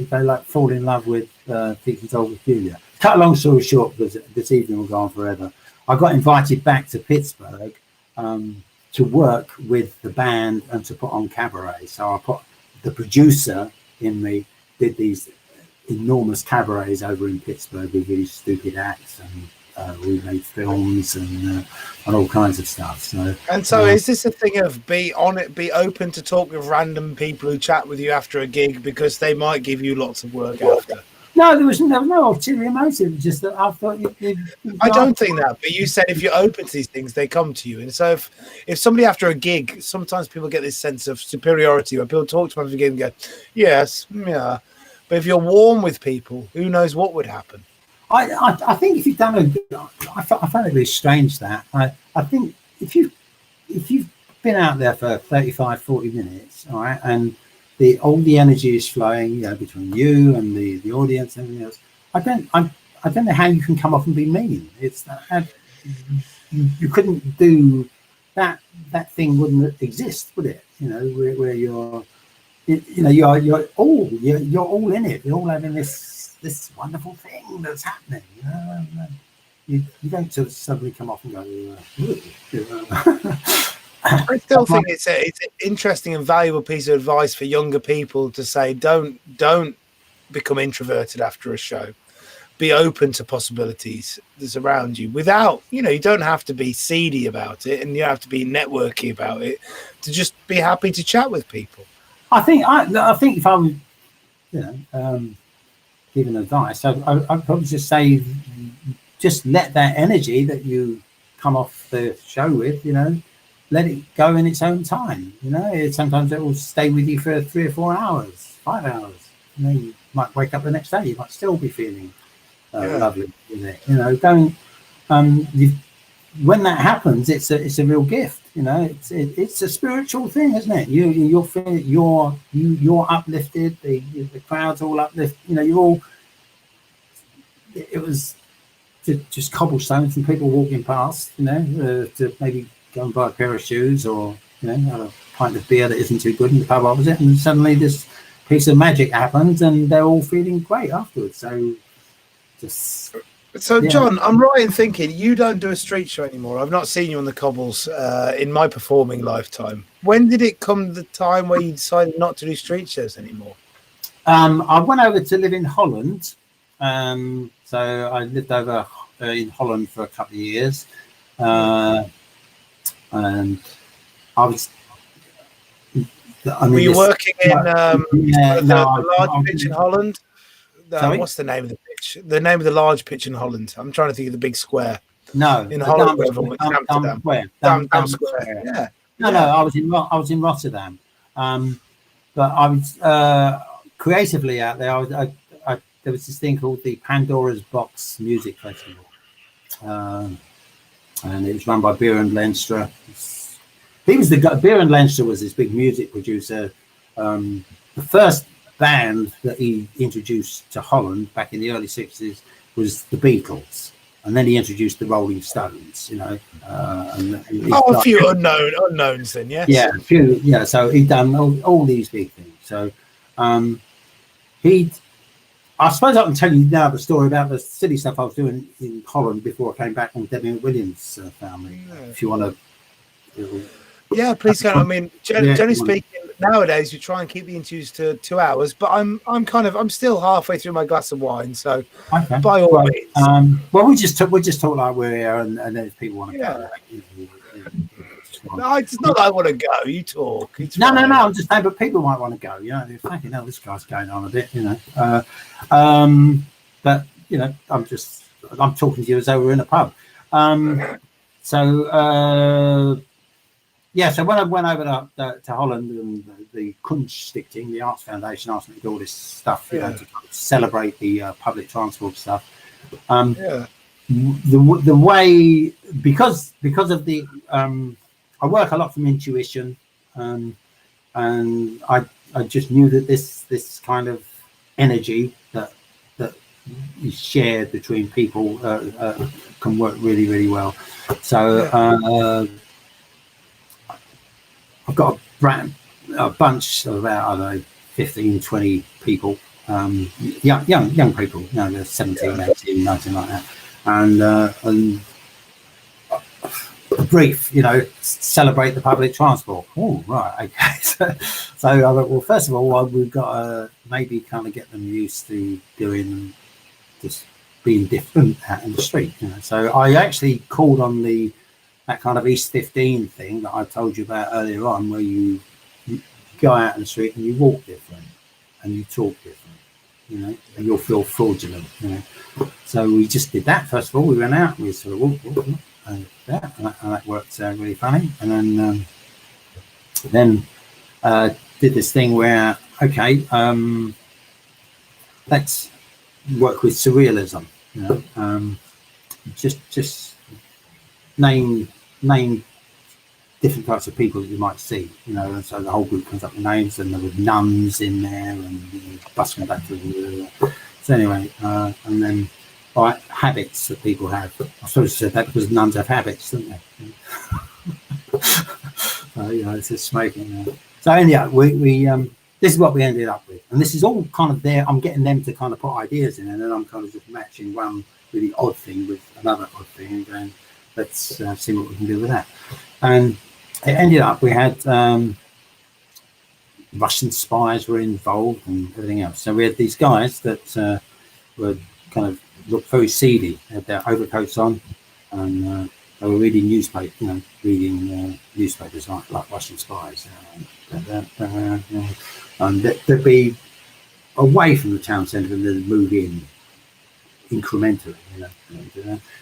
They like fall in love with Theakston's Old Peculiar. Cut a long story short, because this evening will go on forever. I got invited back to Pittsburgh to work with the band and to put on cabaret. So I put the producer in me, did these enormous cabarets over in Pittsburgh with really stupid acts, and we made films and all kinds of stuff. So is this a thing of be open to talk with random people who chat with you after a gig because they might give you lots of work after? No, there was no ulterior motive. Just that I thought I don't think that, but you said if you're open to these things, they come to you. And so if somebody after a gig, sometimes people get this sense of superiority where people talk to them after a gig and go, yes, yeah. But if you're warm with people, who knows what would happen? I think if you've done I find it really strange that I think if you've been out there for 35, 40 minutes, all right, and all the energy is flowing, you know, between you and the audience and everything else. I don't know how you can come off and be mean. It's that you couldn't do that. That thing wouldn't exist, would it? You know, where you're all in it. You're all having this wonderful thing that's happening. You don't sort of suddenly come off and go. I still think it's an interesting and valuable piece of advice for younger people to say, don't become introverted after a show. Be open to possibilities that's around you without, you don't have to be seedy about it, and you have to be networky about it to just be happy to chat with people. I think if I'm, giving advice, I'd probably just say, just let that energy that you come off the show with, let it go in its own time. Sometimes it will stay with you for 3 or 4 hours, 5 hours. You might wake up the next day, you might still be feeling lovely with it. Don't. When that happens, it's a real gift. It's a spiritual thing, isn't it? You're uplifted. The crowd's all uplifted. You're all. It was just cobblestones and people walking past. To maybe go and buy a pair of shoes or have a pint of beer that isn't too good in the pub opposite, and suddenly this piece of magic happens, and they're all feeling great afterwards. So, Jon, I'm right in thinking you don't do a street show anymore. I've not seen you on the cobbles in my performing lifetime. When did it come the time where you decided not to do street shows anymore? I went over to live in Holland. So I lived over in Holland for a couple of years. And I was... Were you working in the large pitch in Holland? What's the name of the pitch? The name of the large pitch in Holland. I'm trying to think of the big square. No, in Holland, Dam Square. Yeah. No, I was in Rotterdam. But I was creatively out there. There was this thing called the Pandora's Box Music Festival, and it was run by Björn Lenstra. He was the guy. Björn Lenstra was this big music producer. The first band that he introduced to Holland back in the early 60s was the Beatles, and then he introduced the Rolling Stones. A few unknowns then, yes. Yeah, a few. Yeah, so he'd done all these big things. So I suppose I can tell you now the story about the silly stuff I was doing in Holland before I came back on Debbie Williams' family. If you want to. Yeah, please go. I mean, generally speaking, nowadays you try and keep the interviews to 2 hours, but I'm still halfway through my glass of wine, so okay. By all means. Well, we just talk like we're here, and then if people want to go. No, it's not that I want to go. You talk. No. I'm just saying, but people might want to go. They're thinking, "Oh, this guy's going on a bit," But I'm talking to you as though we're in a pub. So when I went over to Holland, and the Kunststichting, the Arts Foundation, asked me to do all this stuff, to celebrate the public transport stuff. The way because of the I work a lot from intuition, and I just knew that this kind of energy that is shared between people can work really, really well. So I've got a bunch of about, I don't know, 15, 20 people, young people, they're 17, 18, 19, like that. And brief, celebrate the public transport. Oh, right, okay. So I thought, well, first of all, we've got to maybe kind of get them used to doing just being different out in the street. So I actually called on that kind of East 15 thing that I told you about earlier on, where you go out in the street and you walk different and you talk different, and you'll feel fraudulent. So we just did that. First of all, we went out and we sort of walked. And that worked really funny. And then did this thing where, okay, let's work with surrealism. Just name different types of people that you might see. And so the whole group comes up with names, and there were nuns in there, and busking back to the. So anyway, and then. Right, habits that people have. I suppose I said that because nuns have habits, don't they? It's just smoking. So anyhow, we this is what we ended up with, and this is all kind of there. I'm getting them to kind of put ideas in, and then I'm kind of just matching one really odd thing with another odd thing, and going, let's see what we can do with that. And it ended up we had Russian spies were involved and everything else. So we had these guys that were kind of looked very seedy, had their overcoats on, and they were reading newspapers, like Russian spies. And they'd be away from the town centre and then move in incrementally.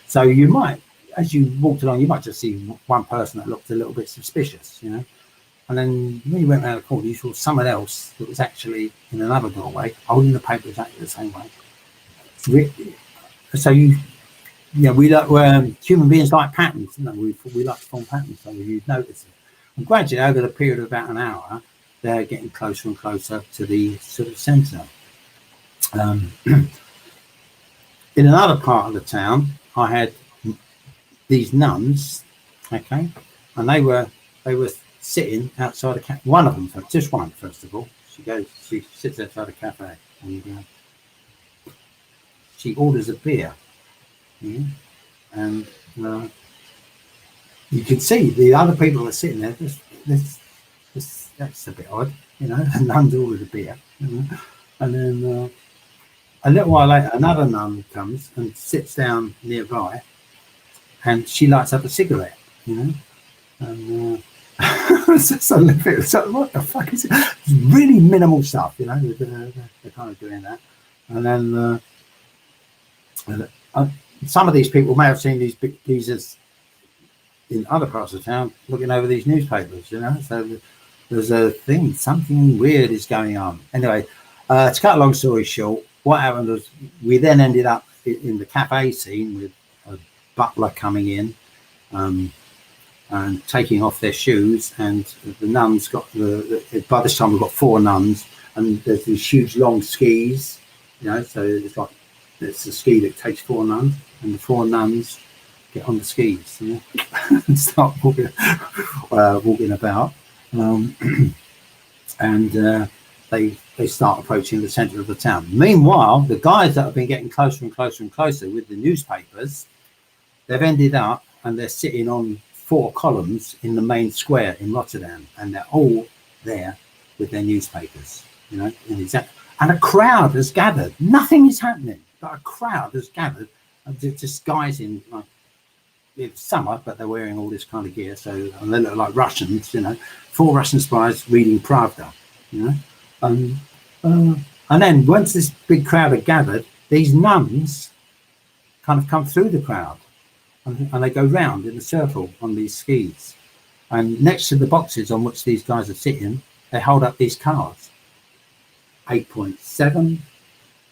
So you might, as you walked along, you might just see one person that looked a little bit suspicious, and then when you went around the corner, you saw someone else that was actually in another doorway holding the paper exactly the same way. So we like human beings like patterns. We like to form patterns, so you'd notice it. And gradually, over the period of about an hour, they're getting closer and closer to the sort of centre. In another part of the town, I had these nuns, okay, and they were sitting outside a cafe. One of them, just one, first of all. She sits outside a cafe, and she orders a beer, and you can see the other people are sitting there. That's a bit odd, And nuns ordered a beer, and then a little while later, another nun comes and sits down nearby, and she lights up a cigarette, And so what the fuck is it? It's really minimal stuff, They're kind of doing that, and then. Some of these people may have seen these as in other parts of town looking over these newspapers, so there's a thing, something weird is going on. Anyway, to cut a long story short, what happened was we then ended up in the cafe scene with a butler coming in and taking off their shoes, and the nuns got by this time we've got 4 nuns, and there's these huge long skis, so it's like it's a ski that takes 4 nuns, and the 4 nuns get on the skis, and start walking about, and they start approaching the centre of the town. Meanwhile, the guys that have been getting closer and closer and closer with the newspapers, they've ended up and they're sitting on 4 columns in the main square in Rotterdam, and they're all there with their newspapers, and a crowd has gathered. Nothing is happening. But a crowd has gathered, just guys in like it's summer, but they're wearing all this kind of gear. So and they look like Russians, 4 Russian spies reading Pravda, and then once this big crowd had gathered, these nuns kind of come through the crowd, and they go round in a circle on these skis, and next to the boxes on which these guys are sitting, they hold up these cards: 8.7,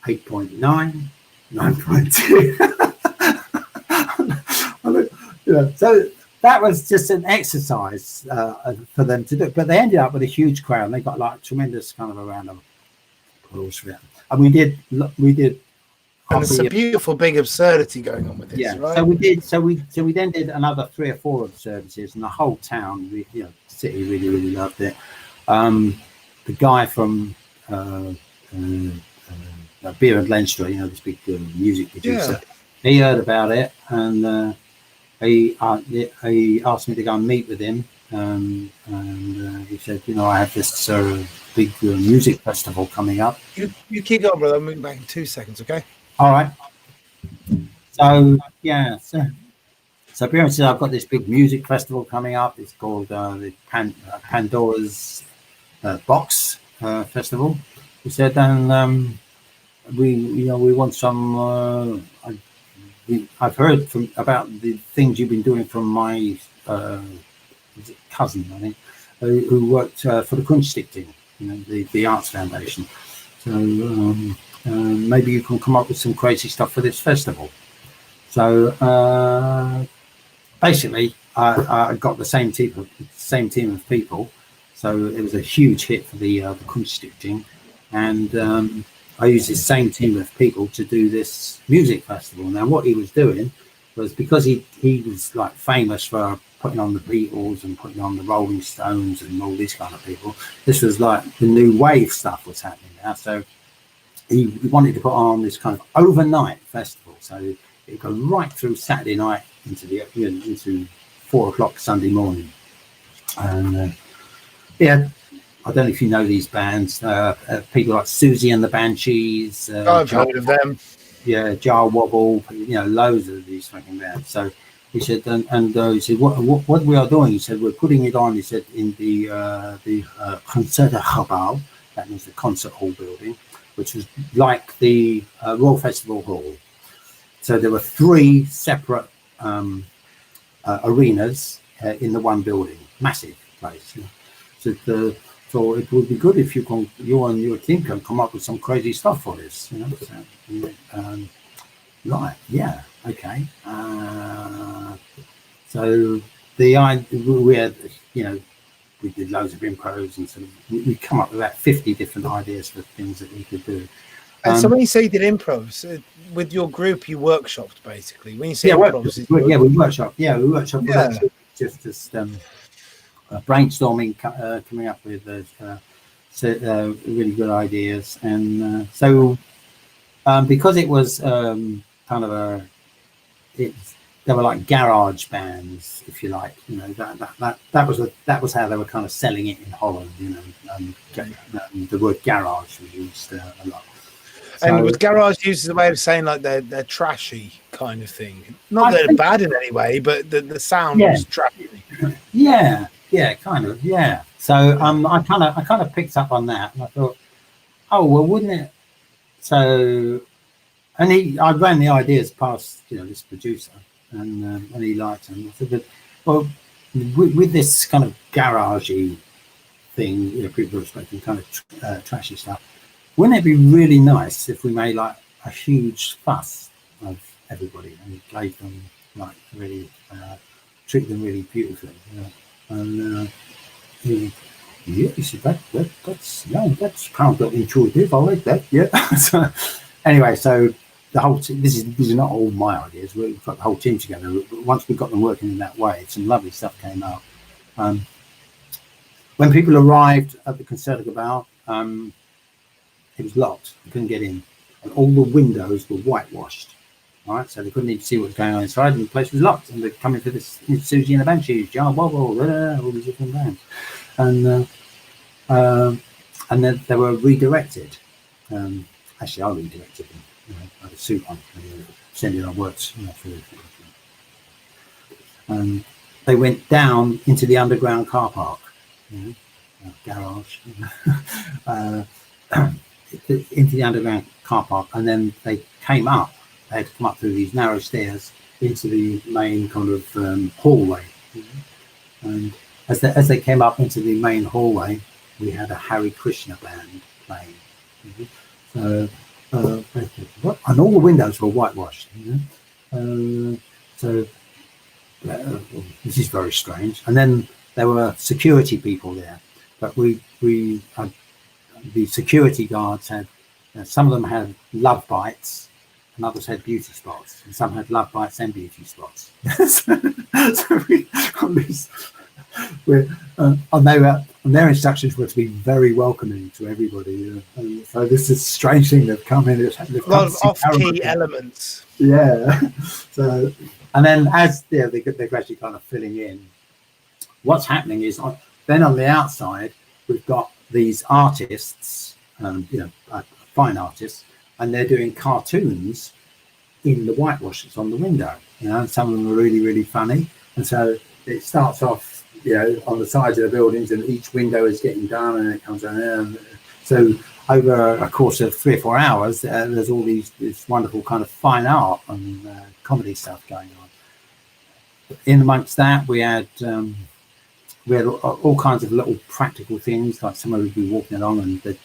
8.9. 9.2. So that was just an exercise for them to do, but they ended up with a huge crowd, and they got like tremendous kind of a round of applause for it. And we did. And it's a beautiful big absurdity going on with this, right? So we did. So we then did another 3 or 4 absurdities, and the whole town, the city, really loved it. The guy from Beer and Lenstra, this big music producer, he heard about it, and he asked me to go and meet with him, and he said, I have this big music festival coming up. You keep going, brother. I'm moving back in 2 seconds, okay? All right. So yeah, so pretty much I've got this big music festival coming up. It's called the Pandora's Box Festival. He said, and we want some. I've heard about the things you've been doing from my cousin, I think, who worked for the Kunststiftung, the Arts Foundation. So maybe you can come up with some crazy stuff for this festival. So basically, I got the same team of people. So it was a huge hit for the Kunststiftung, and I used this same team of people to do this music festival. Now, what he was doing was, because he was like famous for putting on the Beatles and putting on the Rolling Stones and all these kind of people. This was like the new wave stuff was happening now. So he wanted to put on this kind of overnight festival. So it go right through Saturday night into 4 o'clock Sunday morning. And yeah, I don't know if you know these bands, people like Susie and the Banshees. I've heard of them. Yeah, Jar Wobble, loads of these fucking bands. So he said, and he said, what we are doing? He said, we're putting it on. He said, in the Concertgebouw, that means the concert hall building, which was like the Royal Festival Hall. So there were 3 separate arenas in the one building, massive place. So so it would be good if you and your team can come up with some crazy stuff for this. Right, yeah, okay. So we had, we did loads of impros, and sort of we come up with about 50 different ideas for things that we could do. And so when you say you did improvs with your group, you workshopped basically. When you say improvs, we workshop. Yeah, we workshop. Yeah. Just brainstorming, coming up with really good ideas, and so because it was kind of they were like garage bands, if you like. That was how they were kind of selling it in Holland. The word garage was used a lot. And was garage used as a way of saying like they're trashy kind of thing? Not that they're bad in any way, but the sound was trashy. Yeah, kind of, yeah. So I kind of picked up on that, and I thought, oh well, wouldn't it? So, and I ran the ideas past this producer, and he liked them. I said, well, with this kind of garagey thing, people are expecting kind of trashy stuff. Wouldn't it be really nice if we made like a huge fuss of everybody and played them like really, treat them really beautifully? And he said that's kind of intuitive. I like that. Yeah. So anyway, so the whole these are not all my ideas. We've got the whole team together. Once we got them working in that way, some lovely stuff came out. When people arrived at the Concertgebouw, it was locked. They couldn't get in, and all the windows were whitewashed. All right, so they couldn't even see what was going on inside, and the place was locked. And they're coming for this Susie and the Banshees, Jar Wobble, all these different bands, and then they were redirected. Actually, I redirected them. I had a suit on, sending on works. And they went down into the underground car park, garage, into the underground car park, and then they came up. They had to come up through these narrow stairs into the main kind of hallway. And as they came up into the main hallway, we had a Hare Krishna band playing. So, and all the windows were whitewashed. So this is very strange. And then there were security people there, but we had, the security guards had, some of them had love bites, and others had beauty spots, and some had love bites and beauty spots. And their instructions were to be very welcoming to everybody. So this is a strange thing. They've come in. A lot of off-key elements. Yeah. So And then as they're gradually kind of filling in, what's happening is then on the outside, we've got these artists, fine artists, and they're doing cartoons in the whitewash that's on the window. And some of them are really, really funny. And so it starts off, on the sides of the buildings, and each window is getting done, and it comes down. So over a course of 3 or 4 hours, there's all this wonderful kind of fine art and comedy stuff going on. In amongst that, we had all kinds of little practical things, like somebody would be walking along and they'd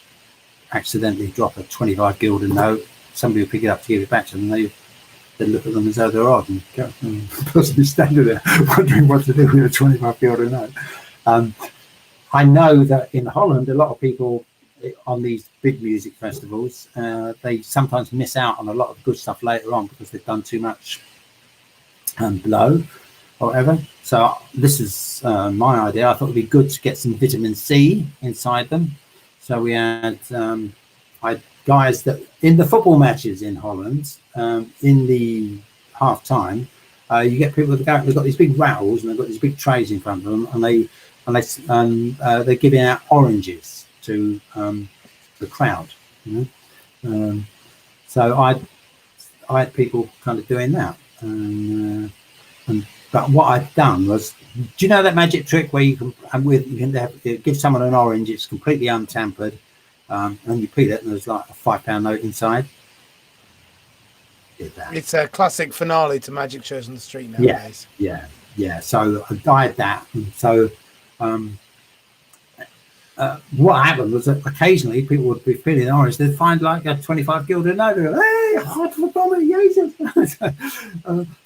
accidentally drop a 25 guilder note. Somebody would pick it up to give it back to them. They'd look at them as though they're odd, and the person who's standing there wondering what to do with a 25 guilder note. I know that in Holland, a lot of people on these big music festivals, they sometimes miss out on a lot of good stuff later on because they've done too much blow or whatever. So this is my idea. I thought it'd be good to get some vitamin C inside them. So we had guys that in the football matches in Holland, in the half time, you get people that they've got these big rattles and they've got these big trays in front of them, and they're giving out oranges to the crowd. So I had people kind of doing that, but what I've done was, do you know that magic trick where you can give someone an orange, it's completely untampered, and you peel it and there's like a £5 note inside? It's a classic finale to magic shows on the street nowadays. Yeah. So I had that. And so what happened was that occasionally people would be feeling orange. They'd find like a 25 guilder note. They'd go, hey, hot for bomber, Jesus.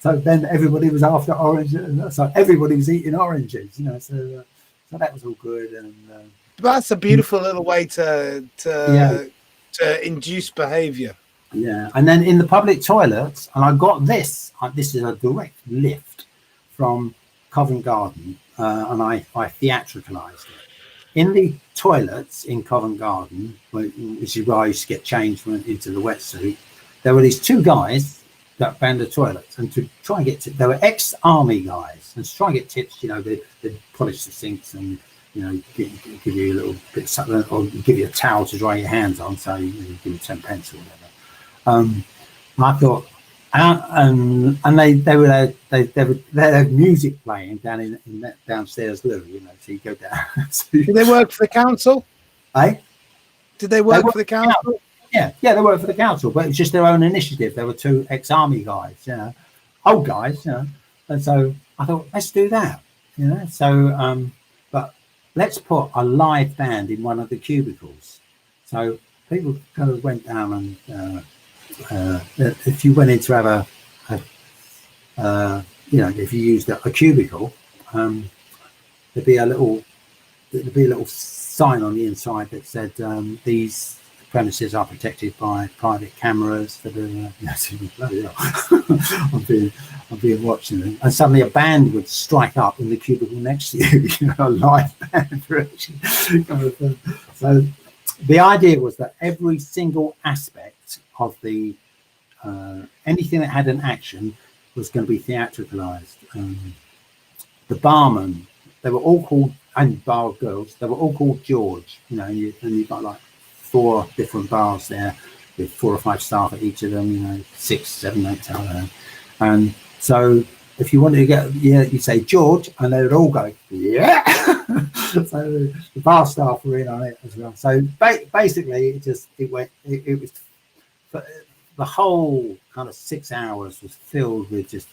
So then everybody was after orange. So everybody was eating oranges, so that was all good. And that's a beautiful little way to induce behaviour. Yeah, and then in the public toilets, and I got this. This is a direct lift from Covent Garden, and I theatricalised it. In the toilets in Covent Garden, which is where I used to get changed into the wetsuit, there were these two guys that ran the toilets, and to try and get they were ex-army guys, and to try and get tips, they'd polish the sinks and give you a little bit of something, or give you a towel to dry your hands on, so you give you 10 pence or whatever. I thought, and they had music playing down in that downstairs loo, so you go down. Did they work for the council? Did they work for the council? Yeah, they worked for the council, but it's just their own initiative. There were two ex-army guys, old guys, and so I thought, let's do that, So, but let's put a live band in one of the cubicles. So people kind of went down and. If you went in to have if you used a cubicle, there'd be a little sign on the inside that said these premises are protected by private cameras that are I'm being watching them, and suddenly a band would strike up in the cubicle next to you, a live band. So the idea was that every single aspect of the anything that had an action was going to be theatricalized. The barman, they were all called, and bar girls, they were all called George, and you've got like 4 different bars there with 4 or 5 staff at each of them, 6, 7, 8, I don't know. And so if you wanted to get, you'd say George, and they would all go, yeah. So the bar staff were in on it as well. So basically, it was the whole kind of 6 hours was filled with just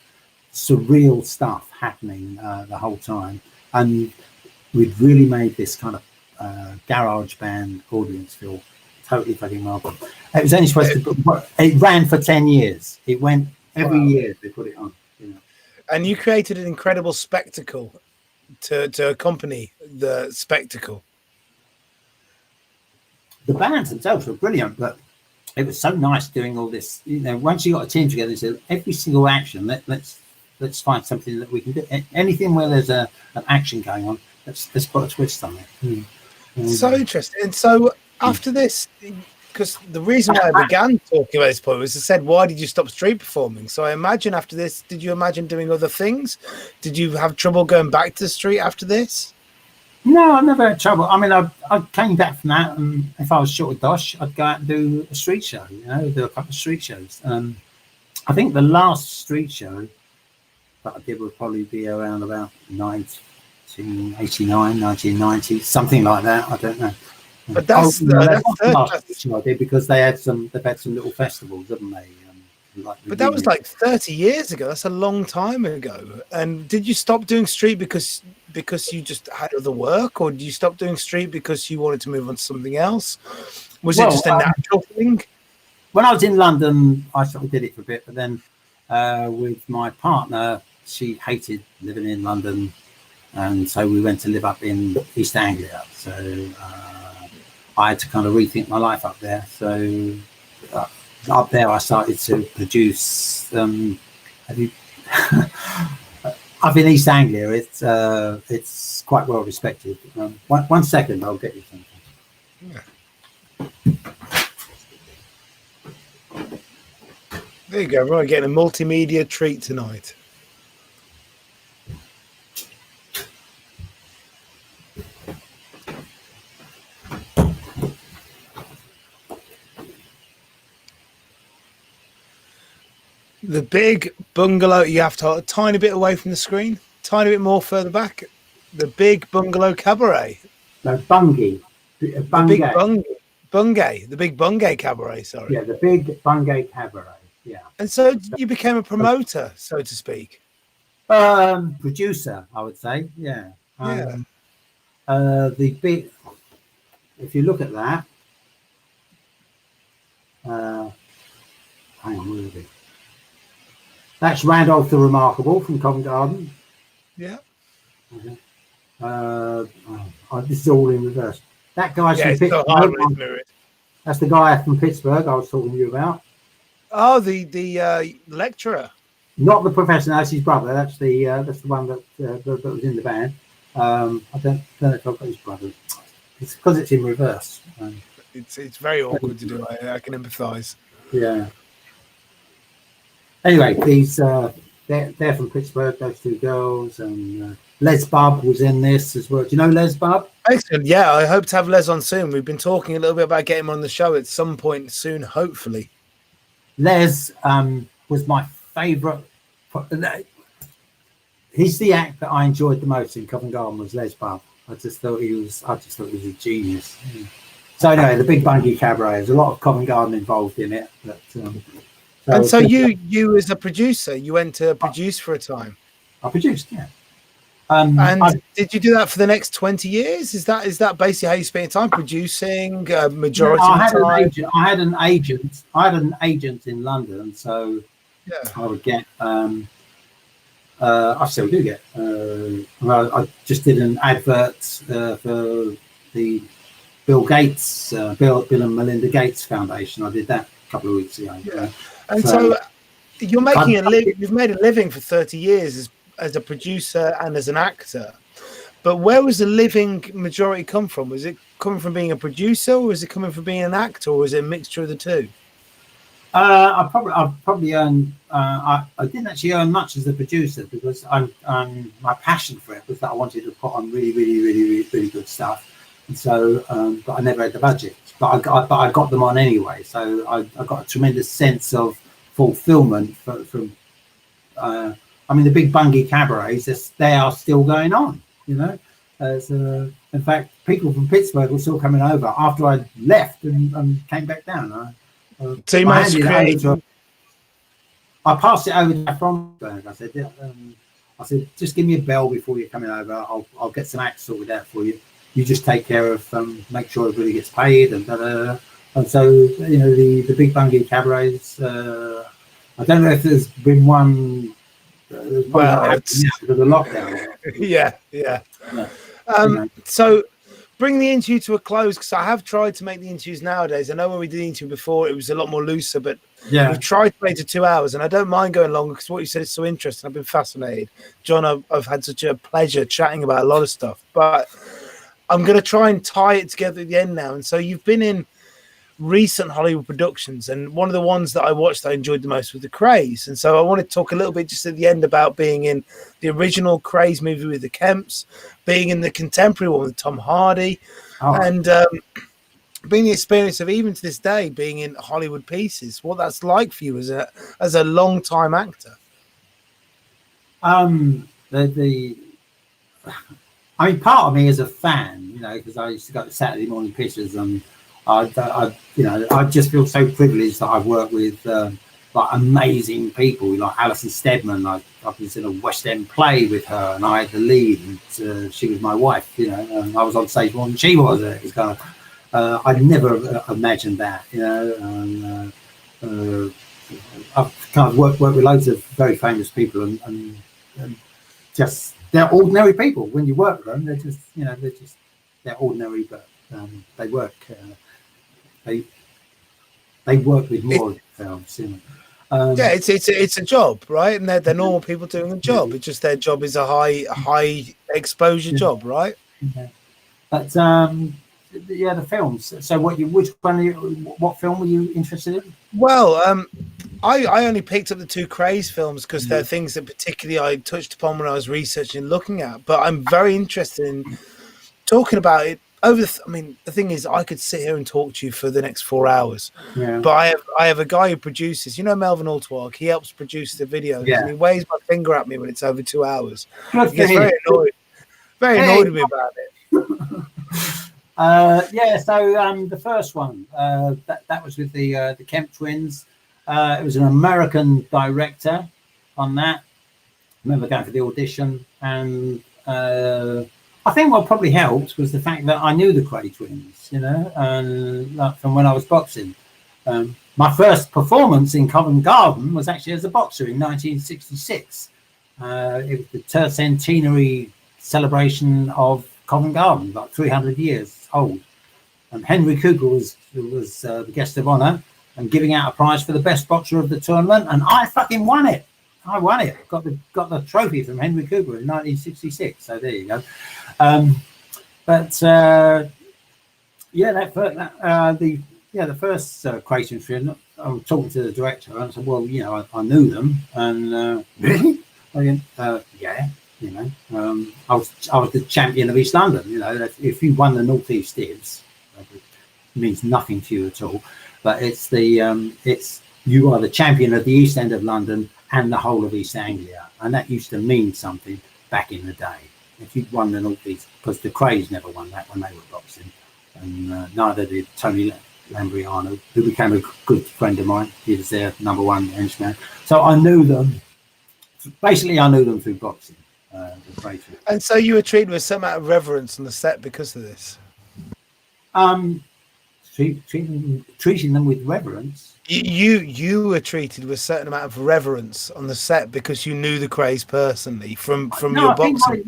surreal stuff happening the whole time, and we'd really made this kind of garage band audience feel totally fucking welcome. It was only supposed to. It ran for 10 years. It went every year. They put it on. And you created an incredible spectacle to accompany the spectacle. The bands themselves were brilliant, but it was so nice doing all this. Once you got a team together, and said every single action, let's find something that we can do. Anything where there's an action going on, let's put a twist on it. So interesting. And so after this, because the reason why I began talking about this point was I said, why did you stop street performing? So I imagine after this, did you imagine doing other things? Did you have trouble going back to the street after this? No, I never had trouble. I mean, I came back from that, and if I was short of dosh, I'd go out and do a street show, do a couple of street shows. I think the last street show that I did would probably be around about 1989, 1990, something like that. I don't know. But that's the last street show I did, because they've had some little festivals, haven't they? But that was like 30 years ago. That's a long time ago. And did you stop doing street because you just had other work, or did you stop doing street because you wanted to move on to something else? Was it just a natural thing? When I was in London, I sort of did it for a bit, but then with my partner, she hated living in London, and so we went to live up in East Anglia. So I had to kind of rethink my life up there. So up there, I started to produce. Up in East Anglia, it's quite well respected. One second, I'll get you something. Yeah. There you go. We're getting a multimedia treat tonight. The big bungalow, you have to hold a tiny bit away from the screen, tiny bit more further back. The big bungalow cabaret. No, Bungay. The big Bungay. The big Bungay cabaret, sorry. Yeah, the big Bungay cabaret, yeah. And so you became a promoter, so to speak. Producer, I would say, yeah. The big, if you look at that, hang on, where is it? That's Randolph the Remarkable from Covent Garden. Yeah. Okay. This is all in reverse. That guy's from Pittsburgh. That's the guy from Pittsburgh I was talking to you about. Oh, the lecturer. Not the professor. That's his brother. That's the one that was in the band. I don't know if I've got his brother. It's because it's in reverse. It's very awkward to do. I can empathise. Yeah. Anyway, these they're from Pittsburgh. Those two girls, and Les Bubb was in this as well. Do you know Les Bubb? Excellent. Yeah, I hope to have Les on soon. We've been talking a little bit about getting him on the show at some point soon, hopefully. Les was my favourite. He's the act that I enjoyed the most in Covent Garden was Les Bubb. I just thought he was a genius. So anyway, the Big Bungay Cabaret. There's a lot of Covent Garden involved in it. But, so you as a producer, you went to produce for a time. I produced, yeah. Did you do that for the next 20 years? Is that basically how you spent your time producing? Majority I had of the time? an agent in London, so yeah. I would get. I still do get. I just did an advert for the Bill Gates, Bill and Melinda Gates Foundation. I did that a couple of weeks ago. Yeah. And so you're making you've made a living for 30 years as a producer and as an actor. But where was the living majority come from? Was it coming from being a producer, or was it coming from being an actor, or was it a mixture of the two? I probably earned. I didn't actually earn much as a producer because my passion for it was that I wanted to put on really good stuff, and so but I never had the budget. But I got them on anyway, so I got a tremendous sense of fulfillment from. I mean, the Big Bungay cabarets, they are still going on. You know, in fact, people from Pittsburgh were still coming over after I left and came back down. So you managed to create. I passed it over to Fromberg. I said, just give me a bell before you're coming over. I'll get some acts sorted out for you. You just take care of, make sure everybody gets paid and and so the Big Bungay cabarets. I don't know if there's been one. Because of the lockdown. Yeah. So bring the interview to a close, because I have tried to make the interviews nowadays. I know when we did the interview before, it was a lot more looser, but we've tried to make it to 2 hours, and I don't mind going longer because what you said is so interesting. I've been fascinated. John, I've had such a pleasure chatting about a lot of stuff, but I'm going to try and tie it together at the end now. And so you've been in recent Hollywood productions, and one of the ones that I watched I enjoyed the most was the Krays. And so I want to talk a little bit just at the end about being in the original Krays movie with the Kemps, being in the contemporary one with Tom Hardy, and being the experience of, even to this day, being in Hollywood pieces, what that's like for you as a long time actor. I mean, part of me is a fan, you know, because I used to go to Saturday morning pictures, and I just feel so privileged that I've worked with like amazing people like Alison Steadman. I was in a West End play with her, and I had the lead, and she was my wife, you know, and I was on stage more than she was. It's kind of I'd never imagined that, you know. And I've kind of worked with loads of very famous people, and just they're ordinary people. When you work with them, they're just, you know, they're ordinary, but they work. They work with more of themselves, you know. Yeah, it's a job, right? And they're normal people doing a job. It's just their job is a high exposure job, right? Yeah. But yeah, the films. So what film were you interested in? Well, I only picked up the two Krays films because they're things that particularly I touched upon when I was researching and looking at. But I'm very interested in talking about it over. I mean, the thing is, I could sit here and talk to you for the next 4 hours. Yeah. But I have a guy who produces. You know, Melvin Altwag. He helps produce the videos. Yeah. And he waves my finger at me when it's over 2 hours. He gets very annoyed. Very annoyed with me about it. Yeah, so the first one that was with the Kemp twins. It was an American director on that. I remember going for the audition, and I think what probably helped was the fact that I knew the Kray twins, you know, and from when I was boxing. My first performance in Covent Garden was actually as a boxer in 1966. It was the tercentenary celebration of Covent Garden, like 300 years old, and Henry Cooper was the guest of honor and giving out a prize for the best boxer of the tournament, and I fucking won it. I won it. Got the trophy from Henry Cooper in 1966. So there you go. Yeah, the first Krays film. I was talking to the director, and I said, "Well, you know, I knew them, and really, yeah." You know, I was the champion of East London. You know, if you won the North East Dibbs, it means nothing to you at all. But it's you are the champion of the East End of London and the whole of East Anglia, and that used to mean something back in the day. If you'd won the North East, because the Krays never won that when they were boxing, and neither did Tony Lambriano, who became a good friend of mine. He was their number one henchman. So I knew them. Basically, I knew them through boxing. And so you were treated with some amount of reverence on the set because of this. Treating them with reverence. You were treated with a certain amount of reverence on the set because you knew the Krays personally from your boxing.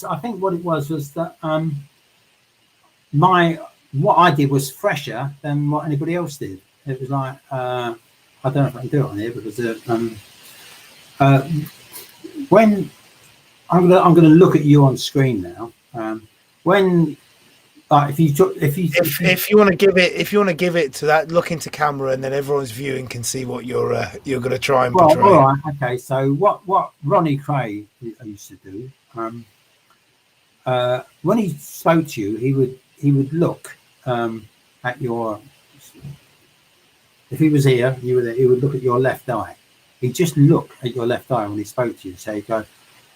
I think what it was that what I did was fresher than what anybody else did. It was like I don't know if I can do it on here because when I'm going to look at you on screen now. When if you want to give it to that, look into camera, and then everyone's viewing can see what you're going to try and portray. All right, okay. So what Ronnie Kray used to do when he spoke to you, he would look at your. If he was here, you were there. He would look at your left eye. He'd just look at your left eye when he spoke to you. So he'd go.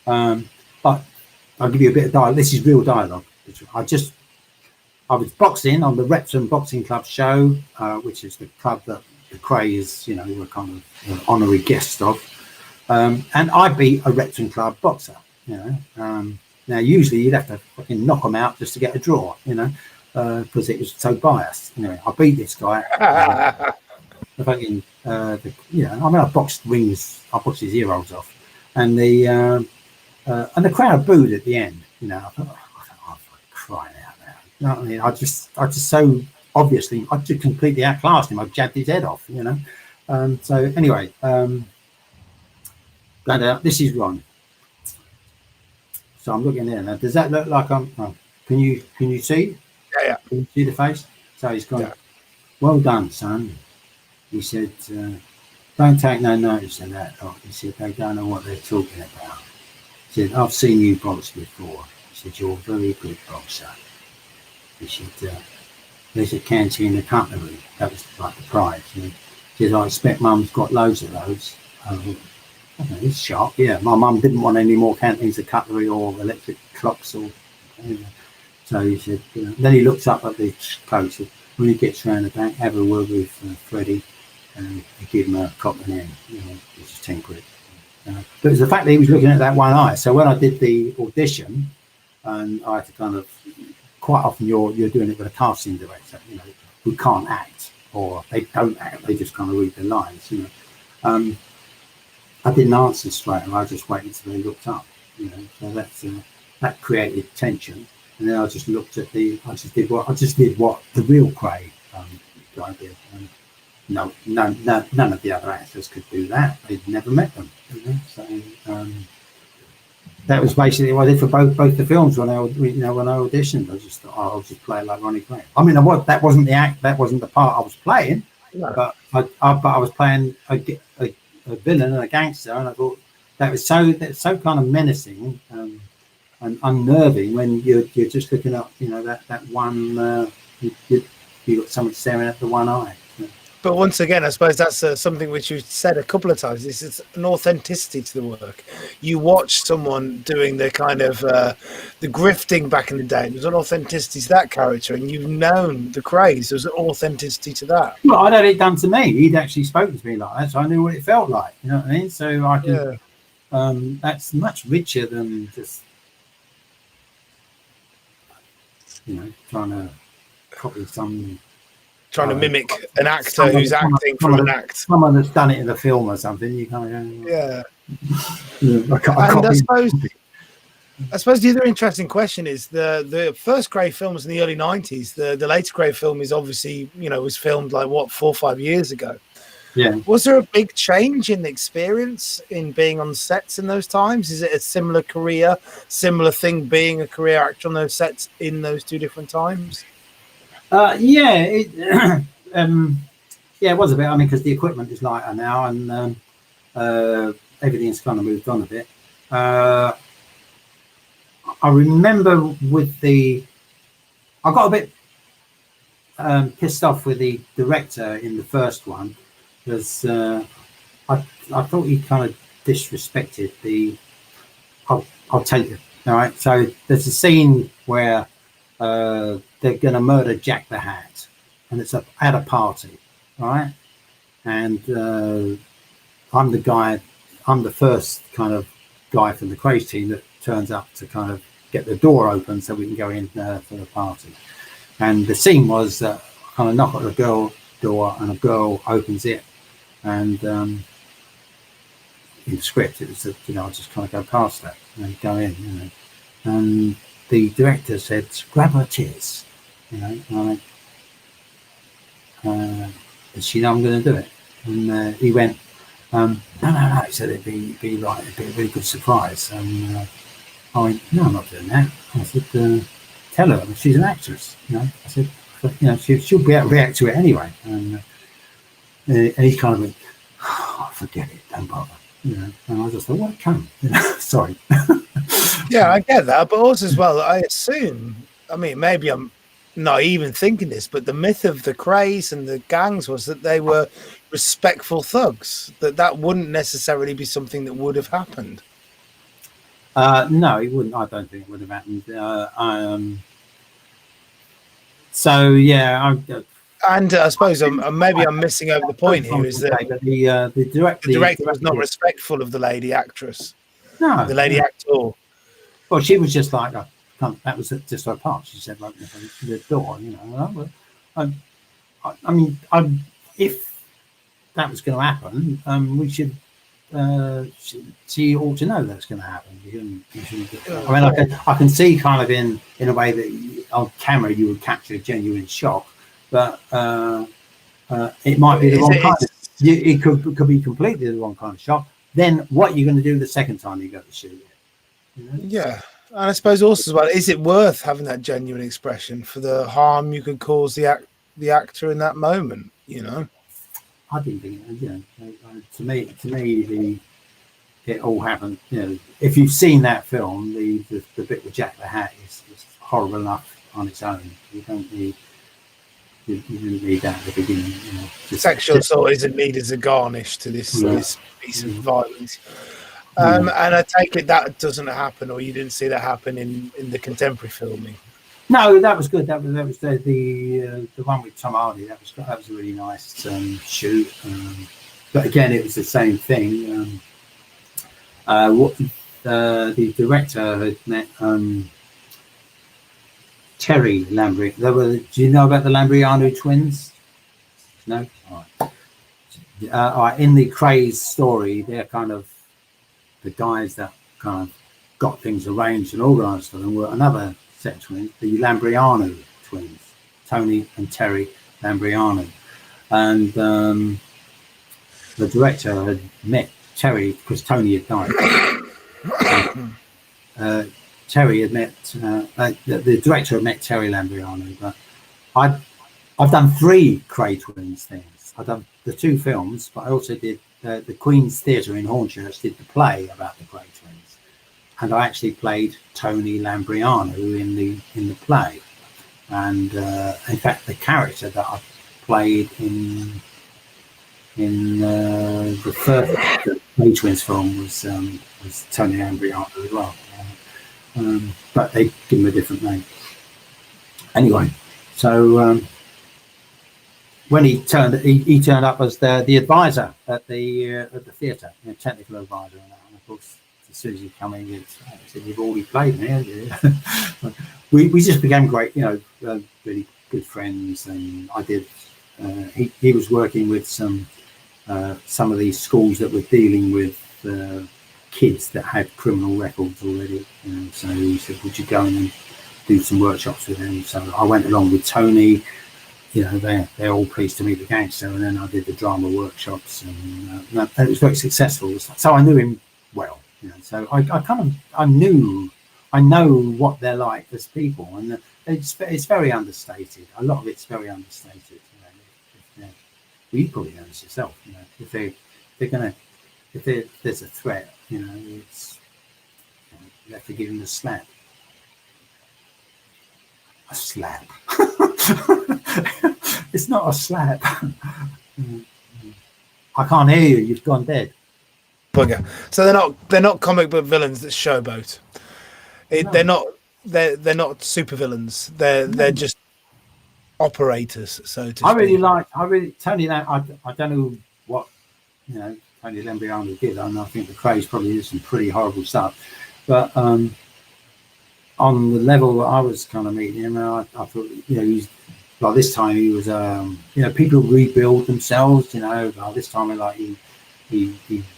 But I'll give you a bit of dialogue. This is real dialogue. I was boxing on the Repton Boxing Club show, which is the club that the Krays, you know, were kind of an honorary guest of. And I beat a Repton Club boxer, you know. Now, usually you'd have to fucking knock them out just to get a draw, you know, because it was so biased. Anyway, I beat this guy. I boxed rings. I boxed his ear holes off. And the crowd booed at the end, you know. I thought, I'm crying out now. You know what I mean? I just so obviously, I just completely outclassed him. I jabbed his head off, you know. So anyway, this is Ron. So I'm looking there now. Does that look like can you see? Yeah. Can you see the face? So he's gone. well done, son. He said, don't take no notice of that lot. He said, they don't know what they're talking about. He said, I've seen you box before. He said, you're a very good boxer. He said, there's a canteen of cutlery. That was like the prize. He said, I expect mum's got loads of those. It's sharp, yeah. My mum didn't want any more canteens of cutlery or electric clocks or anything. So he said, then he looked up at the coat, said, when he gets round the back, have a word with Freddie and give him a copper hand, which is 10 quid. But it was the fact that he was looking at that one eye. So when I did the audition, and I had to kind of, quite often you're doing it with a casting director, who can't act, or they don't act, they just kind of read the lines, I didn't answer straight away, I just waited until they looked up, so that created tension. And then I just looked at I just did what the real Kray guy did. And none of the other actors could do that. They'd never met them. So that was basically what I did for both the films when I auditioned. I just thought, I'll just play like Ronnie Kray. I mean, that wasn't the act, that wasn't the part I was playing, no. but I was playing a villain and a gangster, and I thought that's so kind of menacing and unnerving when you're just looking up, that one you got someone staring at the one eye. But once again, I suppose that's something which you've said a couple of times. It's an authenticity to the work. You watch someone doing the kind of the grifting back in the day. There's an authenticity to that character, and you've known the Krays. There's an authenticity to that. Well, I'd had it done to me. He'd actually spoken to me like that, so I knew what it felt like. You know what I mean? So I can. Yeah. That's much richer than just trying to copy some. Trying to mimic an actor who's acting from an act. Someone that's done it in a film or something. You kind of go, yeah. I suppose the other interesting question is the first Kray film was in the early 90s. The later Kray film is obviously, was filmed like 4 or 5 years ago. Yeah. Was there a big change in the experience in being on sets in those times? Is it a similar career, similar thing being a career actor on those sets in those two different times? It was a bit. I mean, because the equipment is lighter now, and everything's kind of moved on a bit. I remember I got a bit pissed off with the director in the first one because I thought he kind of disrespected I'll tell you. All right, so there's a scene where they're going to murder Jack the Hat, and it's at a party, right? And I'm the first kind of guy from the Krays team that turns up to kind of get the door open so we can go in for the party. And the scene was I kind of knock at the girl door, and a girl opens it, and in the script it was I just kind of go past that and go in, and the director said, grab her tits, and does she know I'm going to do it? And he went, no, he said it'd be a really good surprise. And I went, no, I'm not doing that. I said, tell her, she's an actress, I said, she'll be able to react to it anyway. And he kind of went, forget it, don't bother. And I just thought, what a cunt, sorry. Yeah, I get that, but also as well, I assume, maybe I'm not even thinking this, but the myth of the Krays and the gangs was that they were respectful thugs, that wouldn't necessarily be something that would have happened. No, it wouldn't. I don't think it would have happened. So, yeah. And I suppose maybe I'm missing over the point here, is that the director was not respectful of the lady actress. No. The lady actor. Well, she was just like, that was just her part. She said, like, the door, if that was going to happen, we should, she ought to know that's going to happen. I can see kind of in a way that on camera you would capture a genuine shock, but it might be the wrong kind of, it could be completely the wrong kind of shock. Then what are you going to do the second time you go to shoot it? Yeah, and I suppose also as well, is it worth having that genuine expression for the harm you could cause the the actor in that moment, you know. I didn't think, to me, it all happened. You know, if you've seen that film, the bit with Jack the Hat is horrible enough on its own. You don't need. You didn't need that at the beginning. You know, sexual assault isn't needed as a garnish to this piece of violence. And I take it that doesn't happen, or you didn't see that happen in the contemporary filming. No, that was good. That was the one with Tom Hardy. That was a really nice shoot. But again, it was the same thing. The director had met Terry Lambriano. Do you know about the Lambriano twins? No. All right. In the Krays story, they're kind of the guys that kind of got things arranged and organised for them. Were another set of twins, the Lambriano twins, Tony and Terry Lambriano, and the director had met Terry because Tony had died. Terry had met the director had met Terry Lambriano, but I've done 3 Kray twins things. I've done the 2 films, but I also did the Queen's Theatre in Hornchurch did the play about the Kray twins, and I actually played Tony Lambriano in the play, and in fact the character that I played in the first Kray twins film was Tony Lambriano as well. But they give him a different name. Anyway, so when he turned up as the advisor at the theatre, technical advisor, and of course, as soon as he come in, he said, "You've already played me, haven't you?" we just became great, really good friends, and I did. He was working with some of these schools that were dealing with kids that had criminal records already, so he said, "Would you go in and do some workshops with them?" So I went along with Tony. They're all pleased to meet the gangster, and then I did the drama workshops, and it was very successful. So I knew him well, so I know what they're like as people, and it's very understated. A lot of it's very understated. You probably know this yourself. If there's a threat, it's you have to give him a slap. A slap. It's not a slap. I can't hear you. You've gone dead. Bugger. So they're not comic book villains that showboat. No. They're not super villains. They're just operators. So to speak. Tony. I don't know what Tony Lambriano did. I think the Krays probably did some pretty horrible stuff, but on the level that I was kind of meeting him, I thought, he's like this time he was, people rebuild themselves, by this time he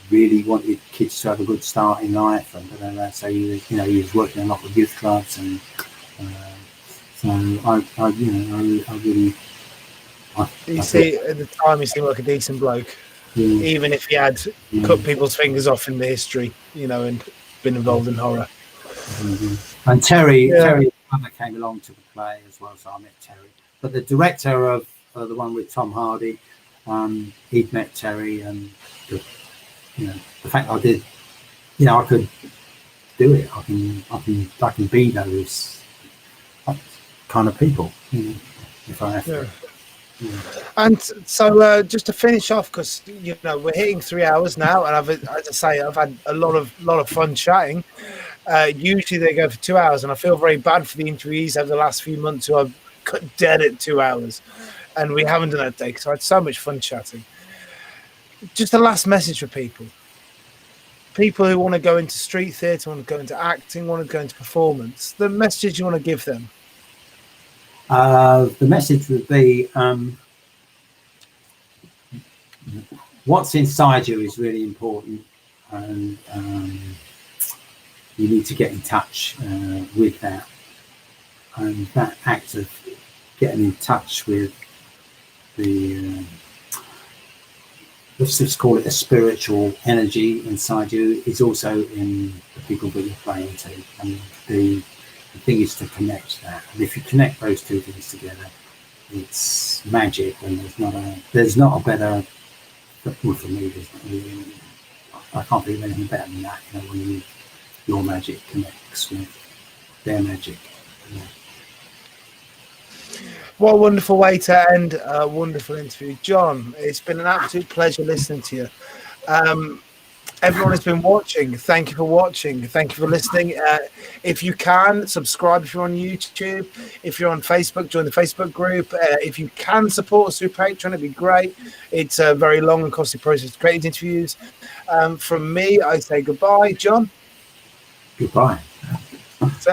really wanted kids to have a good start in life, and so he was working a lot with youth clubs, and so I really. At the time he seemed like a decent bloke, even if he had cut people's fingers off in the history, and been involved in horror. Mm-hmm. And Terry came along to the play as well, so I met Terry. But the director of the one with Tom Hardy, he'd met Terry, and the fact I did, I could do it. I can be those kind of people, if I have to. Yeah. And so, just to finish off, because we're hitting 3 hours now, and I've had a lot of fun chatting. Usually they go for 2 hours, and I feel very bad for the interviewees over the last few months who have cut dead at 2 hours, and we haven't done that day because I had so much fun chatting. Just a last message for people who want to go into street theatre, want to go into acting, want to go into performance. The message you want to give them. The message would be what's inside you is really important, and you need to get in touch with that, and that act of getting in touch with the let's just call it a spiritual energy inside you is also in the people that you're playing to, and the thing is to connect that. And if you connect those two things together, it's magic, and there's not a better. Well, for me, I can't think of anything better than that. You know, when your magic connects with their magic. You know. What a wonderful way to end a wonderful interview. Jon, it's been an absolute pleasure listening to you. Everyone has been watching. Thank you for watching. Thank you for listening. If you can, subscribe if you're on YouTube. If you're on Facebook, join the Facebook group. If you can support us through Patreon, it'd be great. It's a very long and costly process to create interviews. From me, I say goodbye. Jon? Goodbye. So